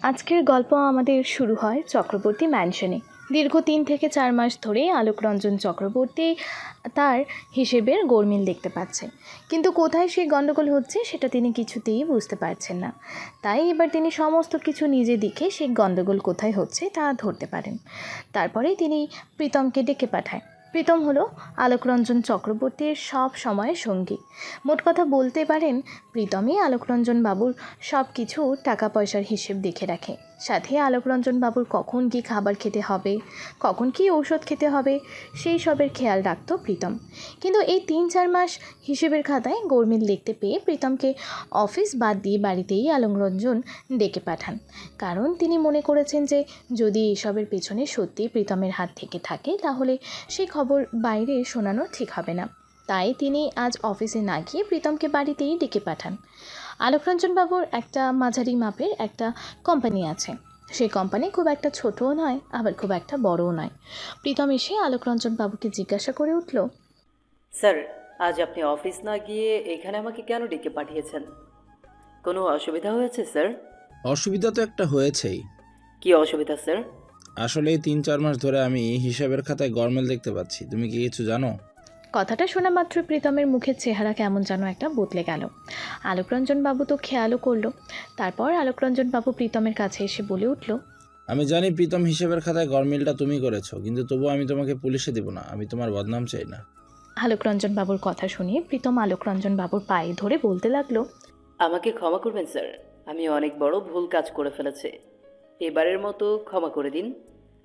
আজকের গল্প আমাদের শুরু হয় চক্রবর্তী ম্যানশনে। দীর্ঘ 3 থেকে 4 মাস ধরে আলোকরঞ্জন চক্রবর্তী তার হিসেবের গোলমিল দেখতে পাচ্ছে, কিন্তু কোথায় সেই গণ্ডগোল হচ্ছে সেটা তিনি কিছুতেই বুঝতে পারছেন না। তাই এবার তিনি সমস্ত কিছু নিজে দেখে সেই গণ্ডগোল কোথায় হচ্ছে তা ধরতে পারেন। তারপরেই তিনি প্রীতমকে ডেকে পাঠায়। প্রীতম হলো আলোকরঞ্জন চক্রবর্তীর সব সময়ের সঙ্গী। মোট কথা বলতে পারেন প্রীতমই আলোকরঞ্জন বাবুর সব কিছু টাকা পয়সার হিসেব দেখে রাখে। সাথে আলোকরঞ্জন বাবুর কখন কি খাবার খেতে হবে, কখন কি ঔষধ খেতে হবে, সেই সবের খেয়াল রাখত প্রীতম। কিন্তু এই 3-4 মাস হিসেবের খাতায় গোলমিল দেখতে পেয়ে প্রীতমকে অফিস বাদ দিয়ে বাড়িতেই আলোকরঞ্জন ডেকে পাঠান। কারণ তিনি মনে করেছেন যে যদি এসবের পেছনে সত্যি প্রীতমের হাত থেকে থাকে তাহলে সেই খবর বাইরে শোনানো ঠিক হবে না। তাই তিনি আজ অফিসে না গিয়ে প্রীতমকে বাড়িতেই ডেকে পাঠান। আলোকরঞ্জন বাবুর একটা মাঝারি মাপের একটা কোম্পানি আছে। সেই কোম্পানি খুব একটা ছোটও নয়, আবার খুব একটা বড়ও নয়। প্রীতম এসে আলোকরঞ্জন বাবুকে জিজ্ঞাসা করে উঠল, স্যার, আজ আপনি অফিস না গিয়ে এখানে আমাকে কেন ডেকে পাঠিয়েছেন? কোনো অসুবিধা হয়েছে স্যার? অসুবিধা তো একটা হয়েছেই। কি অসুবিধা স্যার? আসলে এই 3-4 মাস ধরে আমি হিসাবের খাতায় গরমিল দেখতে পাচ্ছি। তুমি কি কিছু জানো? কথাটা শোনা মাত্র প্রীতমের মুখের চেহারা কেমন যেন একটা বদলে গেল। আলোকরঞ্জন বাবু তো খেয়ালও করলো। তারপর আলোকরঞ্জন বাবু প্রীতমের কাছে এসে বলে উঠল, আমি জানি প্রীতম হিসাবের খাতায় গরমিলটা তুমি করেছো, কিন্তু তবুও আমি তোমাকে পুলিশে দেব না। আমি তোমার বদনাম চাই না। আলোকরঞ্জন বাবুর কথা শুনে প্রীতম আলোকরঞ্জন বাবুর পায়ে ধরে বলতে লাগলো, আমাকে ক্ষমা করবেন স্যার, আমি অনেক বড় ভুল কাজ করে ফেলেছি। এবারের মতো ক্ষমা করে দিন,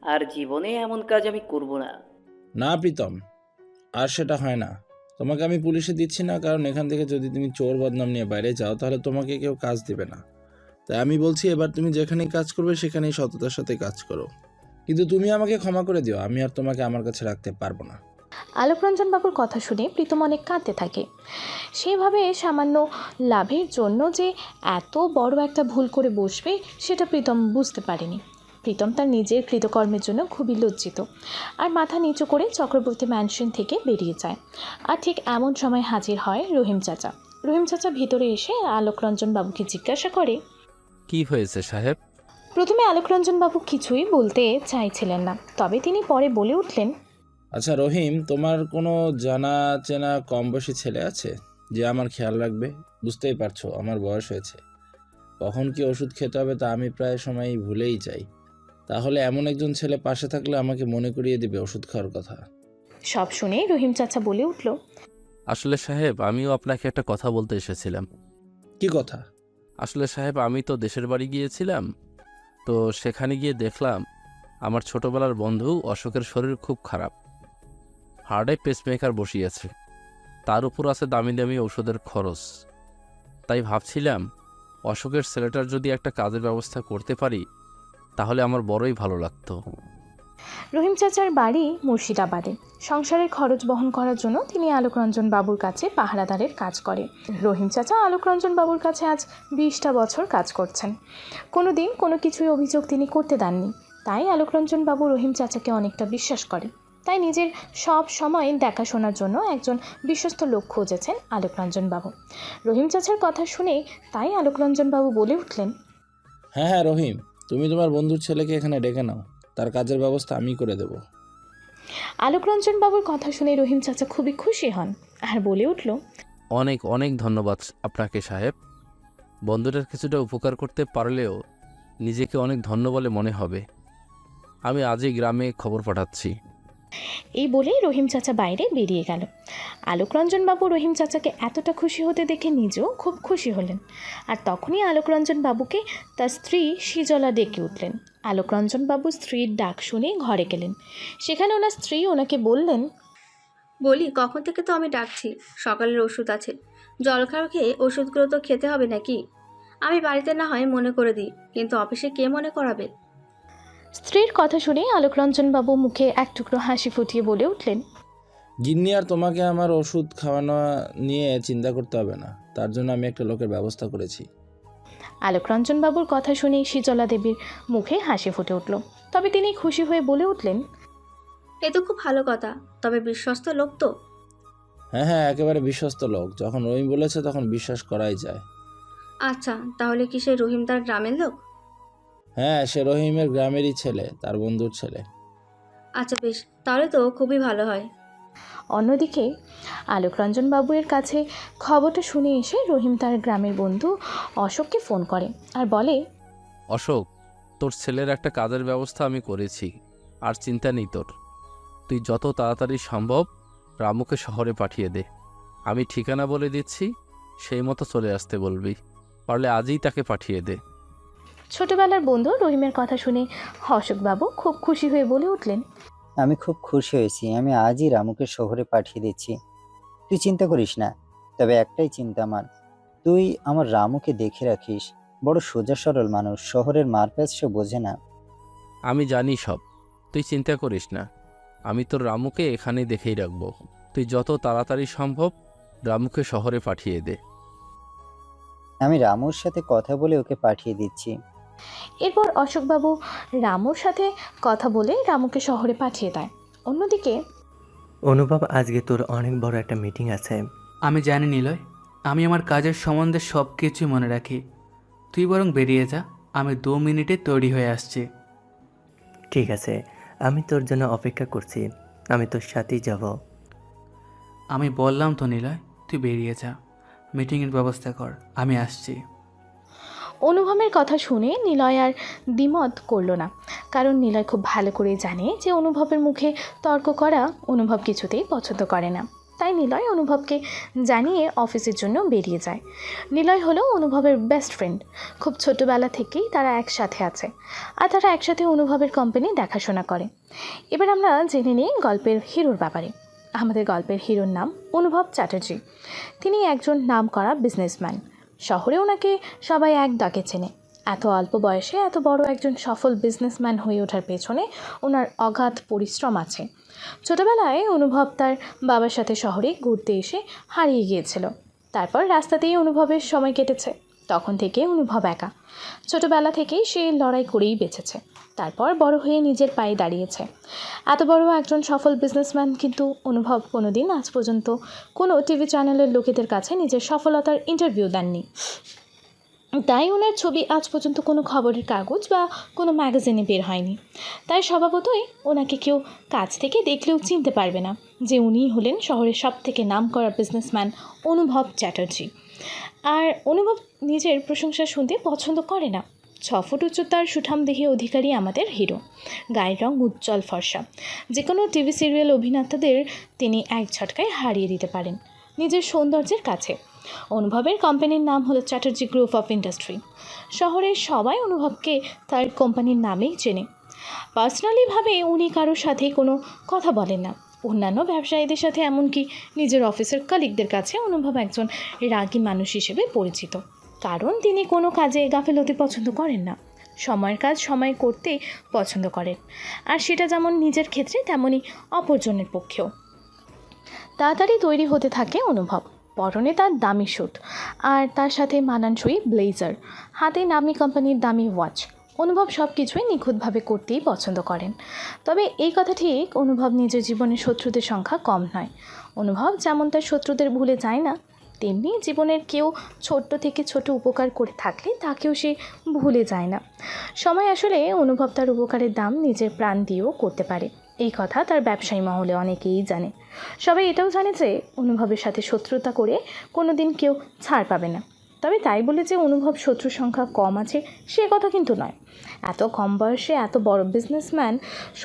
আর জীবনে এমন কাজ আমি করব না। না প্রীতম, আর সেটা হয় না। তোমাকে আমি পুলিশে দিচ্ছি না, কারণ এখান থেকে যদি তুমি চোর বদনাম নিয়ে বাইরে যাও তাহলে তোমাকে কেউ কাজ দেবে না। তাই আমি বলছি, এবার তুমি যেখানেই কাজ করবে সেখানেই সততার সাথে কাজ করো। কিন্তু তুমি আমাকে ক্ষমা করে দিও, আমি আর তোমাকে আমার কাছে রাখতে পারবো না। আলোকরঞ্জন বাবুর কথা শুনে প্রীতম অনেক কাঁদতে থাকে। সেভাবে সামান্য লাভের জন্য যে এত বড় একটা ভুল করে বসবে সেটা প্রীতম বুঝতে পারেনি। প্রীতম তার নিজের কৃতকর্মের জন্য খুবই লজ্জিত, আর মাথা নিচু করে চক্রবর্তী ম্যানশন থেকে বেরিয়ে যায়। আর ঠিক এমন সময় হাজির হয় রহিম চাচা। রহিম চাচা ভিতরে এসে আলোকরঞ্জন বাবুকে জিজ্ঞাসা করে, কি হয়েছে সাহেব? প্রথমে আলোকরঞ্জন বাবু কিছুই বলতে চাইছিলেন না, তবে তিনি পরে বলে উঠলেন, আচ্ছা রহিম, তোমার কোনো জানা চেনা কম বয়সী ছেলে আছে যে আমার খেয়াল রাখবে? বুঝতেই পারছো আমার বয়স হয়েছে, কখন কি ওষুধ খেতে হবে তা আমি প্রায় সময়ই ভুলেই যাই। তাহলে এমন একজন ছেলে পাশে থাকলে আমাকে মনে করিয়ে দিবে ওষুধ খাওয়ার কথা। সব শুনে রহিম চাচা বলে উঠল, আসলে সাহেব, আমিও আপনাকে একটা কথা বলতে এসেছিলাম। কি কথা? আসলে সাহেব, আমি তো দেশের বাড়ি গিয়েছিলাম, তো সেখানে গিয়ে দেখলাম আমার ছোটবেলার বন্ধু অশোকের শরীর খুব খারাপ, হার্টে পেসমেকার বসিয়েছে, তার উপর আছে দামি দামি ওষুধের খরচ। তাই ভাবছিলাম অশোকের ছেলেটার যদি একটা কাজের ব্যবস্থা করতে পারি তাহলে আমার বড়ই ভালো লাগতো। রহিম চাচার বাড়ি মুর্শিদাবাদে। সংসারের খরচ বহন করার জন্য তিনি আলোকরঞ্জন বাবুর কাছে পাহারাদারের কাজ করে। রহিম চাচা আলোকরঞ্জন বাবুর কাছে আজ 20টা বছর কাজ করছেন। কোনো দিন কোনো কিছুই অভিযোগ তিনি করতে দেননি। তাই আলোকরঞ্জন বাবু রহিম চাচাকে অনেকটা বিশ্বাস করে। তাই নিজের সব সময় দেখাশোনার জন্য একজন বিশ্বস্ত লোক খুঁজেছেন আলোকরঞ্জন বাবু। রহিম চাচার কথা শুনে তাই আলোকরঞ্জন বাবু বলে উঠলেন, হ্যাঁ হ্যাঁ রহিম, তুমি তোমার বন্ধুর ছেলেকে এখানে ডেকে নাও, তার কাজের ব্যবস্থা আমি করে দেব। আলোকরঞ্জন বাবুর কথা শুনে রহিম চাচা খুবই খুশি হন আর বলে উঠল, অনেক অনেক ধন্যবাদ আপনাকে সাহেব। বন্ধুটার কিছুটা উপকার করতে পারলেও নিজেকে অনেক ধন্য বলে মনে হবে। আমি আজই গ্রামে খবর পাঠাচ্ছি। এই বলেই রহিম চাচা বাইরে বেরিয়ে গেল। আলোকরঞ্জন বাবু রহিম চাচাকে এতটা খুশি হতে দেখে নিজেও খুব খুশি হলেন। আর তখনই আলোকরঞ্জন বাবুকে তার স্ত্রী সিজলা ডেকে উঠলেন। আলোকরঞ্জন বাবু স্ত্রীর ডাক শুনে ঘরে গেলেন। সেখানে ওনার স্ত্রী ওনাকে বললেন, বলি, কখন থেকে তো আমি ডাকছি, সকালের ওষুধ আছে, জলখাবার খেয়ে ওষুধগুলো তো খেতে হবে নাকি? আমি বাড়িতে না হয় মনে করে দিই, কিন্তু অফিসে কে মনে করাবে? স্ত্রীর কথা শুনে আলোকরঞ্জন বাবু মুখে এক টুকরো হাসি ফুটিয়ে বলে উঠলেন, গিন্নি, আর তোমাকে আমার ওষুধ খাওয়ানো নিয়ে চিন্তা করতে হবে না, তার জন্য আমি একটা লোকের ব্যবস্থা করেছি। আলোকরঞ্জন বাবুর কথা শুনে সিজলা দেবীর মুখে হাসি ফুটে উঠল। তবে তিনি খুশি হয়ে বলে উঠলেন, এ তো খুব ভালো কথা, তবে বিশ্বস্ত লোক তো? হ্যাঁ হ্যাঁ, একেবারে বিশ্বস্ত লোক। যখন রহিম বলেছে তখন বিশ্বাস করাই যায়। আচ্ছা, তাহলে কি সে রহিম তার গ্রামের লোক? হ্যাঁ, সে রহিমের গ্রামেরই ছেলে, তার বন্ধুর ছেলে। আচ্ছা বেশ, তাহলে তো খুবই ভালো হয়। অন্যদিকে আলোকরঞ্জন বাবুয়ের কাছে খবরটা শুনে এসে রহিম তার গ্রামের বন্ধু অশোককে ফোন করে আর বলে, অশোক, তোর ছেলের একটা কাজের ব্যবস্থা আমি করেছি, আর চিন্তা নেই তোর। তুই যত তাড়াতাড়ি সম্ভব রামুকে শহরে পাঠিয়ে দে। আমি ঠিকানা বলে দিচ্ছি, সেই মতো চলে আসতে বলবি। পারলে আজই তাকে পাঠিয়ে দে। ছোটবেলার বন্ধু রহিমের কথা শুনে অশোকবাবু খুব খুশি হয়ে বলে উঠলেন, আমি খুব খুশি হয়েছি। আমি আজই রামুকে শহরে পাঠিয়ে দিচ্ছি। তুই চিন্তা করিস না। তবে একটাই চিন্তা আমার, তুই আমার রামুকে দেখে রাখিস। বড় সোজা সরল মানুষ, শহরের মারপ্যাচ সে বোঝে না। আমি জানি সব, তুই চিন্তা করিস না। আমি তোর রামুকে এখানেই দেখেই রাখবো। তুই যত তাড়াতাড়ি সম্ভব রামুকে শহরে পাঠিয়ে দে। আমি রামুর সাথে কথা বলে ওকে পাঠিয়ে দিচ্ছি। এরপর অশোকবাবু রামুর সাথে কথা বলে রামুকে শহরে পাঠিয়ে দেয়। অন্যদিকে অনুভব, আজকে তোর অনেক বড় একটা মিটিং আছে। আমি জানি নিলয়, আমি আমার কাজের সম্বন্ধে সব কিছুই মনে রাখি। তুই বরং বেরিয়ে যা, আমি 2 মিনিটে তৈরি হয়ে আসছি। ঠিক আছে, আমি তোর জন্য অপেক্ষা করছি। আমি তোর সাথেই যাব। আমি বললাম তো নিলয়, তুই বেরিয়ে যা, মিটিংয়ের ব্যবস্থা কর, আমি আসছি। অনুভবের কথা শুনে নিলয় আর দ্বিমত করল না, কারণ নিলয় খুব ভালো করে জানে যে অনুভবের মুখে তর্ক করা অনুভব কিছুতেই পছন্দ করে না। তাই নিলয় অনুভবকে জানিয়ে অফিসের জন্য বেরিয়ে যায়। নিলয় হলো অনুভবের বেস্ট ফ্রেন্ড। খুব ছোটোবেলা থেকেই তারা একসাথে আছে, আর তারা একসাথে অনুভবের কোম্পানি দেখাশোনা করে। এবার আমরা জেনে নিই গল্পের হিরোর ব্যাপারে। আমাদের গল্পের হিরোর নাম অনুভব চ্যাটার্জি। তিনি একজন নামকরা বিজনেসম্যান। শহরে ওনাকে সবাই এক ডাকে চেনে। এত অল্প বয়সে এত বড় একজন সফল বিজনেসম্যান হয়ে ওঠার পেছনে ওনার অগাধ পরিশ্রম আছে। ছোটবেলায় অনুভব তার বাবার সাথে শহরে ঘুরতে এসে হারিয়ে গিয়েছিল। তারপর রাস্তাতেই অনুভবের সময় কেটেছে। তখন থেকে অনুভব একা। ছোটবেলা থেকেই সে লড়াই করেই বেঁচেছে। তারপর বড় হয়ে নিজের পায়ে দাঁড়িয়েছে। এত বড় একজন সফল বিজনেসম্যান, কিন্তু অনুভব কোনোদিন আজ পর্যন্ত কোনো টিভি চ্যানেলের লোকেদের কাছে নিজের সফলতার ইন্টারভিউ দেননি। তাই ওনার ছবি আজ পর্যন্ত কোনো খবরের কাগজ বা কোনো ম্যাগাজিনে বের হয়নি। তাই স্বভাবতই ওনাকে কেউ কাছ থেকে দেখলেও চিনতে পারবে না যে উনিই হলেন শহরের সবথেকে নামকরা বিজনেসম্যান অনুভব চ্যাটার্জি। আর অনুভব নিজের প্রশংসা শুনতে পছন্দ করে না। 6 ফুট উচ্চতার সুঠামদেহী অধিকারী আমাদের হিরো। গায়ের রং উজ্জ্বল ফর্সা। যে কোনো টিভি সিরিয়াল অভিনেতাদের তিনি এক ঝটকায় হারিয়ে দিতে পারেন নিজের সৌন্দর্যের কাছে। অনুভবের কোম্পানির নাম হলো চ্যাটার্জি গ্রুপ অফ ইন্ডাস্ট্রি। শহরের সবাই অনুভবকে তার কোম্পানির নামেই চেনে। পার্সোনালিভাবে উনি কারোর সাথে কোনো কথা বলেন না। অন্যান্য ব্যবসায়ীদের সাথে, এমনকি নিজের অফিসের কলিগদের কাছে অনুভব একজন রাগী মানুষ হিসেবে পরিচিত। কারণ তিনি কোনো কাজে গাফেলতি পছন্দ করেন না। সময়ের কাজ সময় করতে পছন্দ করেন, আর সেটা যেমন নিজের ক্ষেত্রে তেমনই অপরজনের পক্ষেও। তাড়াতাড়ি তৈরি হতে থাকে অনুভব। পরনে তার দামি স্যুট, আর তার সাথে মানানসই ব্লেজার, হাতে নামি কোম্পানির দামি ওয়াচ। অনুভব সব কিছুই নিখুঁতভাবে করতেই পছন্দ করেন। তবে এই কথা ঠিক, অনুভব নিজের জীবনের শত্রুদের সংখ্যা কম নয়। অনুভব যেমন তার শত্রুদের ভুলে যায় না, তেমনি জীবনের কেউ ছোট্ট থেকে ছোট উপকার করে থাকলে তাকেও সে ভুলে যায় না। সময় আসলে অনুভব তার উপকারের দাম নিজের প্রাণ দিয়েও করতে পারে। এই কথা তার ব্যবসায়ী মহলে অনেকেই জানে। সবাই এটাও জানে যে অনুভবের সাথে শত্রুতা করে কোনো দিন কেউ ছাড় পাবে না। তবে তাই বলে যে অনুভব শত্রুর সংখ্যা কম আছে সে কথা কিন্তু নয়। এত কম বয়সে এত বড় বিজনেসম্যান,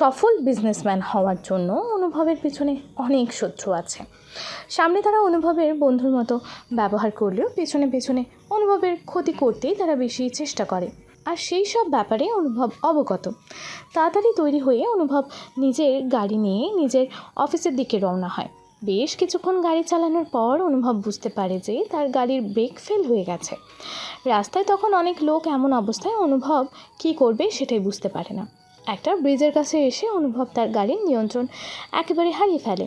সফল বিজনেসম্যান হওয়ার জন্য অনুভবের পিছনে অনেক শত্রু আছে। সামনে তারা অনুভবের বন্ধুর মতো ব্যবহার করলেও পেছনে পেছনে অনুভবের ক্ষতি করতেই তারা বেশি চেষ্টা করে, আর সেই সব ব্যাপারে অনুভব অবগত। তাড়াতাড়ি তৈরি হয়ে অনুভব নিজের গাড়ি নিয়ে নিজের অফিসের দিকে রওনা হয়। বেশ কিছুক্ষণ গাড়ি চালানোর পর অনুভব বুঝতে পারে যে তার গাড়ির ব্রেক ফেল হয়ে গেছে। রাস্তায় তখন অনেক লোক, এমন অবস্থায় অনুভব কী করবে সেটাই বুঝতে পারে না। একটা ব্রিজের কাছে এসে অনুভব তার গাড়ির নিয়ন্ত্রণ একেবারে হারিয়ে ফেলে।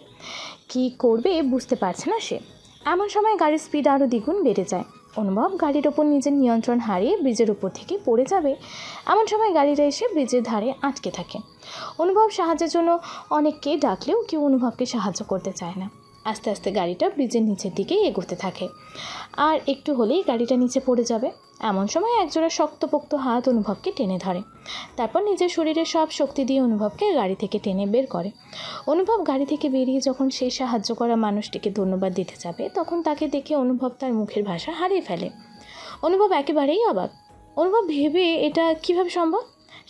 কী করবে বুঝতে পারছে না সে। এমন সময় গাড়ির স্পিড আরও দ্বিগুণ বেড়ে যায়। অনুভব গাড়ির ওপর নিজের নিয়ন্ত্রণ হারিয়ে ব্রিজের উপর থেকে পড়ে যাবে। এমন সময় গাড়িটা এসে ব্রিজের ধারে আটকে থাকে। অনুভব সাহায্যের জন্য অনেককে ডাকলেও কেউ অনুভবকে সাহায্য করতে চায় না। আস্তে আস্তে গাড়িটা ব্রিজের নিচের দিকে এগোতে থাকে। আর একটু হলেই গাড়িটা নিচে পড়ে যাবে। এমন সময় একজোড়া শক্তপোক্ত হাত অনুভবকে টেনে ধরে। তারপর নিজের শরীরের সব শক্তি দিয়ে অনুভবকে গাড়ি থেকে টেনে বের করে। অনুভব গাড়ি থেকে বেরিয়ে যখন সেই সাহায্য করা মানুষটিকে ধন্যবাদ দিতে যাবে, তখন তাকে দেখে অনুভব তার মুখের ভাষা হারিয়ে ফেলে। অনুভব একেবারেই অবাক। অনুভব ভেবে এটা কিভাবে সম্ভব।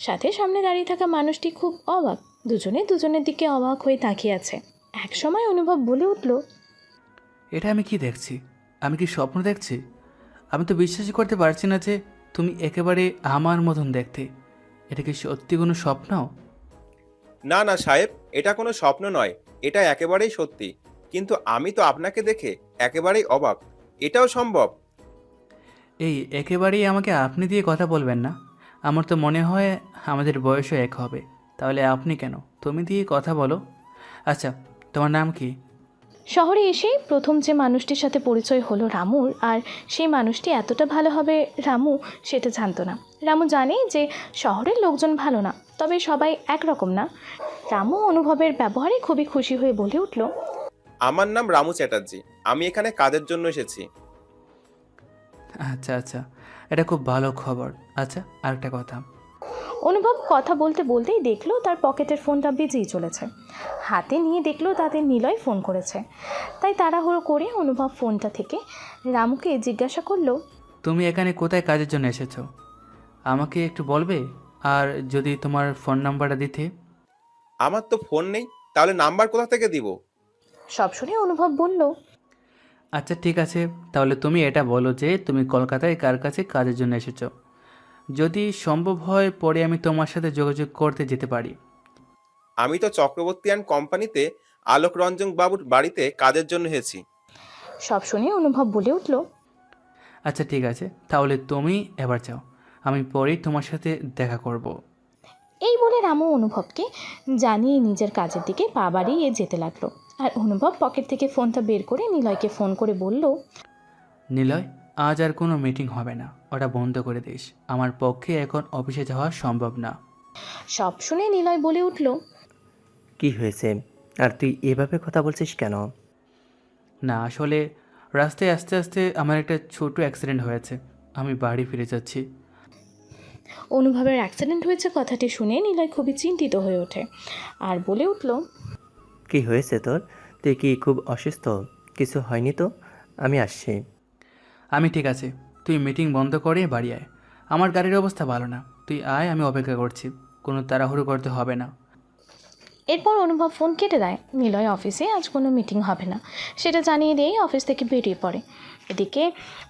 সাথে সামনে দাঁড়িয়ে থাকা মানুষটি খুব অবাক। দুজনে দুজনের দিকে অবাক হয়ে তাকিয়ে আছে। এক সময় অনুভব বলে উঠল, এটা আমি কি দেখছি? আমি কি স্বপ্ন দেখছি? আমি তো বিশ্বাসই করতে পারছি না যে তুমি একেবারে আমার মতন দেখতে। এটা কি সত্যি কোনো স্বপ্ন? না না সাহেব, এটা কোনো স্বপ্ন নয়, এটা একেবারেই সত্যি। কিন্তু আমি তো আপনাকে দেখে একেবারেই অবাক। এটাও সম্ভব? এই একেবারেই আমাকে আপনি দিয়ে কথা বলবেন না। আমার তো মনে হয় আমাদের বয়সও এক হবে। তাহলে আপনি কেন? তুমি দিয়ে কথা বলো। আচ্ছা, তোমার নাম কি? শহরে এসেই প্রথম যে মানুষটির সাথে পরিচয় হলো রামুর, আর সেই মানুষটি এতটা ভালো হবে রামু সেটা জানতো না। রামু জানে যে শহরের লোকজন ভালো না, তবে সবাই একরকম না। রামু অনুভবের ব্যবহারে খুবই খুশি হয়ে বলে উঠল, আমার নাম রামু চ্যাটার্জি, আমি এখানে কাজের জন্য এসেছি। আচ্ছা আচ্ছা, এটা খুব ভালো খবর। আচ্ছা, আরেকটা কথা। অনুভব কথা বলতে বলতেই দেখলো তার পকেটের ফোনটা বেজেই চলেছে। হাতে নিয়ে দেখলো তাদের নিলয় ফোন করেছে। তাই তাড়াহুড়ো করে অনুভব ফোনটা থেকে রামুকে জিজ্ঞাসা করলো, তুমি এখানে কোথায় কাজের জন্য এসেছো আমাকে একটু বলবে? আর যদি তোমার ফোন নাম্বারটা দিতে। আমার তো ফোন নেই, তাহলে নাম্বার কোথা থেকে দিব? সব শুনে অনুভব বলল, আচ্ছা ঠিক আছে, তাহলে তুমি এটা বলো যে তুমি কলকাতায় কার কাছে কাজের জন্য এসেছো। যদি সম্ভব হয় পরে আমি তোমার সাথে যোগাযোগ করতে যেতে পারি। আমি তো চক্রবর্তী অ্যান্ড কোম্পানিতে আলোক রঞ্জন বাবুর বাড়িতে কাজের জন্য এসেছি। সব শুনে অনুভব বলে উঠল, আচ্ছা ঠিক আছে, তাহলে তুমি এবার যাও, আমি পরেই তোমার সাথে দেখা করব। এই বলে রামু অনুভবকে জানিয়ে নিজের কাজের দিকে পা বাড়িয়ে যেতে লাগলো। আর অনুভব পকেট থেকে ফোনটা বের করে নিলয়কে ফোন করে বলল, নিলয়, আজ আর কোনো মিটিং হবে না, ওটা বন্ধ করে দিস। আমার পক্ষে এখন অফিসে যাওয়া সম্ভব না। সব শুনে নিলয় বলে উঠল, কি হয়েছে? আর তুই এভাবে কথা বলছিস কেন? না আসলে রাস্তায় আস্তে আস্তে আমার একটা ছোট অ্যাক্সিডেন্ট হয়েছে, আমি বাড়ি ফিরে যাচ্ছি। অনুভবের অ্যাক্সিডেন্ট হয়েছে কথাটি শুনে নিলয় খুবই চিন্তিত হয়ে ওঠে আর বলে উঠল, কি হয়েছে তোর? তুই কি খুব অসুস্থ? কিছু হয়নি তো? আমি আসছি। আমি ঠিক আছে, তুই মিটিং বন্ধ করে বাড়ি আয়। আমার গাড়ির অবস্থা ভালো না, তুই আয়, আমি অপেক্ষা করছি। কোনো তাড়াহুড়ো করতে হবে না। এরপর অনুভব ফোন কেটে দেয়। নিলয় অফিসে আজ কোনো মিটিং হবে না সেটা জানিয়ে দিয়েই অফিস থেকে বেরিয়ে পড়ে। এদিকে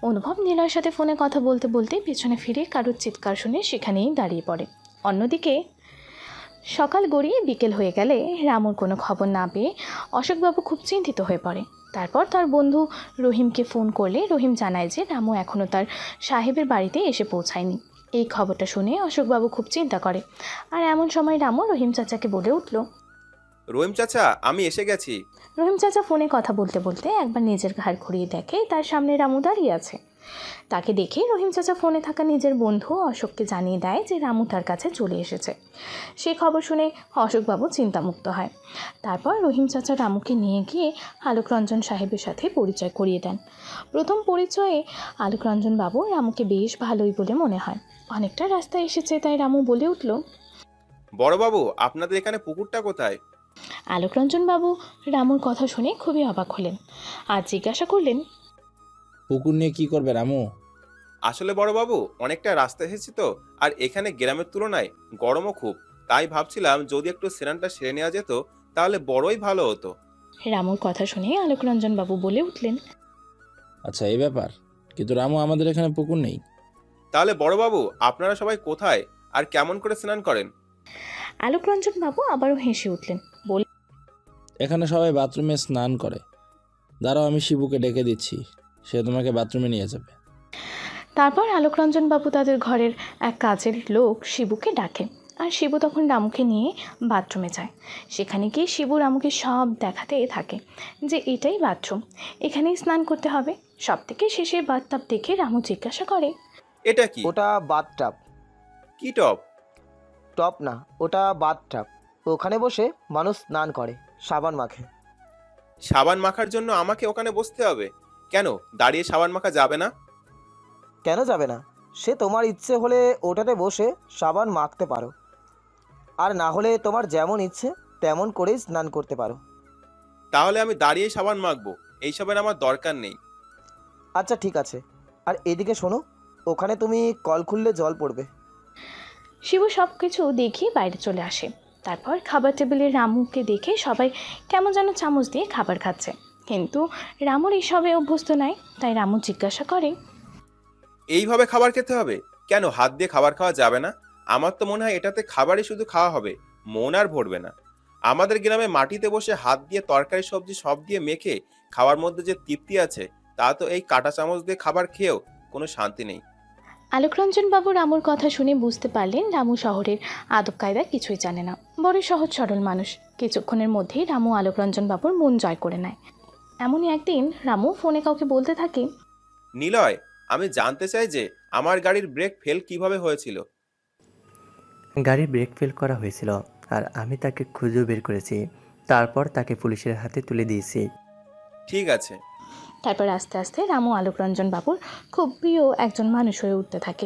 অনুভব নিলয়ের সাথে ফোনে কথা বলতে বলতে পেছনে ফিরে কারোর চিৎকার শুনে সেখানেই দাঁড়িয়ে পড়ে। অন্যদিকে সকাল গড়িয়ে বিকেল হয়ে গেলে রামুর কোনো খবর না পেয়ে অশোকবাবু খুব চিন্তিত হয়ে পড়ে। তারপর তার বন্ধু রহিমকে ফোন করলে রহিম জানায় যে রামু এখনও তার সাহেবের বাড়িতে এসে পৌঁছায়নি। এই খবরটা শুনে অশোকবাবু খুব চিন্তা করে। আর এমন সময় রামু রহিম চাচাকে বলে উঠল, রহিম চাচা, আমি এসে গেছি। রহিম চাচা ফোনে কথা বলতে বলতে একবার নিজের ঘাড় ঘুরিয়ে দেখে তার সামনে রামু দাঁড়িয়ে আছে। তাকে দেখে রহিম চাচা ফোনে থাকা নিজের বন্ধু অশোককে জানিয়ে দেয় যে রামু তার কাছে চলে এসেছে। সেই খবর শুনে অশোকবাবু চিন্তামুক্ত হয়। তারপর রহিম চাচা রামুকে নিয়ে গিয়ে আলোকরঞ্জন সাহেবের সাথে পরিচয় করিয়ে দেন। প্রথম পরিচয়ে আলোকরঞ্জন বাবু রামুকে বেশ ভালোই বলে মনে হয়। অনেকটা রাস্তায় এসেছে তাই রামু বলে উঠল, বড়বাবু, আপনাদের এখানে পুকুরটা কোথায়? আলোকরঞ্জন বাবু রামুর কথা শুনে খুবই অবাক হলেন আর জিজ্ঞাসা করলেন, পুকুর নিয়ে কি করবে রামু? আসলে বড়বাবু, অনেকটা রাস্তা এসেছি তো, আর এখানে গ্রামের তুলনায় গরমও খুব, তাই ভাবছিলাম যদি একটু স্নানটা সেরে নেওয়া যেত তাহলে বড়ই ভালো হতো। রামুর কথা শুনে আলোকরঞ্জন বাবু বলে উঠলেন, আচ্ছা এই ব্যাপার, কিন্তু রামু আমাদের এখানে পুকুর নেই। তাহলে বড়বাবু, আপনারা সবাই কোথায় আর কেমন করে স্নান করেন? আলোকরঞ্জন বাবু আবারও হেসে উঠলেন, এখানে সবাই বাথরুমে স্নান করে। দাঁড়াও, আমি শিবুকে ডেকে দিচ্ছি, সে তোমাকে বাথরুমে নিয়ে যাবে। তারপর আলোকরঞ্জন বাবু তাদের ঘরের এক কাজের লোক শিবুকে ডাকে। আর শিবু তখন রামুকে নিয়ে বাথরুমে যায়। সেখানে গিয়ে শিবু রামুকে সব দেখাতে থাকে যে এটাই বাথরুম, এখানেই স্নান করতে হবে। সব থেকে শেষে বাথটাব দেখে রামু জিজ্ঞাসা করে, এটা কি? ওটা বাথটাব। কি টপ? টপ না, ওটা বাথটাব। ওখানে বসে মানুষ স্নান করে, সাবান মাখে। সাবান মাখার জন্য আমাকে ওখানে বসতে হবে? কেন দাঁড়িয়ে সাবান মাখা যাবে না? কেন যাবে না? সে তোমার ইচ্ছে হলে ওটাতে বসে সাবান মাখতে পারো, আর না হলে তোমার যেমন ইচ্ছে তেমন করেই স্নান করতে পারো। তাহলে আমি দাঁড়িয়ে সাবান মাখবো, এইসবের আমার দরকার নেই। আচ্ছা ঠিক আছে, আর এদিকে শোনো, ওখানে তুমি কল খুললে জল পড়বে। শিবু সব কিছু দেখিয়ে বাইরে চলে আসে। তারপর খাবার টেবিলে রামুকে দেখে সবাই কেমন যেন চামচ দিয়ে খাবার খাচ্ছে, কিন্তু রামুর এসবে অভ্যস্ত নাই। তাই রামু জিজ্ঞাসা করে, এইভাবে খাবার খেতে হবে? কেন হাত দিয়ে খাবার খাওয়া যাবে না? আমার তো মনে হয় এটাতে খাবারই শুধু খাওয়া হবে, মন আর ভরবে না। আমাদের গ্রামে মাটিতে বসে হাত দিয়ে তরকারি সবজি সব দিয়ে মেখে খাওয়ার মধ্যে যে তৃপ্তি আছে, তা তো এই কাঁটা চামচ দিয়ে খাবার খেয়েও কোনো শান্তি নেই। আলোকরঞ্জন বাবু রামুর কথা শুনে বুঝতে পারলেন রামু শহরের আদব কায়দা কিছুই জানে না, বড় সহজ সরল মানুষ। কিছুক্ষণের মধ্যেই রামু আলোকরঞ্জন বাবুর মন জয় করে নেয়। এমনই একদিন রামু ফোনে কাউকে বলতে থাকে, নিলয়, আমি জানতে চাই যে আমার গাড়ির ব্রেক ফেল কিভাবে হয়েছিল। গাড়ির ব্রেক ফেল করা হয়েছিল, আর আমি তাকে খুঁজে বের করেছি। তারপর তাকে পুলিশের হাতে তুলে দিয়েছি। ঠিক আছে। তারপর আস্তে আস্তে রামু আলোকরঞ্জন বাবুর খুব প্রিয় একজন মানুষ হয়ে উঠতে থাকে।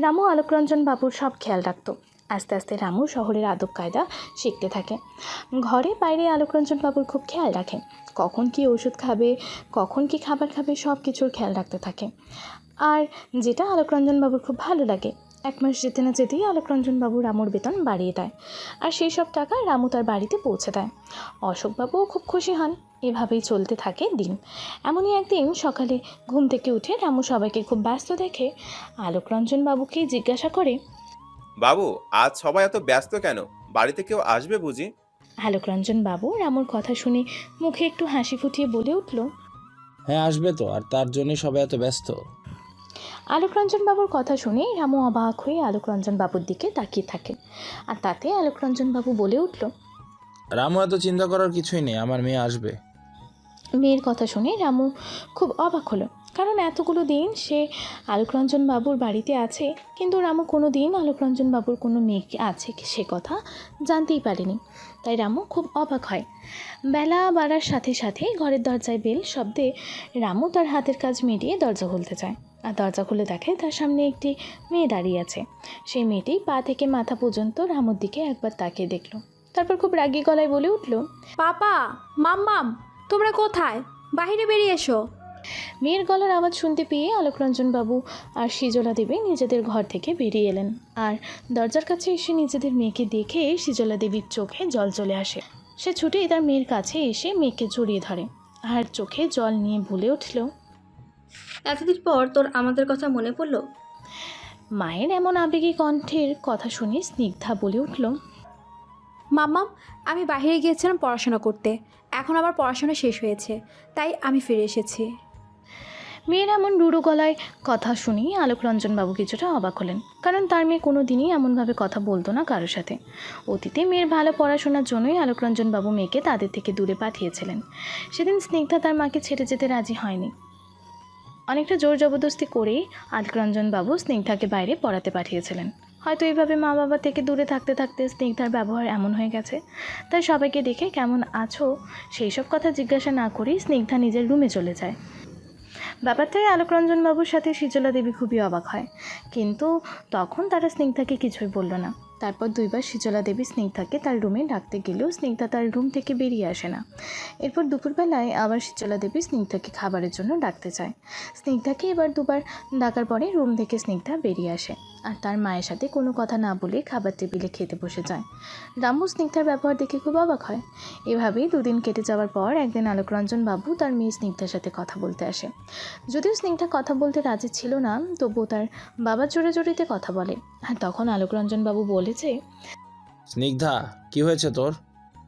রামু আলোকরঞ্জন বাবুর সব খেয়াল রাখত। আস্তে আস্তে রামু শহরের আদব কায়দা শিখতে থাকে। ঘরে বাইরে আলোকরঞ্জন বাবুর খুব খেয়াল রাখে, কখন কি ওষুধ খাবে, কখন কি খাবার খাবে, সব কিছুর খেয়াল রাখতে থাকে। আর যেটা আলোকরঞ্জন বাবুর খুব ভালো লাগে, 1 মাস যেতে না যেতেই আলোকরঞ্জন বাবু রামুর বেতন বাড়িয়ে দেয়, আর সেই সব টাকা রামু তার বাড়িতে পৌঁছে দেয়। অশোকবাবুও খুব খুশি হন। এভাবেই চলতে থাকে দিন। এমনই একদিন সকালে ঘুম থেকে উঠে রামু সবাইকে খুব ব্যস্ত দেখে আলোকরঞ্জন বাবুকে জিজ্ঞাসা করে, বাবু, আজ সবাই এত ব্যস্ত কেন? বাড়িতে কেউ আসবে বুঝি? আলোকরঞ্জন বাবু রামুর কথা শুনে মুখে একটু হাসি ফুটিয়ে বলে উঠল, হ্যাঁ আসবে তো, আর তার জন্যই সবাই এত ব্যস্ত। আলোকরঞ্জন বাবুর কথা শুনে রামু অবাক হয়ে আলোকরঞ্জন বাবুর দিকে তাকিয়ে থাকে। আর তাতে আলোকরঞ্জন বাবু বলে উঠল, রামু, এত চিন্তা করার কিছুই নেই, আমার মেয়ে আসবে। মেয়ের কথা শুনে রামু খুব অবাক হলো, কারণ এতগুলো দিন সে আলোকরঞ্জন বাবুর বাড়িতে আছে, কিন্তু রামু কোনো দিন আলোকরঞ্জন বাবুর কোনো মেয়ে আছে সে কথা জানতেই পারেনি। তাই রামু খুব অবাক হয়। বেলা বাড়ার সাথে সাথে ঘরের দরজায় বেল শব্দে রামু তার হাতের কাজ মিটিয়ে দরজা খুলতে চায়, আর দরজা খুলে দেখে তার সামনে একটি মেয়ে দাঁড়িয়ে আছে। সেই মেয়েটি পা থেকে মাথা পর্যন্ত রামুর দিকে একবার তাকিয়ে দেখলো, তারপর খুব রাগী গলায় বলে উঠল, পাপা, মাম্মাম, তোমরা কোথায়? বাইরে বেরিয়ে এসো। মেয়ের গলার আওয়াজ শুনতে পেয়ে আলোকরঞ্জন বাবু আর সিজলা দেবী নিজেদের ঘর থেকে বেরিয়ে এলেন, আর দরজার কাছে এসে নিজেদের মেয়েকে দেখে সিজলা দেবীর চোখে জল চলে আসে। সে ছুটেই তার মেয়ের কাছে এসে মেয়েকে জড়িয়ে ধরে, আর চোখে জল নিয়ে বলে উঠল, এতদিন পর তোর আমাদের কথা মনে পড়লো? মায়ের এমন আবেগী কণ্ঠের কথা শুনে স্নিগ্ধা বলে উঠল, মাম্মাম, আমি বাইরে গিয়েছিলাম পড়াশোনা করতে, এখন আমার পড়াশোনা শেষ হয়েছে, তাই আমি ফিরে এসেছি। মেয়ের এমন রুড়ো গলায় কথা শুনি আলোকরঞ্জন বাবু কিছুটা অবাক হলেন, কারণ তার মেয়ে কোনো দিনই এমনভাবে কথা বলতো না কারোর সাথে। অতীতে মেয়ের ভালো পড়াশোনার জন্যই আলোকরঞ্জন বাবু মেয়েকে তাদের থেকে দূরে পাঠিয়েছিলেন। সেদিন স্নিগ্ধা তার মাকে ছেড়ে যেতে রাজি হয়নি। অনেকটা জোর জবরদস্তি করেই আলোকরঞ্জন বাবু স্নিগ্ধাকে বাইরে পড়াতে পাঠিয়েছিলেন। হয়তো এইভাবে মা বাবা থেকে দূরে থাকতে থাকতে স্নিগ্ধার ব্যবহার এমন হয়ে গেছে, তাই সবাইকে দেখে কেমন আছো সেই সব কথা জিজ্ঞাসা না করেই স্নিগ্ধা নিজের রুমে চলে যায়। ব্যাপারটাই আলোকরঞ্জন বাবুর সাথে সিজলা দেবী খুবই অবাক হয়, কিন্তু তখন তারা স্নিগ্ধাকে কিছুই বলল না। তারপর 2 বার সিজলা দেবী স্নিগ্ধাকে তার রুমে ডাকতে গেলেও স্নিগ্ধা তার রুম থেকে বেরিয়ে আসে না। এরপর দুপুরবেলায় আবার সিজলা দেবী স্নিগ্ধাকে খাবারের জন্য ডাকতে চায়। স্নিগ্ধাকে এবার 2 বার ডাকার পরে রুম থেকে স্নিগ্ধা বেরিয়ে আসে, আর তার মায়ের সাথে কোনো কথা না বলে খাবার টেবিলে খেতে বসে যায়। রামু স্নিগ্ধার ব্যবহার দেখে খুব অবাক হয়। এভাবেই 2 দিন কেটে যাওয়ার পর একদিন আলোকরঞ্জন বাবু তার মেয়ে স্নিগ্ধার সাথে কথা বলতে আসে। যদিও স্নিগ্ধা কথা বলতে রাজি ছিল না, তবুও তার বাবা জোরে জোরেতে কথা বলে। আর তখন আলোকরঞ্জন বাবু বলেছে, স্নিগ্ধা, কি হয়েছে তোর?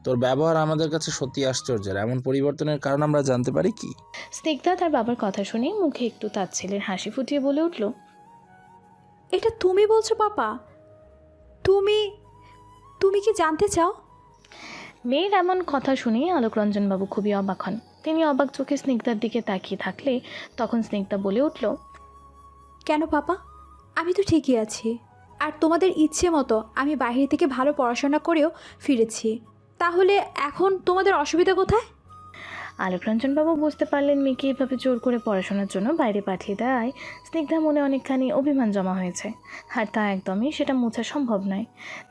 তোর ব্যবহার আমাদের কাছে সত্যি আশ্চর্যের। এমন পরিবর্তনের কারণ আমরা জানতে পারি কি? স্নিগ্ধা তার বাবার কথা শুনে মুখে একটু তার ছেলের হাসি ফুটিয়ে বলে উঠল, এটা তুমি বলছো পাপা? তুমি তুমি কি জানতে চাও? মেয়ের এমন কথা শুনে আলোকরঞ্জন বাবু খুবই অবাক হন। তিনি অবাক চোখে স্নিগ্ধার দিকে তাকিয়ে থাকলে তখন স্নিগ্ধা বলে উঠল, কেন পাপা, আমি তো ঠিকই আছি, আর তোমাদের ইচ্ছে মতো আমি বাইরে থেকে ভালো পড়াশোনা করেও ফিরেছি, তাহলে এখন তোমাদের অসুবিধা কোথায়? আলোকরঞ্জনবাবু বুঝতে পারলেন মেয়েকে এভাবে জোর করে পড়াশোনার জন্য বাইরে পাঠিয়ে দেয় স্নিগ্ধা মনে অনেকখানি অভিমান জমা হয়েছে, আর তা একদমই সেটা মোছা সম্ভব নয়।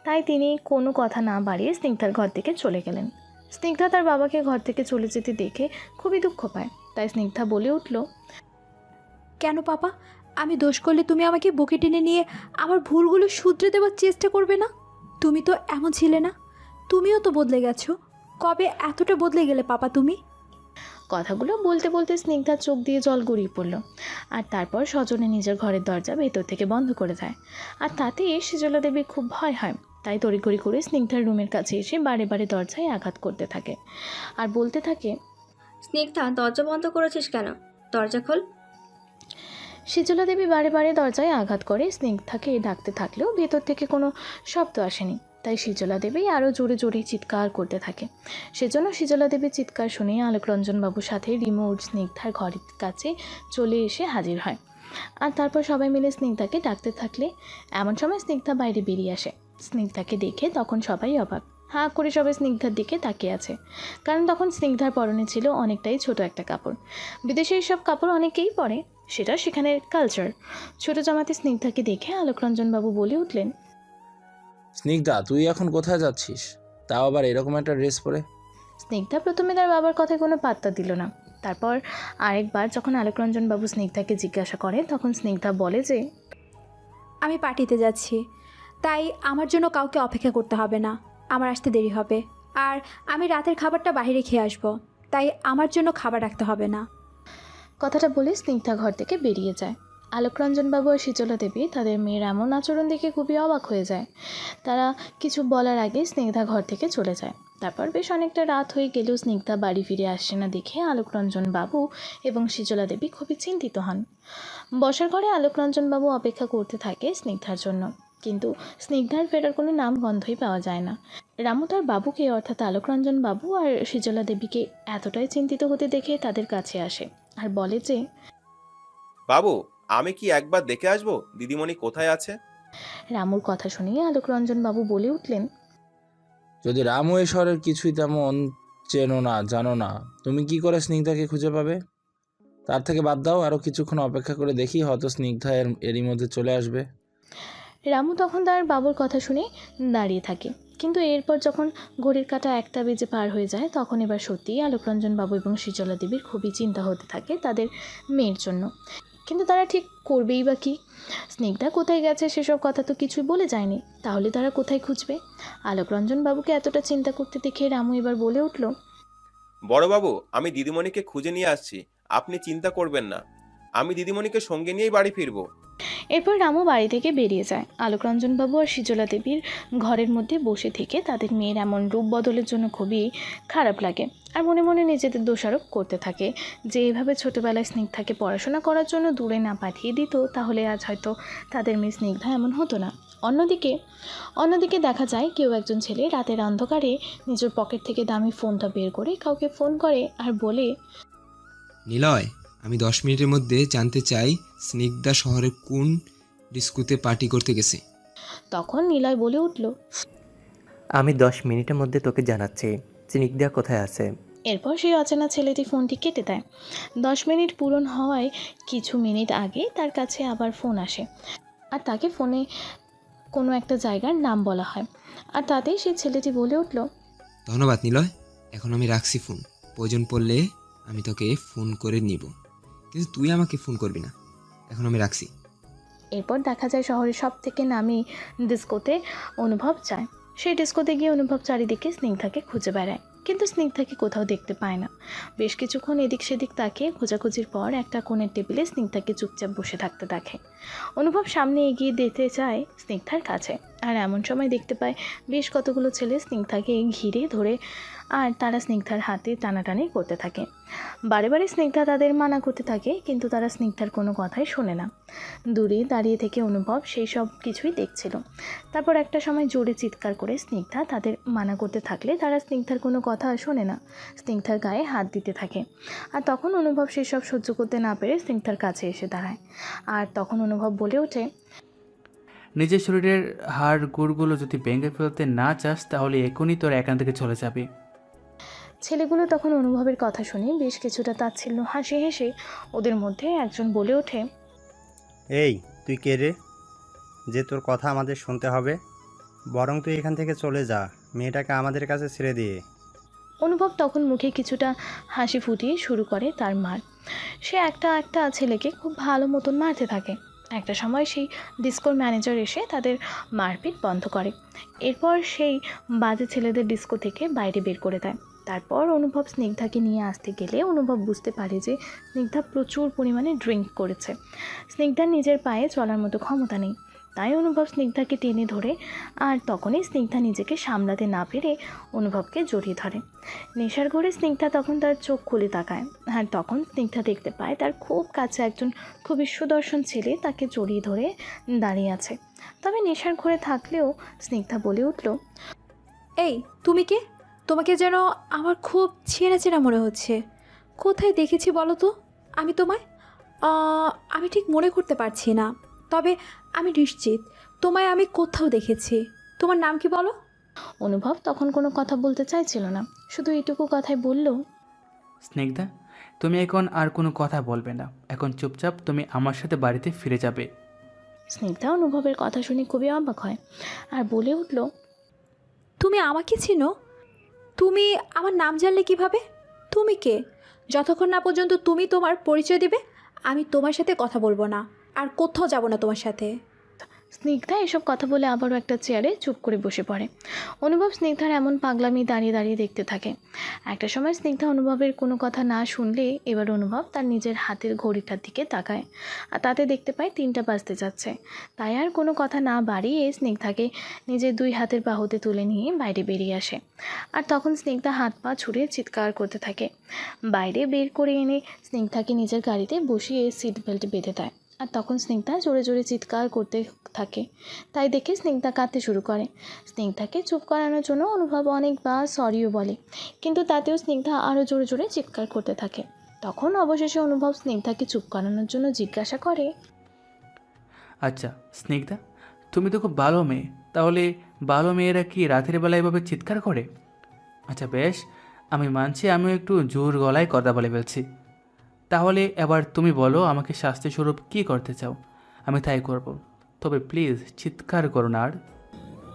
তাই তিনি কোনো কথা না বাড়িয়ে স্নিগ্ধার ঘর থেকে চলে গেলেন। স্নিগ্ধা তার বাবাকে ঘর থেকে চলে যেতে দেখে খুবই দুঃখ পায়, তাই স্নিগ্ধা বলে উঠল, কেন পাপা, আমি দোষ করলে তুমি আমাকে বুকে টেনে নিয়ে আমার ভুলগুলো শুধরে দেওয়ার চেষ্টা করবে না? তুমি তো এমন ছিলে না, তুমিও তো বদলে গেছো। কবে এতটা বদলে গেলে পাপা তুমি? কথাগুলো বলতে বলতে স্নিগ্ধার চোখ দিয়ে জল গড়িয়ে পড়ল, আর তারপর সজনে নিজের ঘরের দরজা ভেতর থেকে বন্ধ করে দেয়। আর তাতে সেজলা দেবীর খুব ভয় হয়, তাই তড়িঘড়ি করে স্নিগ্ধার রুমের কাছে এসে বারে বারে দরজায় আঘাত করতে থাকে আর বলতে থাকে, স্নিগ্ধা, দরজা বন্ধ করেছিস কেন? দরজা খোল। সেজলা দেবী বারে বারে দরজায় আঘাত করে স্নিগ্ধাকে ডাকতে থাকলেও ভেতর থেকে কোনো শব্দ আসেনি, তাই সেজলা দেবী আরও জোরে জোরে চিৎকার করতে থাকে। সেজন্য সেজলা দেবীর চিৎকার শুনে আলোকরঞ্জনবাবুর সাথে রিমোট স্নিগ্ধার ঘরের কাছে চলে এসে হাজির হয়। আর তারপর সবাই মিলে স্নিগ্ধাকে ডাকতে থাকলে এমন সময় স্নিগ্ধা বাইরে বেরিয়ে আসে। স্নিগ্ধাকে দেখে তখন সবাই অবাক, হাঁ করে সবাই স্নিগ্ধার দিকে তাকিয়ে আছে, কারণ তখন স্নিগ্ধার পরনে ছিল অনেকটাই ছোট একটা কাপড়। বিদেশে এইসব কাপড় অনেকেই পরে, সেটা সেখানের কালচার। ছোট জামাতে স্নিগ্ধাকে দেখে আলোকরঞ্জনবাবু বলে উঠলেন, স্নিগ্ধা, তুই এখন কোথায় যাচ্ছিস, তাও আবার এরকম একটা ড্রেস পরে? স্নিগ্ধা প্রথমে তার বাবার কথায় কোনো পাত্তা দিল না। তারপর আরেকবার যখন আলোকরঞ্জনবাবু স্নিগ্ধাকে জিজ্ঞাসা করে, তখন স্নিগ্ধা বলে যে, আমি পার্টিতে যাচ্ছি, তাই আমার জন্য কাউকে অপেক্ষা করতে হবে না, আমার আসতে দেরি হবে। আর আমি রাতের খাবারটা বাইরে খেয়ে আসবো, তাই আমার জন্য খাবার রাখতে হবে না। কথাটা বলে স্নিগ্ধা ঘর থেকে বেরিয়ে যায়। আলোকরঞ্জনবাবু আর শীতলা দেবী তাদের মেয়ের এমন আচরণ দেখে খুবই অবাক হয়ে যায়। তারা কিছু বলার আগে স্নিগ্ধা ঘর থেকে চলে যায়। তারপর বেশ অনেকটা রাত হয়ে গেলেও স্নিগ্ধা বাড়ি ফিরে আসছে না দেখে আলোকরঞ্জনবাবু এবং শীতলা দেবী খুবই চিন্তিত হন। বসার ঘরে আলোকরঞ্জনবাবু অপেক্ষা করতে থাকে স্নিগ্ধার জন্য, কিন্তু স্নিগ্ধার ফেরার কোনো নাম গন্ধই পাওয়া যায় না। রামু তার বাবুকে অর্থাৎ আলোকরঞ্জনবাবু আর শীতলা দেবীকে এতটাই চিন্তিত হতে দেখে তাদের কাছে আসে আর বলে যে, বাবু, আমি কি একবার দেখে আসবো দিদিমণি কোথায় আছে? রামুর কথা শুনিয়ে আলোকরঞ্জনবাবু বলে উঠলেন, যদি রামু এই শহরের কিছুই তেমন চেনো না, জানো না, তুমি কি করে স্নিগ্ধাকে খুঁজে পাবে? তার থেকে বাদ দাও, আরও কিছুক্ষণ অপেক্ষা করে দেখি, হয়তো স্নিগ্ধা এরই মধ্যে চলে আসবে। রামু তখন তার বাবুর কথা শুনে দাঁড়িয়ে থাকে, কিন্তু এরপর যখন ঘড়ির কাঁটা 1টা বেজে পার হয়ে যায়, তখন এবার সত্যিই আলোকরঞ্জনবাবু এবং শীতলা দেবীর খুবই চিন্তা হতে থাকে তাদের মেয়ের জন্য। কিন্তু তারা ঠিক করবেই বা কী? স্নিগ্ধা কোথায় গেছে সেসব কথা তো কিছুই বলে যায়নি, তাহলে তারা কোথায় খুঁজবে? আলোকরঞ্জনবাবুকে এতটা চিন্তা করতে দেখে রামু এবার বলে উঠল, বড়বাবু, আমি দিদিমণিকে খুঁজে নিয়ে আসছি, আপনি চিন্তা করবেন না। আমি দিদিমণিকে সঙ্গে নিয়েই বাড়ি ফিরবো। এরপর রামু বাড়ি থেকে বেরিয়ে যায়। আলোকরঞ্জনবাবু আর শীতলা দেবীর ঘরের মধ্যে বসে থেকে তাদের মেয়ের এমন রূপ বদলের জন্য খুবই খারাপ লাগে, আর মনে মনে নিজেদের দোষারোপ করতে থাকে যে এভাবে ছোটোবেলায় স্নিগ্ধাকে পড়াশোনা করার জন্য দূরে না পাঠিয়ে দিত, তাহলে আজ হয়তো তাদের মেয়ে স্নিগ্ধা এমন হতো না। অন্যদিকে দেখা যায় কেউ একজন ছেলে রাতের অন্ধকারে নিজের পকেট থেকে দামি ফোনটা বের করে কাউকে ফোন করে আর বলে, নিলয়, আমি 10 মিনিটের মধ্যে জানতে চাই স্নিগ্ধা শহরে কোন ডিস্কোতে পার্টি করতে গেছে। তখন নিলয় বলে উঠল, আমি 10 মিনিটের মধ্যে তোকে জানাচ্ছি স্নিগ্ধা কোথায় আছে। এরপর সেই অচেনা ছেলেটি ফোনটি কেটে দেয়। 10 মিনিট পূরণ হওয়ায় কিছু মিনিট আগে তার কাছে আবার ফোন আসে, আর তাকে ফোনে কোনো একটা জায়গার নাম বলা হয়, আর তাতেই সেই ছেলেটি বলে উঠল, ধন্যবাদ নিলয়, এখন আমি রাখছি ফোন, প্রয়োজন পড়লে আমি তোকে ফোন করে নিব, কিন্তু তুই আমাকে ফোন করবি না। এখন আমি রাখছি। এরপর দেখা যায় শহরের সব থেকে নামি ডিস্কোতে অনুভব যায়। সেই ডিস্কোতে গিয়ে অনুভব চারিদিকে স্নিগ্ধাকে খুঁজে বেড়ায়, কিন্তু স্নিগ্ধাকে কোথাও দেখতে পায় না। বেশ কিছুক্ষণ এদিক সেদিক তাকিয়ে খোঁজাখুঁজির পর একটা কোণের টেবিলে স্নিগ্ধাকে চুপচাপ বসে থাকতে দেখে। অনুভব সামনে এগিয়ে যেতে চায় স্নিগ্ধার কাছে, আর এমন সময় দেখতে পায় বেশ কতগুলো ছেলে স্নিগ্ধাকে ঘিরে ধরে আর তারা স্নিগ্ধার হাতে টানাটানি করতে থাকে। বারে বারে স্নিগ্ধা তাদের মানা করতে থাকে, কিন্তু তারা স্নিগ্ধার কোনো কথাই শোনে না। দূরে দাঁড়িয়ে থেকে অনুভব সেই সব কিছুই দেখছিল। তারপর একটা সময় জোরে চিৎকার করে স্নিগ্ধা তাদের মানা করতে থাকলে তারা স্নিগ্ধার কোনো কথা শোনে না, স্নিগ্ধার গায়ে হাত দিতে থাকে। আর তখন অনুভব সেসব সহ্য করতে না পেরে স্নিগ্ধার কাছে এসে দাঁড়ায়, আর তখন অনুভব বলে ওঠে, নিজের শরীরের হাড় গুড়গুলো যদি ভেঙে ফেলতে না চাস, তাহলে এখনই তোর এখান থেকে চলে যাবি। ছেলেগুলো তখন অনুভবের কথা শুনে বেশ কিছুটা তাচ্ছিল্য হাসি হেসে ওদের মধ্যে একজন বলে ওঠে, এই তুই কে রে যে তোর কথা আমাদের শুনতে হবে? বরং তুই এখান থেকে চলে যা, মেয়েটাকে আমাদের কাছে ছেড়ে দিয়ে। অনুভব তখন মুখে কিছুটা হাসি ফুটিয়ে শুরু করে তার মার। সে একটা একটা ছেলেকে খুব ভালো মতন মারতে থাকে। একটা সময় সেই ডিস্কোর ম্যানেজার এসে তাদের মারপিট বন্ধ করে। এরপর সেই বাজে ছেলেদের ডিস্কো থেকে বাইরে বের করে দেয়। তারপর অনুভব স্নিগ্ধাকে নিয়ে আসতে গেলে অনুভব বুঝতে পারে যে স্নিগ্ধা প্রচুর পরিমাণে ড্রিঙ্ক করেছে। স্নিগ্ধার নিজের পায়ে চলার মতো ক্ষমতা নেই। তাই অনুভব স্নিগ্ধাকে টেনে ধরে, আর তখনই স্নিগ্ধা নিজেকে সামলাতে না পেরে অনুভবকে জড়িয়ে ধরে। নেশার ঘরে স্নিগ্ধা তখন তার চোখ খুলে তাকায়, আর তখন স্নিগ্ধা দেখতে পায় তার খুব কাছে একজন খুবই সুদর্শন ছেলে তাকে জড়িয়ে ধরে দাঁড়িয়ে আছে। তবে নেশার ঘরে থাকলেও স্নিগ্ধা বলে উঠল, এই তুমি কে? তোমাকে যেন আমার খুব চেনা চেনা মনে হচ্ছে। কোথায় দেখেছি বলো তো আমি তোমায়? আমি ঠিক মনে করতে পারছি না, তবে আমি নিশ্চিত তোমায় আমি কোথাও দেখেছি। তোমার নাম কি বলো? অনুভব তখন কোনো কথা বলতে চাইছিল না, শুধু এইটুকু কথাই বলল, স্নিগ্ধা, তুমি এখন আর কোনো কথা বলবে না। এখন চুপচাপ তুমি আমার সাথে বাড়িতে ফিরে যাবে। স্নিগ্ধা অনুভবের কথা শুনে খুবই অবাক হয় আর বলে উঠল, তুমি আমাকে চিনো? তুমি আমার নাম জানলে কিভাবে? তুমি কে? যতক্ষণ না পর্যন্ত তুমি তোমার পরিচয় দিবে আমি তোমার সাথে কথা বলবো না, আর কোথাও যাব না তোমার সাথে। স্নিগ্ধা এসব কথা বলে আবারও একটা চেয়ারে চুপ করে বসে পড়ে। অনুভব স্নিগ্ধার এমন পাগলামি দাঁড়িয়ে দাঁড়িয়ে দেখতে থাকে। একটা সময় স্নিগ্ধা অনুভবের কোনো কথা না শুনলে এবার অনুভব তার নিজের হাতের ঘড়িটার দিকে তাকায়, আর তাতে দেখতে পায় 3টা বাজতে যাচ্ছে। তাই আর কোনো কথা না বাড়িয়ে স্নিগ্ধাকে নিজের 2 হাতের বাহুতে তুলে নিয়ে বাইরে বেরিয়ে আসে। আর তখন স্নিগ্ধা হাত পা ছুড়ে চিৎকার করতে থাকে। বাইরে বের করে এনে স্নিগ্ধাকে নিজের গাড়িতে বসিয়ে সিট বেল্ট বেঁধে দেয়। আর তখন স্নিগ্ধা জোরে জোরে চিৎকার করতে থাকে। তাই দেখে স্নিগ্ধা কাঁদতে শুরু করে। স্নিগ্ধাকে চুপ করানোর জন্য অনুভব অনেকবার সরিও বলে, কিন্তু তাতেও স্নিগ্ধা আরও জোরে জোরে চিৎকার করতে থাকে। তখন অবশেষে অনুভব স্নিগ্ধাকে চুপ করানোর জন্য জিজ্ঞাসা করে, আচ্ছা স্নিগ্ধা, তুমি তো খুব ভালো মেয়ে, তাহলে ভালো মেয়েরা কি রাতের বেলা এভাবে চিৎকার করে? আচ্ছা বেশ, আমি মানছি আমিও একটু জোর গলায় কথা বলে ফেলছি। তাহলে এবার তুমি বলো আমাকে শাস্তিস্বরূপ কী করতে চাও, আমি তাই করব। তবে প্লিজ চিৎকার করো না আর।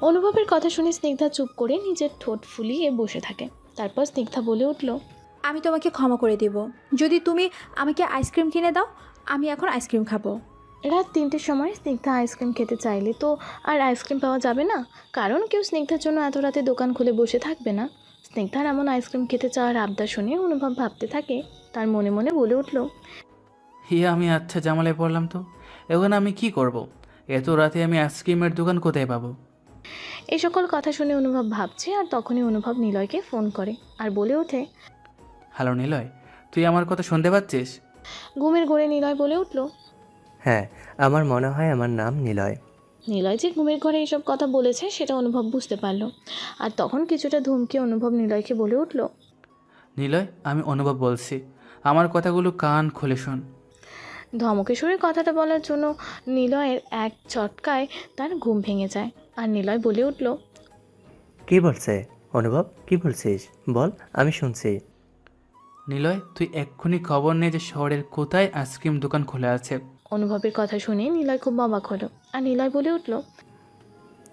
অনুভবের কথা শুনে স্নিগ্ধা চুপ করে নিজের ঠোঁট ফুলিয়ে বসে থাকে। তারপর স্নিগ্ধা বলে উঠল, আমি তোমাকে ক্ষমা করে দেব যদি তুমি আমাকে আইসক্রিম কিনে দাও। আমি এখন আইসক্রিম খাবো। রাত 3টের সময় স্নিগ্ধা আইসক্রিম খেতে চাইলে তো আর আইসক্রিম পাওয়া যাবে না, কারণ কেউ স্নিগ্ধার জন্য এত রাতে দোকান খুলে বসে থাকবে না। স্নিগ্ধার এমন আইসক্রিম খেতে চাওয়ার আবদার শুনে অনুভব ভাবতে থাকে। তার মনে মনে বলে উঠল, হিয়া আমি আচ্ছা জামালে পড়লাম তো, এখন আমি কি করব? এত রাতে আমি আইসক্রিমের দোকান কোথায় পাবো? এই সকল কথা শুনে অনুভব ভাবছে, আর তখনই অনুভব নিলয়কে ফোন করে আর বলে ওঠে, হ্যালো নিলয়, তুই আমার কথা শুনতে পাচ্ছিস? ঘুমের ঘোরে নিলয় বলে উঠল। হ্যাঁ, আমার মনে হয় আমার নাম নিলয়। নিলয় যে ঘুমের ঘরে এইসব কথা বলেছে সেটা অনুভব বুঝতে পারল। আর তখন কিছুটা ধমকে অনুভব নিলয়কে বলে উঠল, নিলয়, আমি অনুভব বলছি, আমার কথাগুলো কান খুলে শোন। ধমকে সুরে কথাটা বলার জন্য নিলয়ের এক চটকায় তার ঘুম ভেঙে যায়। আর নিলয় বলে উঠল, কি বলছে অনুভব? কি বলছিস বল, আমি শুনছি। নিলয়, তুই এক্ষুনি খবর নে যে শহরের কোথায় আইসক্রিম দোকান খোলা আছে। অনুভবের কথা শুনে নিলয় খুব অবাক হলো। আর নিলয় বলে উঠল,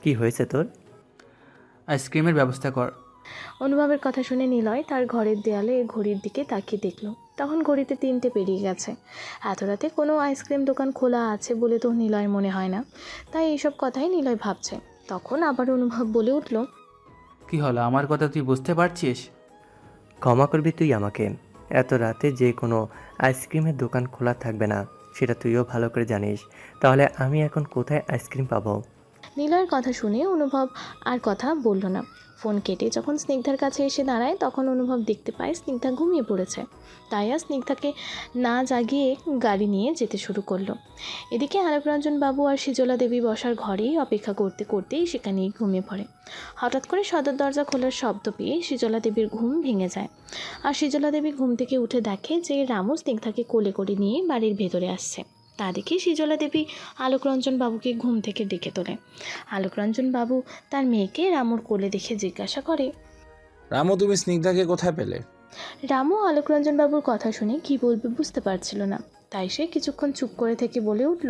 কি হয়েছে তোর? আইসক্রিমের ব্যবস্থা কর। অনুভবের কথা শুনে নিলয় তার ঘরের দেয়ালে ঘড়ির দিকে তাকিয়ে দেখল। তখন ঘড়িতে 3টে পেরিয়ে গেছে। এত রাতে কোনো আইসক্রিম দোকান খোলা আছে বলে তো নিলয়ের মনে হয় না। তাই এইসব কথাই নিলয় ভাবছে। তখন আবার অনুভব বলে উঠল, কি হলো, আমার কথা তুই বুঝতে পারছিস? ক্ষমা করবি তুই আমাকে। এত রাতে যে কোনো আইসক্রিমের দোকান খোলা থাকবে না সেটা তুইও ভালো করে জানিস। তাহলে আমি এখন কোথায় আইসক্রিম পাবো? নিলয়ের কথা শুনে অনুভব আর কথা বলল না। ফোন কেটে যখন স্নিগ্ধার কাছে এসে দাঁড়ায় তখন অনুভব দেখতে পায় স্নিগ্ধা ঘুমিয়ে পড়েছে। তাই আর স্নিগ্ধাকে না জাগিয়ে গাড়ি নিয়ে যেতে শুরু করলো। এদিকে আলোকরঞ্জন বাবু আর সিজলা দেবী বসার ঘরেই অপেক্ষা করতে করতেই সেখানেই ঘুমিয়ে পড়ে। হঠাৎ করে সদর দরজা খোলার শব্দ পেয়ে সিজলা দেবীর ঘুম ভেঙে যায়। আর সিজলা দেবী ঘুম থেকে উঠে দেখে যে রামু স্নিগ্ধাকে কোলে করে নিয়ে বাড়ির ভেতরে আসছে। তা দেখে সিজলা দেবী আলোকরঞ্জন বাবুকে ঘুম থেকে ডেকে তোলে। আলোকরঞ্জন বাবু তার মেয়েকে রামুর কোলে দেখে জিজ্ঞাসা করে, রামু, তুমি স্নিগ্ধাকে কোথায় পেলে? রামু আলোকরঞ্জন বাবুর কথা শুনে কি বলবে বুঝতে পারছিল না, তাই সে কিছুক্ষণ চুপ করে থেকে বলে উঠল,